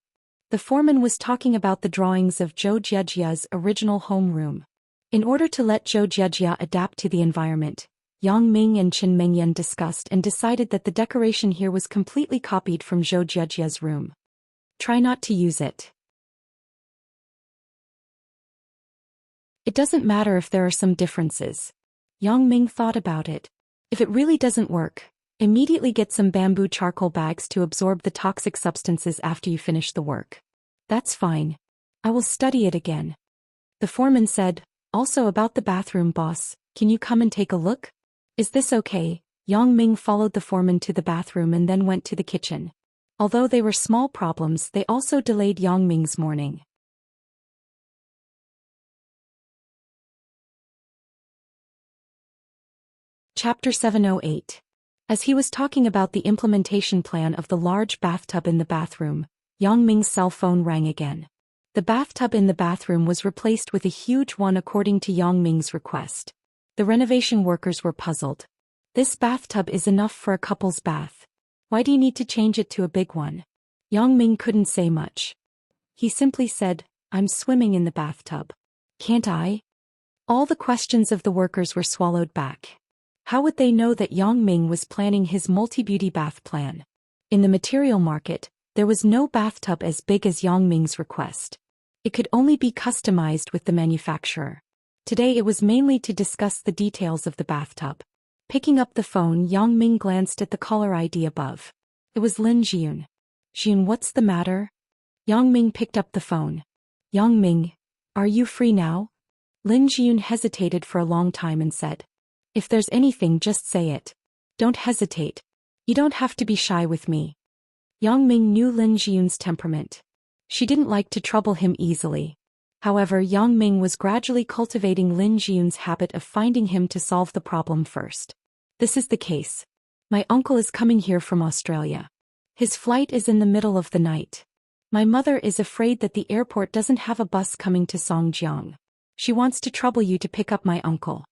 The foreman was talking about the drawings of Zhou Jiajia's original homeroom. In order to let Zhou Jiajia adapt to the environment, Yang Ming and Qin Mengyan discussed and decided that the decoration here was completely copied from Zhou Jiajia's room. Try not to use it. It doesn't matter if there are some differences. Yang Ming thought about it. If it really doesn't work, immediately get some bamboo charcoal bags to absorb the toxic substances after you finish the work. That's fine. I will study it again. The foreman said, also about the bathroom, boss, can you come and take a look? Is this okay? Yang Ming followed the foreman to the bathroom and then went to the kitchen. Although they were small problems, they also delayed Yang Ming's morning. Chapter 708. As he was talking about the implementation plan of the large bathtub in the bathroom, Yang Ming's cell phone rang again. The bathtub in the bathroom was replaced with a huge one according to Yang Ming's request. The renovation workers were puzzled. This bathtub is enough for a couple's bath. Why do you need to change it to a big one? Yang Ming couldn't say much. He simply said, I'm swimming in the bathtub. Can't I? All the questions of the workers were swallowed back. How would they know that Yang Ming was planning his multi-beauty bath plan? In the material market, there was no bathtub as big as Yang Ming's request. It could only be customized with the manufacturer. Today it was mainly to discuss the details of the bathtub. Picking up the phone, Yang Ming glanced at the caller ID above. It was Lin Jiun. Jiun, what's the matter? Yang Ming picked up the phone. Yang Ming, are you free now? Lin Jiun hesitated for a long time and said, if there's anything, just say it. Don't hesitate. You don't have to be shy with me. Yang Ming knew Lin Jiun's temperament. She didn't like to trouble him easily. However, Yang Ming was gradually cultivating Lin Jiun's habit of finding him to solve the problem first. This is the case. My uncle is coming here from Australia. His flight is in the middle of the night. My mother is afraid that the airport doesn't have a bus coming to Songjiang. She wants to trouble you to pick up my uncle.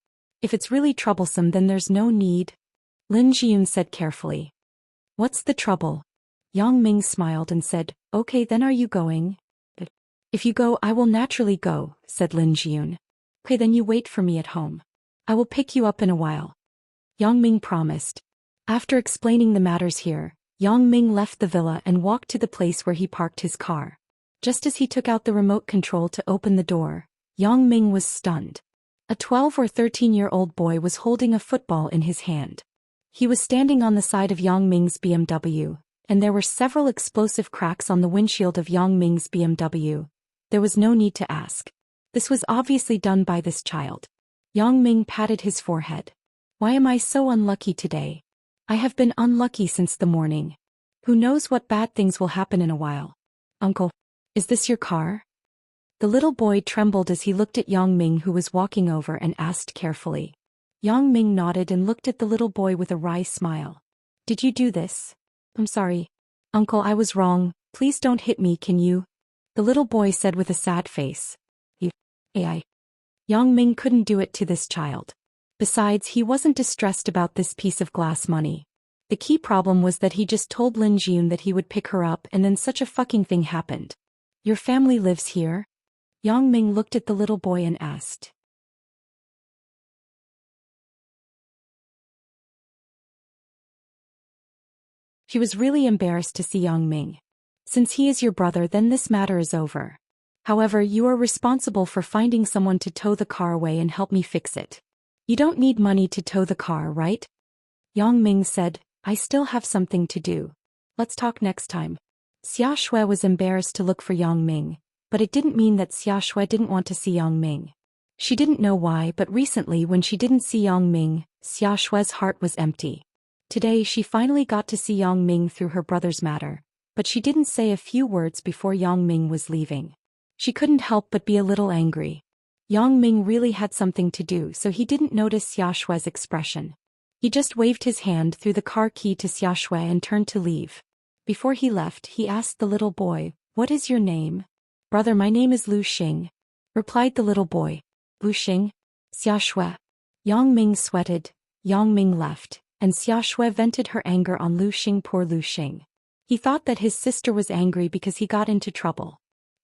If it's really troublesome, then there's no need. Lin Jiun said carefully. What's the trouble? Yang Ming smiled and said, okay, then are you going? If you go, I will naturally go, said Lin Jiun. Okay, then you wait for me at home. I will pick you up in a while. Yang Ming promised. After explaining the matters here, Yang Ming left the villa and walked to the place where he parked his car. Just as he took out the remote control to open the door, Yang Ming was stunned. A 12 or 13-year-old boy was holding a football in his hand. He was standing on the side of Yang Ming's BMW, and there were several explosive cracks on the windshield of Yang Ming's BMW. There was no need to ask. This was obviously done by this child. Yang Ming patted his forehead. Why am I so unlucky today? I have been unlucky since the morning. Who knows what bad things will happen in a while. Uncle, is this your car? The little boy trembled as he looked at Yang Ming, who was walking over, and asked carefully. Yang Ming nodded and looked at the little boy with a wry smile. Did you do this? I'm sorry. Uncle, I was wrong. Please don't hit me, can you? The little boy said with a sad face. AI. Yang Ming couldn't do it to this child. Besides, he wasn't distressed about this piece of glass money. The key problem was that he just told Lin Jiun that he would pick her up, and then such a fucking thing happened. Your family lives here? Yang Ming looked at the little boy and asked. She was really embarrassed to see Yang Ming. Since he is your brother, then this matter is over. However, you are responsible for finding someone to tow the car away and help me fix it. You don't need money to tow the car, right? Yang Ming said, I still have something to do. Let's talk next time. Xia Shui was embarrassed to look for Yang Ming, but it didn't mean that Xia Shui didn't want to see Yang Ming. She didn't know why, but recently when she didn't see Yang Ming, Xia Shui's heart was empty. Today she finally got to see Yang Ming through her brother's matter, but she didn't say a few words before Yang Ming was leaving. She couldn't help but be a little angry. Yang Ming really had something to do, so he didn't notice Xia Shui's expression. He just waved his hand through the car key to Xia Shui and turned to leave. Before he left, he asked the little boy, What is your name? Brother, my name is Lu Xing, replied the little boy. Lu Xing? Xia Shui. Yang Ming sweated. Yang Ming left, and Xia Shui vented her anger on Lu Xing. Poor Lu Xing. He thought that his sister was angry because he got into trouble.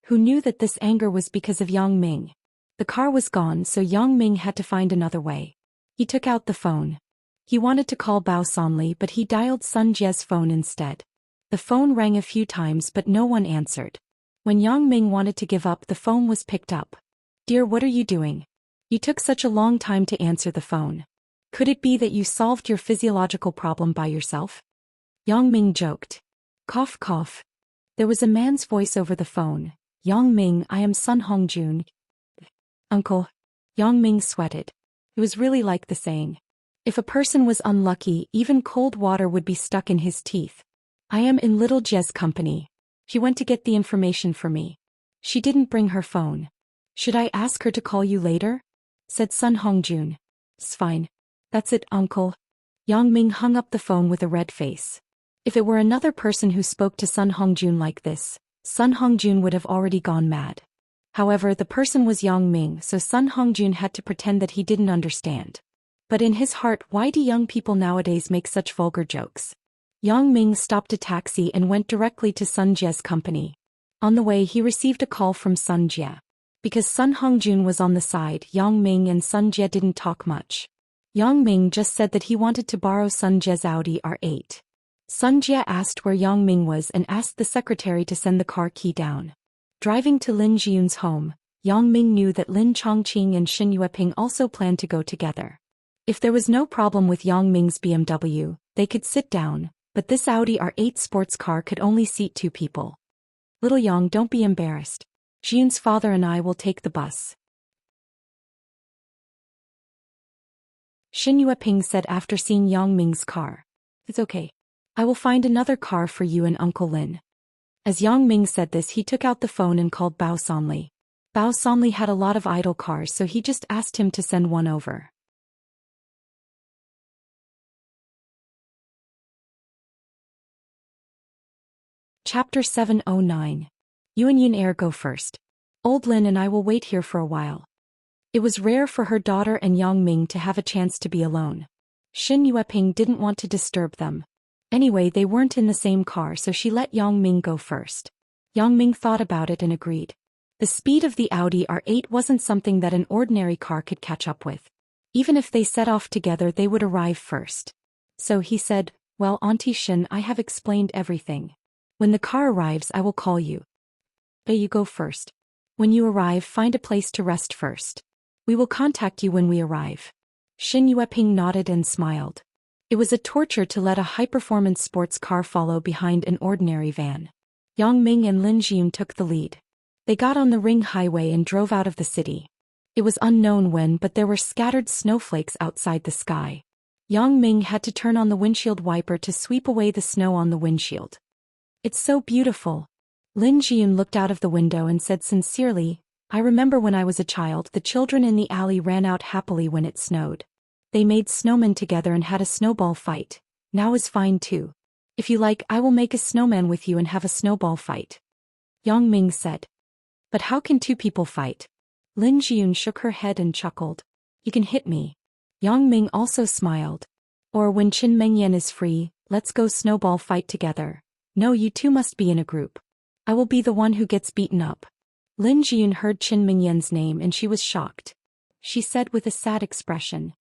Who knew that this anger was because of Yang Ming? The car was gone, so Yang Ming had to find another way. He took out the phone. He wanted to call Bao Sonli, but he dialed Sun Jie's phone instead. The phone rang a few times, but no one answered. When Yang Ming wanted to give up, the phone was picked up. Dear, what are you doing? You took such a long time to answer the phone. Could it be that you solved your physiological problem by yourself? Yang Ming joked. Cough cough. There was a man's voice over the phone. Yang Ming, I am Sun Hongjun. Uncle. Yang Ming sweated. It was really like the saying. If a person was unlucky, even cold water would be stuck in his teeth. I am in little Jie's company. She went to get the information for me. She didn't bring her phone. Should I ask her to call you later? Said Sun Hongjun. It's fine. That's it, uncle. Yang Ming hung up the phone with a red face. If it were another person who spoke to Sun Hongjun like this, Sun Hongjun would have already gone mad. However, the person was Yang Ming, so Sun Hongjun had to pretend that he didn't understand. But in his heart, why do young people nowadays make such vulgar jokes? Yang Ming stopped a taxi and went directly to Sun Jie's company. On the way, he received a call from Sun Jie. Because Sun Hongjun was on the side, Yang Ming and Sun Jie didn't talk much. Yang Ming just said that he wanted to borrow Sun Jie's Audi R8. Sun Jie asked where Yang Ming was and asked the secretary to send the car key down. Driving to Lin Jiyun's home, Yang Ming knew that Lin Chongqing and Xin Yueping also planned to go together. If there was no problem with Yang Ming's BMW, they could sit down, but this Audi R8 sports car could only seat 2 people. Little Yang, don't be embarrassed. Jiyun's father and I will take the bus. Xin Yueping said after seeing Yang Ming's car. It's okay. I will find another car for you and Uncle Lin. As Yang Ming said this, he took out the phone and called Bao Sonli. Bao Sonli had a lot of idle cars, so he just asked him to send one over. Chapter 709. You and Yin Air go first. Old Lin and I will wait here for a while. It was rare for her daughter and Yang Ming to have a chance to be alone. Xin Yueping didn't want to disturb them. Anyway, they weren't in the same car, so she let Yang Ming go first. Yang Ming thought about it and agreed. The speed of the Audi R8 wasn't something that an ordinary car could catch up with. Even if they set off together, they would arrive first. So he said, Well, Auntie Xin, I have explained everything. When the car arrives, I will call you. But you go first. When you arrive, find a place to rest first. We will contact you when we arrive. Xin Yueping nodded and smiled. It was a torture to let a high-performance sports car follow behind an ordinary van. Yang Ming and Lin Jiyun took the lead. They got on the ring highway and drove out of the city. It was unknown when, but there were scattered snowflakes outside the sky. Yang Ming had to turn on the windshield wiper to sweep away the snow on the windshield. It's so beautiful. Lin Jiyun looked out of the window and said sincerely, I remember when I was a child, the children in the alley ran out happily when it snowed. They made snowmen together and had a snowball fight. Now is fine too. If you like, I will make a snowman with you and have a snowball fight. Yang Ming said. But how can 2 people fight? Lin Jiyun shook her head and chuckled. You can hit me. Yang Ming also smiled. Or when Qin Mengyan is free, let's go snowball fight together. No, you 2 must be in a group. I will be the one who gets beaten up. Lin Jiyun heard Qin Mengyan's name and she was shocked. She said with a sad expression.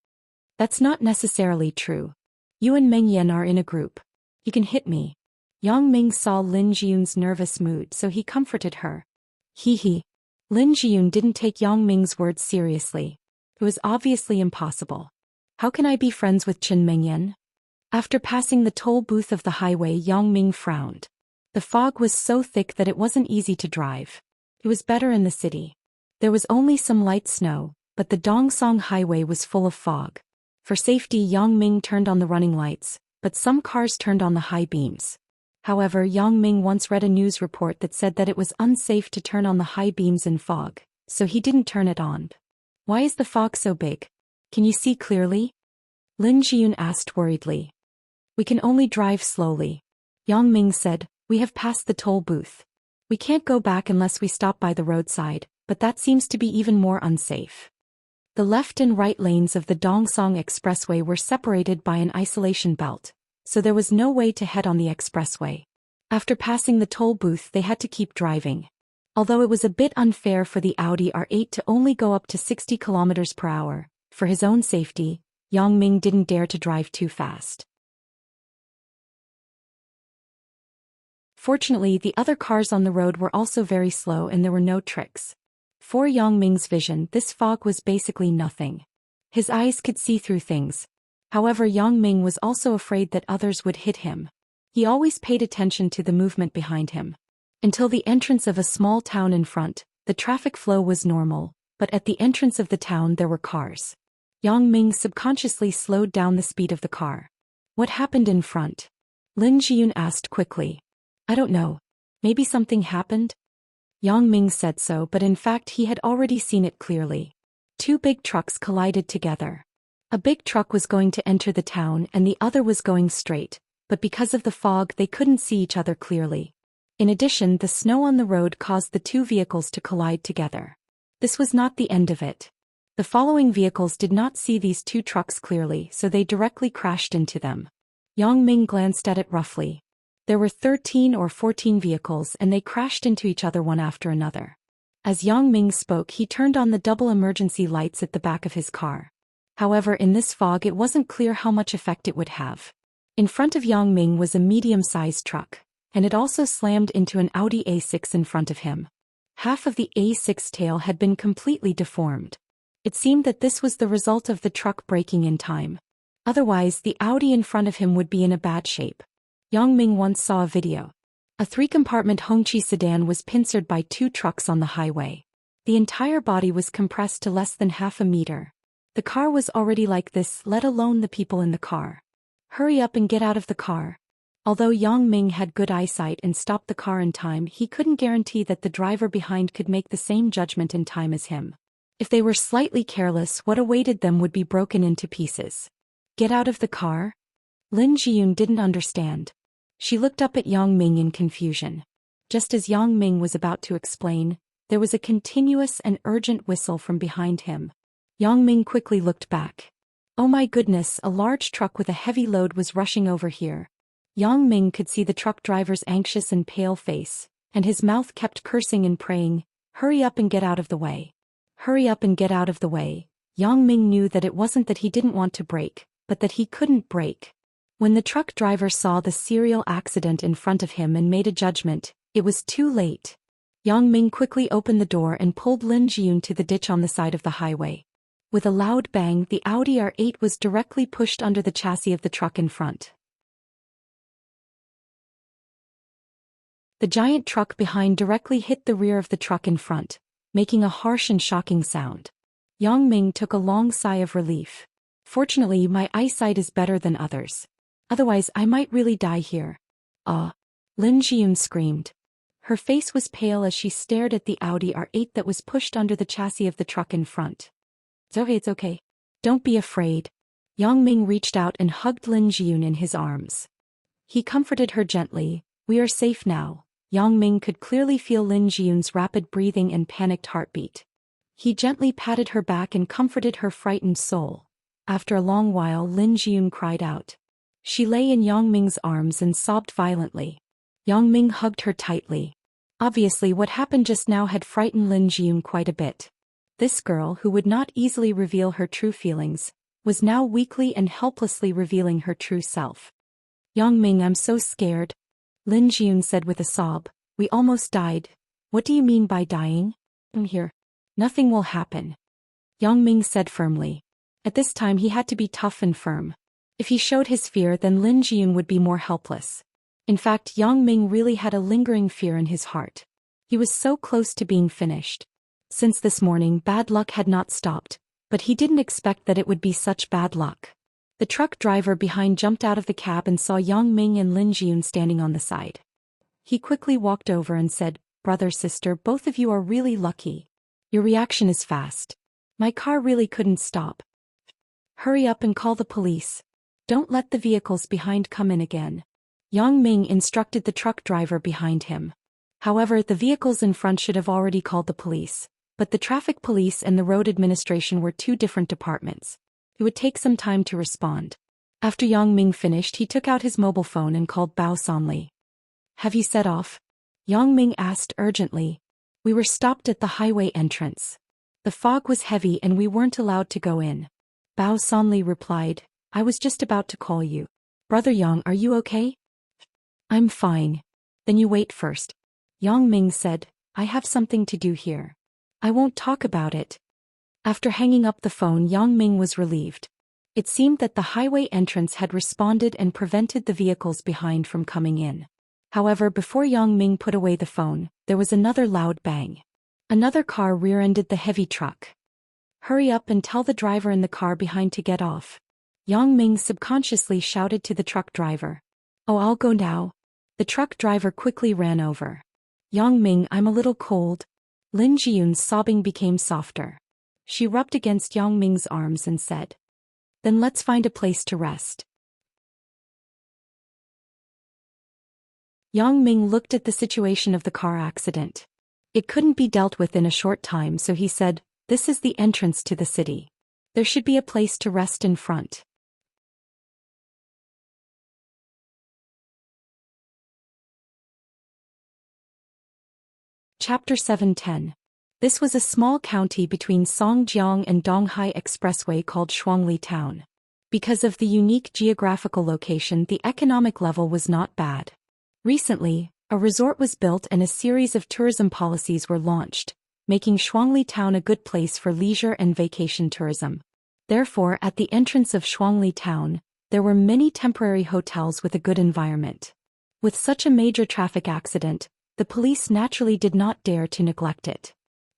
That's not necessarily true. You and Mengyan are in a group. You can hit me. Yang Ming saw Lin Jiyun's nervous mood, so he comforted her. He. Lin Jiyun didn't take Yang Ming's words seriously. It was obviously impossible. How can I be friends with Chen Mingyan? After passing the toll booth of the highway, Yang Ming frowned. The fog was so thick that it wasn't easy to drive. It was better in the city. There was only some light snow, but the Dongsong highway was full of fog. For safety, Yang Ming turned on the running lights, but some cars turned on the high beams. However, Yang Ming once read a news report that said that it was unsafe to turn on the high beams in fog, so he didn't turn it on. Why is the fog so big? Can you see clearly? Lin Jiyun asked worriedly. We can only drive slowly. Yang Ming said, we have passed the toll booth. We can't go back unless we stop by the roadside, but that seems to be even more unsafe. The left and right lanes of the Dongsong Expressway were separated by an isolation belt, so there was no way to head on the expressway. After passing the toll booth, they had to keep driving. Although it was a bit unfair for the Audi R8 to only go up to 60 km per hour, for his own safety, Yang Ming didn't dare to drive too fast. Fortunately, the other cars on the road were also very slow and there were no tricks. For Yang Ming's vision, this fog was basically nothing. His eyes could see through things. However, Yang Ming was also afraid that others would hit him. He always paid attention to the movement behind him. Until the entrance of a small town in front, the traffic flow was normal, but at the entrance of the town there were cars. Yang Ming subconsciously slowed down the speed of the car. What happened in front? Lin Jiyun asked quickly. I don't know. Maybe something happened? Yang Ming said so, but in fact he had already seen it clearly. Two big trucks collided together. A big truck was going to enter the town and the other was going straight, but because of the fog they couldn't see each other clearly. In addition, the snow on the road caused the two vehicles to collide together. This was not the end of it. The following vehicles did not see these two trucks clearly, so they directly crashed into them. Yang Ming glanced at it roughly. There were 13 or 14 vehicles and they crashed into each other one after another. As Yang Ming spoke, he turned on the double emergency lights at the back of his car. However, in this fog it wasn't clear how much effect it would have. In front of Yang Ming was a medium-sized truck, and it also slammed into an Audi A6 in front of him. Half of the A6 tail had been completely deformed. It seemed that this was the result of the truck braking in time. Otherwise, the Audi in front of him would be in a bad shape. Yang Ming once saw a video. A 3-compartment Hongqi sedan was pincered by two trucks on the highway. The entire body was compressed to less than half a meter. The car was already like this, let alone the people in the car. Hurry up and get out of the car. Although Yang Ming had good eyesight and stopped the car in time, he couldn't guarantee that the driver behind could make the same judgment in time as him. If they were slightly careless, what awaited them would be broken into pieces. Get out of the car? Lin Jiyun didn't understand. She looked up at Yang Ming in confusion. Just as Yang Ming was about to explain, there was a continuous and urgent whistle from behind him. Yang Ming quickly looked back. Oh my goodness, a large truck with a heavy load was rushing over here. Yang Ming could see the truck driver's anxious and pale face, and his mouth kept cursing and praying, hurry up and get out of the way. Hurry up and get out of the way. Yang Ming knew that it wasn't that he didn't want to brake, but that he couldn't brake. When the truck driver saw the serial accident in front of him and made a judgment, it was too late. Yang Ming quickly opened the door and pulled Lin Jiyun to the ditch on the side of the highway. With a loud bang, the Audi R8 was directly pushed under the chassis of the truck in front. The giant truck behind directly hit the rear of the truck in front, making a harsh and shocking sound. Yang Ming took a long sigh of relief. Fortunately, my eyesight is better than others. Otherwise, I might really die here. Lin Jiyun screamed. Her face was pale as she stared at the Audi R8 that was pushed under the chassis of the truck in front. It's okay. Don't be afraid. Yang Ming reached out and hugged Lin Jiyun in his arms. He comforted her gently. We are safe now. Yang Ming could clearly feel Lin Jiyun's rapid breathing and panicked heartbeat. He gently patted her back and comforted her frightened soul. After a long while, Lin Jiyun cried out. She lay in Yang Ming's arms and sobbed violently. Yang Ming hugged her tightly. Obviously, what happened just now had frightened Lin Jiyun quite a bit. This girl, who would not easily reveal her true feelings, was now weakly and helplessly revealing her true self. Yang Ming, I'm so scared. Lin Jiyun said with a sob. We almost died. What do you mean by dying? I'm here. Nothing will happen. Yang Ming said firmly. At this time he had to be tough and firm. If he showed his fear, then Lin Jiyun would be more helpless. In fact, Yang Ming really had a lingering fear in his heart. He was so close to being finished. Since this morning, bad luck had not stopped, but he didn't expect that it would be such bad luck. The truck driver behind jumped out of the cab and saw Yang Ming and Lin Jiyun standing on the side. He quickly walked over and said, Brother, sister, both of you are really lucky. Your reaction is fast. My car really couldn't stop. Hurry up and call the police. Don't let the vehicles behind come in again. Yang Ming instructed the truck driver behind him. However, the vehicles in front should have already called the police, but the traffic police and the road administration were two different departments. It would take some time to respond. After Yang Ming finished, he took out his mobile phone and called Bao Sanli. Have you set off? Yang Ming asked urgently. We were stopped at the highway entrance. The fog was heavy and we weren't allowed to go in. Bao Sanli replied, I was just about to call you. Brother Yang, are you okay? I'm fine. Then you wait first. Yang Ming said, I have something to do here. I won't talk about it. After hanging up the phone, Yang Ming was relieved. It seemed that the highway entrance had responded and prevented the vehicles behind from coming in. However, before Yang Ming put away the phone, there was another loud bang. Another car rear-ended the heavy truck. Hurry up and tell the driver in the car behind to get off. Yang Ming subconsciously shouted to the truck driver. Oh, I'll go now. The truck driver quickly ran over. Yang Ming, I'm a little cold. Lin Jiyun's sobbing became softer. She rubbed against Yang Ming's arms and said, Then let's find a place to rest. Yang Ming looked at the situation of the car accident. It couldn't be dealt with in a short time, so he said, This is the entrance to the city. There should be a place to rest in front. Chapter 710. This was a small county between Songjiang and Donghai Expressway called Shuangli Town. Because of the unique geographical location, the economic level was not bad. Recently, a resort was built and a series of tourism policies were launched, making Shuangli Town a good place for leisure and vacation tourism. Therefore, at the entrance of Shuangli Town, there were many temporary hotels with a good environment. With such a major traffic accident, the police naturally did not dare to neglect it.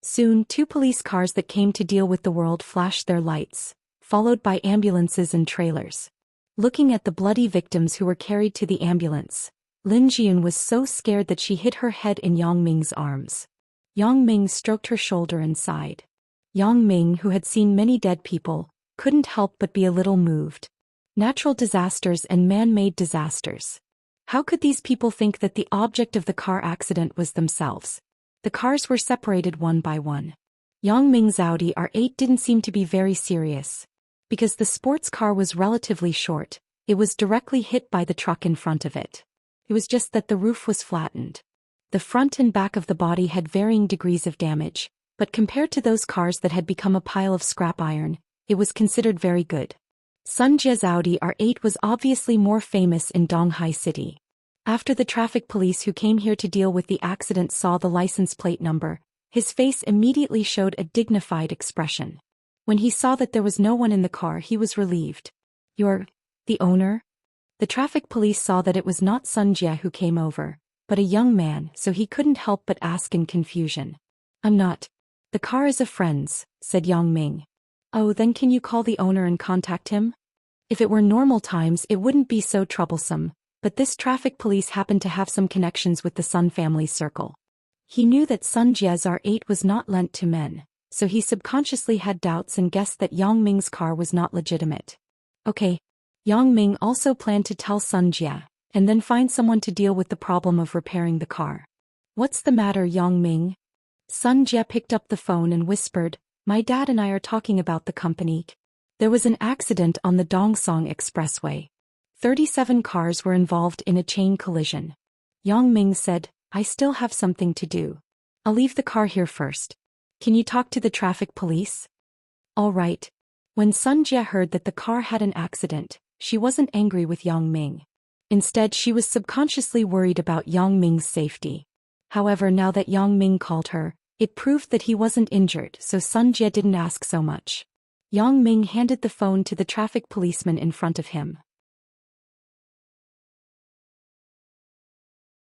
Soon, two police cars that came to deal with the world flashed their lights, followed by ambulances and trailers. Looking at the bloody victims who were carried to the ambulance, Lin Jiyun was so scared that she hid her head in Yang Ming's arms. Yang Ming stroked her shoulder and sighed. Yang Ming, who had seen many dead people, couldn't help but be a little moved. Natural disasters and man-made disasters. How could these people think that the object of the car accident was themselves? The cars were separated one by one. Yang Ming's Audi R8 didn't seem to be very serious. Because the sports car was relatively short, it was directly hit by the truck in front of it. It was just that the roof was flattened. The front and back of the body had varying degrees of damage, but compared to those cars that had become a pile of scrap iron, it was considered very good. Sun Jie's Audi R8 was obviously more famous in Donghai City. After the traffic police who came here to deal with the accident saw the license plate number, his face immediately showed a dignified expression. When he saw that there was no one in the car, he was relieved. You're the owner? The traffic police saw that it was not Sun Jie who came over, but a young man, so he couldn't help but ask in confusion. I'm not. The car is a friend's, said Yang Ming. Oh, then can you call the owner and contact him? If it were normal times, it wouldn't be so troublesome. But this traffic police happened to have some connections with the Sun family circle. He knew that Sun Jie's R8 was not lent to men, so he subconsciously had doubts and guessed that Yang Ming's car was not legitimate. Okay. Yang Ming also planned to tell Sun Jie, and then find someone to deal with the problem of repairing the car. What's the matter, Yang Ming? Sun Jie picked up the phone and whispered, My dad and I are talking about the company. There was an accident on the Dongsong Expressway. 37 cars were involved in a chain collision. Yang Ming said, I still have something to do. I'll leave the car here first. Can you talk to the traffic police? All right. When Sun Jie heard that the car had an accident, she wasn't angry with Yang Ming. Instead, she was subconsciously worried about Yang Ming's safety. However, now that Yang Ming called her, it proved that he wasn't injured, so Sun Jie didn't ask so much. Yang Ming handed the phone to the traffic policeman in front of him.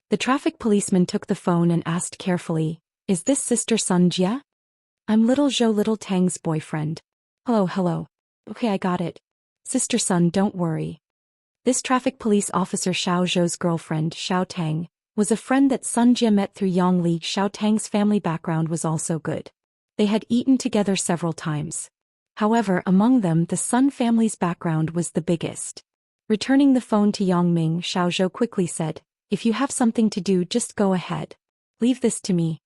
The traffic policeman took the phone and asked carefully, "Is this Sister Sun Jie? I'm little Zhou Little Tang's boyfriend." Hello. Okay, I got it. Sister Sun, don't worry. This traffic police officer Xiao Zhou's girlfriend, Xiao Tang, was a friend that Sun Jie met through Yang Li. Xiao Tang's family background was also good. They had eaten together several times. However, among them the Sun family's background was the biggest. Returning the phone to Yang Ming, Xiao Zhou quickly said, "If you have something to do, just go ahead. Leave this to me."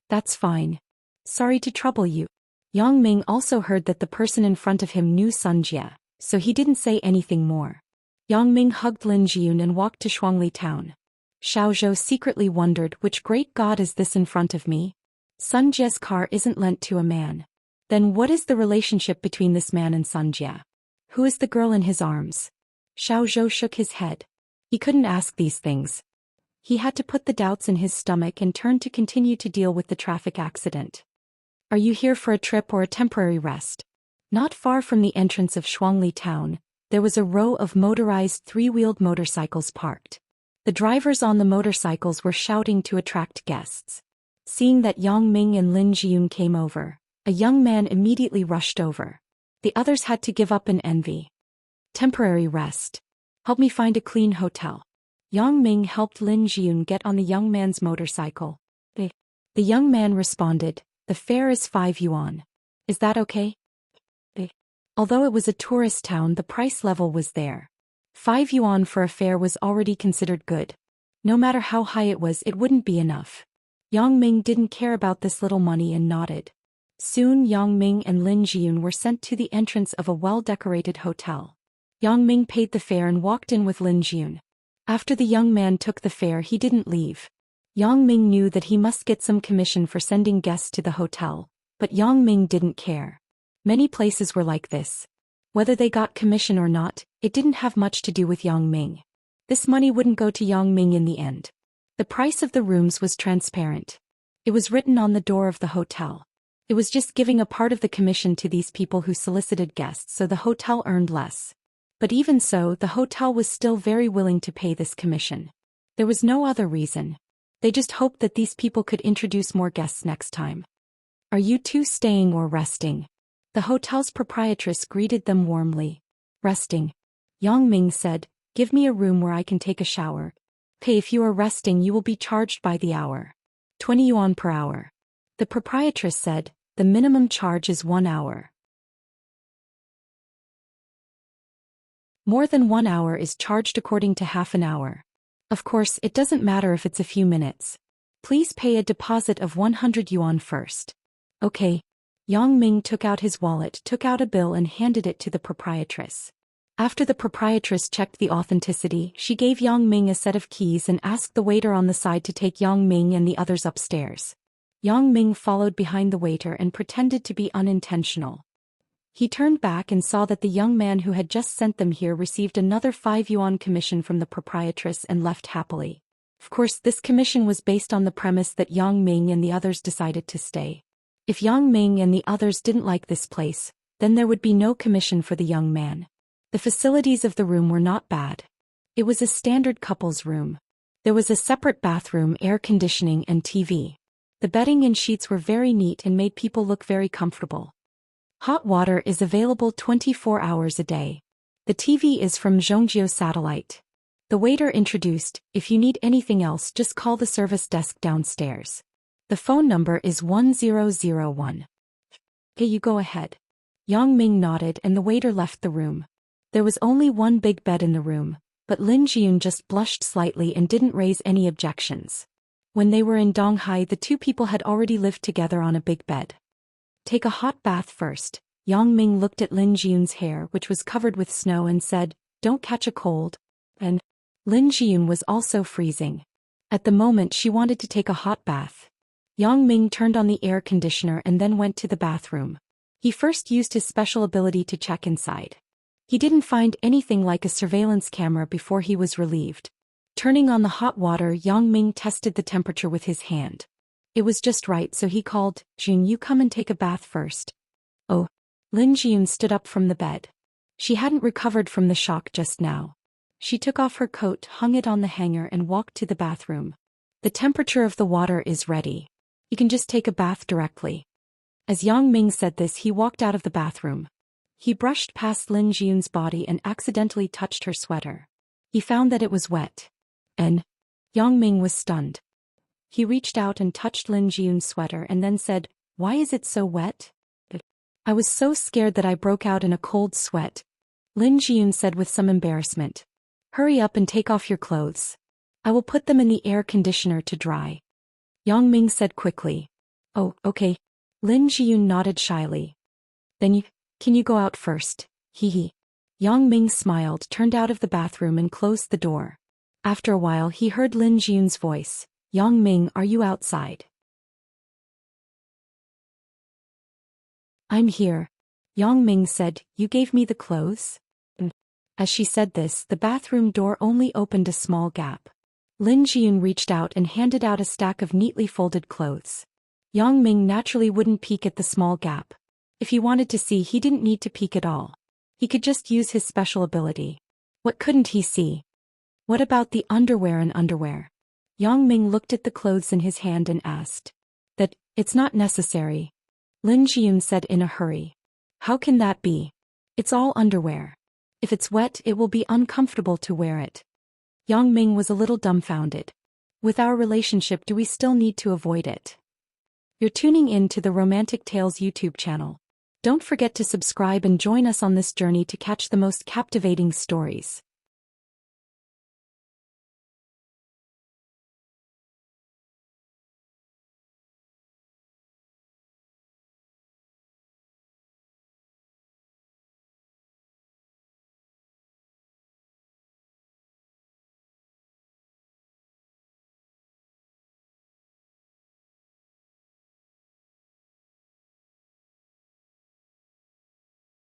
"That's fine. Sorry to trouble you." Yang Ming also heard that the person in front of him knew Sun Jie, so he didn't say anything more. Yang Ming hugged Lin Jiyun and walked to Shuangli town. Xiao Zhou secretly wondered, which great god is this in front of me? Sun Jie's car isn't lent to a man. Then what is the relationship between this man and Sun Jie? Who is the girl in his arms? Xiao Zhou shook his head. He couldn't ask these things. He had to put the doubts in his stomach and turn to continue to deal with the traffic accident. "Are you here for a trip or a temporary rest?" Not far from the entrance of Shuangli town, there was a row of motorized three-wheeled motorcycles parked. The drivers on the motorcycles were shouting to attract guests. Seeing that Yang Ming and Lin Jiyun came over, a young man immediately rushed over. The others had to give up in envy. "Temporary rest. Help me find a clean hotel." Yang Ming helped Lin Jiyun get on the young man's motorcycle. The young man responded, "The fare is 5 yuan. Is that okay?" Although it was a tourist town, the price level was there. 5 yuan for a fare was already considered good. No matter how high it was, it wouldn't be enough. Yang Ming didn't care about this little money and nodded. Soon Yang Ming and Lin Jiyun were sent to the entrance of a well-decorated hotel. Yang Ming paid the fare and walked in with Lin Jiyun. After the young man took the fare, he didn't leave. Yang Ming knew that he must get some commission for sending guests to the hotel, but Yang Ming didn't care. Many places were like this. Whether they got commission or not, it didn't have much to do with Yang Ming. This money wouldn't go to Yang Ming in the end. The price of the rooms was transparent. It was written on the door of the hotel. It was just giving a part of the commission to these people who solicited guests, so the hotel earned less. But even so, the hotel was still very willing to pay this commission. There was no other reason. They just hoped that these people could introduce more guests next time. "Are you two staying or resting?" The hotel's proprietress greeted them warmly. "Resting." Yang Ming said, "Give me a room where I can take a shower." "Pay if you are resting, you will be charged by the hour. 20 yuan per hour." The proprietress said, "The minimum charge is 1 hour. More than 1 hour is charged according to half an hour. Of course, it doesn't matter if it's a few minutes. Please pay a deposit of 100 yuan first." "Okay." Yang Ming took out his wallet, took out a bill and handed it to the proprietress. After the proprietress checked the authenticity, she gave Yang Ming a set of keys and asked the waiter on the side to take Yang Ming and the others upstairs. Yang Ming followed behind the waiter and pretended to be unintentional. He turned back and saw that the young man who had just sent them here received another 5 yuan commission from the proprietress and left happily. Of course, this commission was based on the premise that Yang Ming and the others decided to stay. If Yang Ming and the others didn't like this place, then there would be no commission for the young man. The facilities of the room were not bad. It was a standard couple's room. There was a separate bathroom, air conditioning and TV. The bedding and sheets were very neat and made people look very comfortable. Hot water is available 24 hours a day. The TV is from Zhongjio satellite. The waiter introduced, "If you need anything else, just call the service desk downstairs. The phone number is 1001. Okay, you go ahead." Yang Ming nodded and the waiter left the room. There was only one big bed in the room, but Lin Jiyun just blushed slightly and didn't raise any objections. When they were in Donghai, the two people had already lived together on a big bed. "Take a hot bath first." Yang Ming looked at Lin Jiyun's hair, which was covered with snow, and said, "Don't catch a cold." And Lin Jiyun was also freezing. At the moment, she wanted to take a hot bath. Yang Ming turned on the air conditioner and then went to the bathroom. He first used his special ability to check inside. He didn't find anything like a surveillance camera before he was relieved. Turning on the hot water, Yang Ming tested the temperature with his hand. It was just right, so he called, "June, you come and take a bath first." "Oh." Lin Jun stood up from the bed. She hadn't recovered from the shock just now. She took off her coat, hung it on the hanger, and walked to the bathroom. "The temperature of the water is ready. You can just take a bath directly." As Yang Ming said this, he walked out of the bathroom. He brushed past Lin Jun's body and accidentally touched her sweater. He found that it was wet. And Yang Ming was stunned. He reached out and touched Lin Jun's sweater and then said, "Why is it so wet?" "I was so scared that I broke out in a cold sweat," Lin Jun said with some embarrassment. "Hurry up and take off your clothes. I will put them in the air conditioner to dry," Yang Ming said quickly. "Oh, okay." Lin Jun nodded shyly. "Then can you go out first?" Hee. Yang Ming smiled, turned out of the bathroom and closed the door. After a while he heard Lin Jun's voice. "Yang Ming, are you outside?" "I'm here," Yang Ming said. "You gave me the clothes?" As she said this, the bathroom door only opened a small gap. Lin Jun reached out and handed out a stack of neatly folded clothes. Yang Ming naturally wouldn't peek at the small gap. If he wanted to see, he didn't need to peek at all. He could just use his special ability. What couldn't he see? "What about the underwear and underwear?" Yang Ming looked at the clothes in his hand and asked. "That, it's not necessary," Lin Jun said in a hurry. "How can that be? It's all underwear. If it's wet, it will be uncomfortable to wear it." Yang Ming was a little dumbfounded. With our relationship, do we still need to avoid it? You're tuning in to the Romantic Tales YouTube channel. Don't forget to subscribe and join us on this journey to catch the most captivating stories.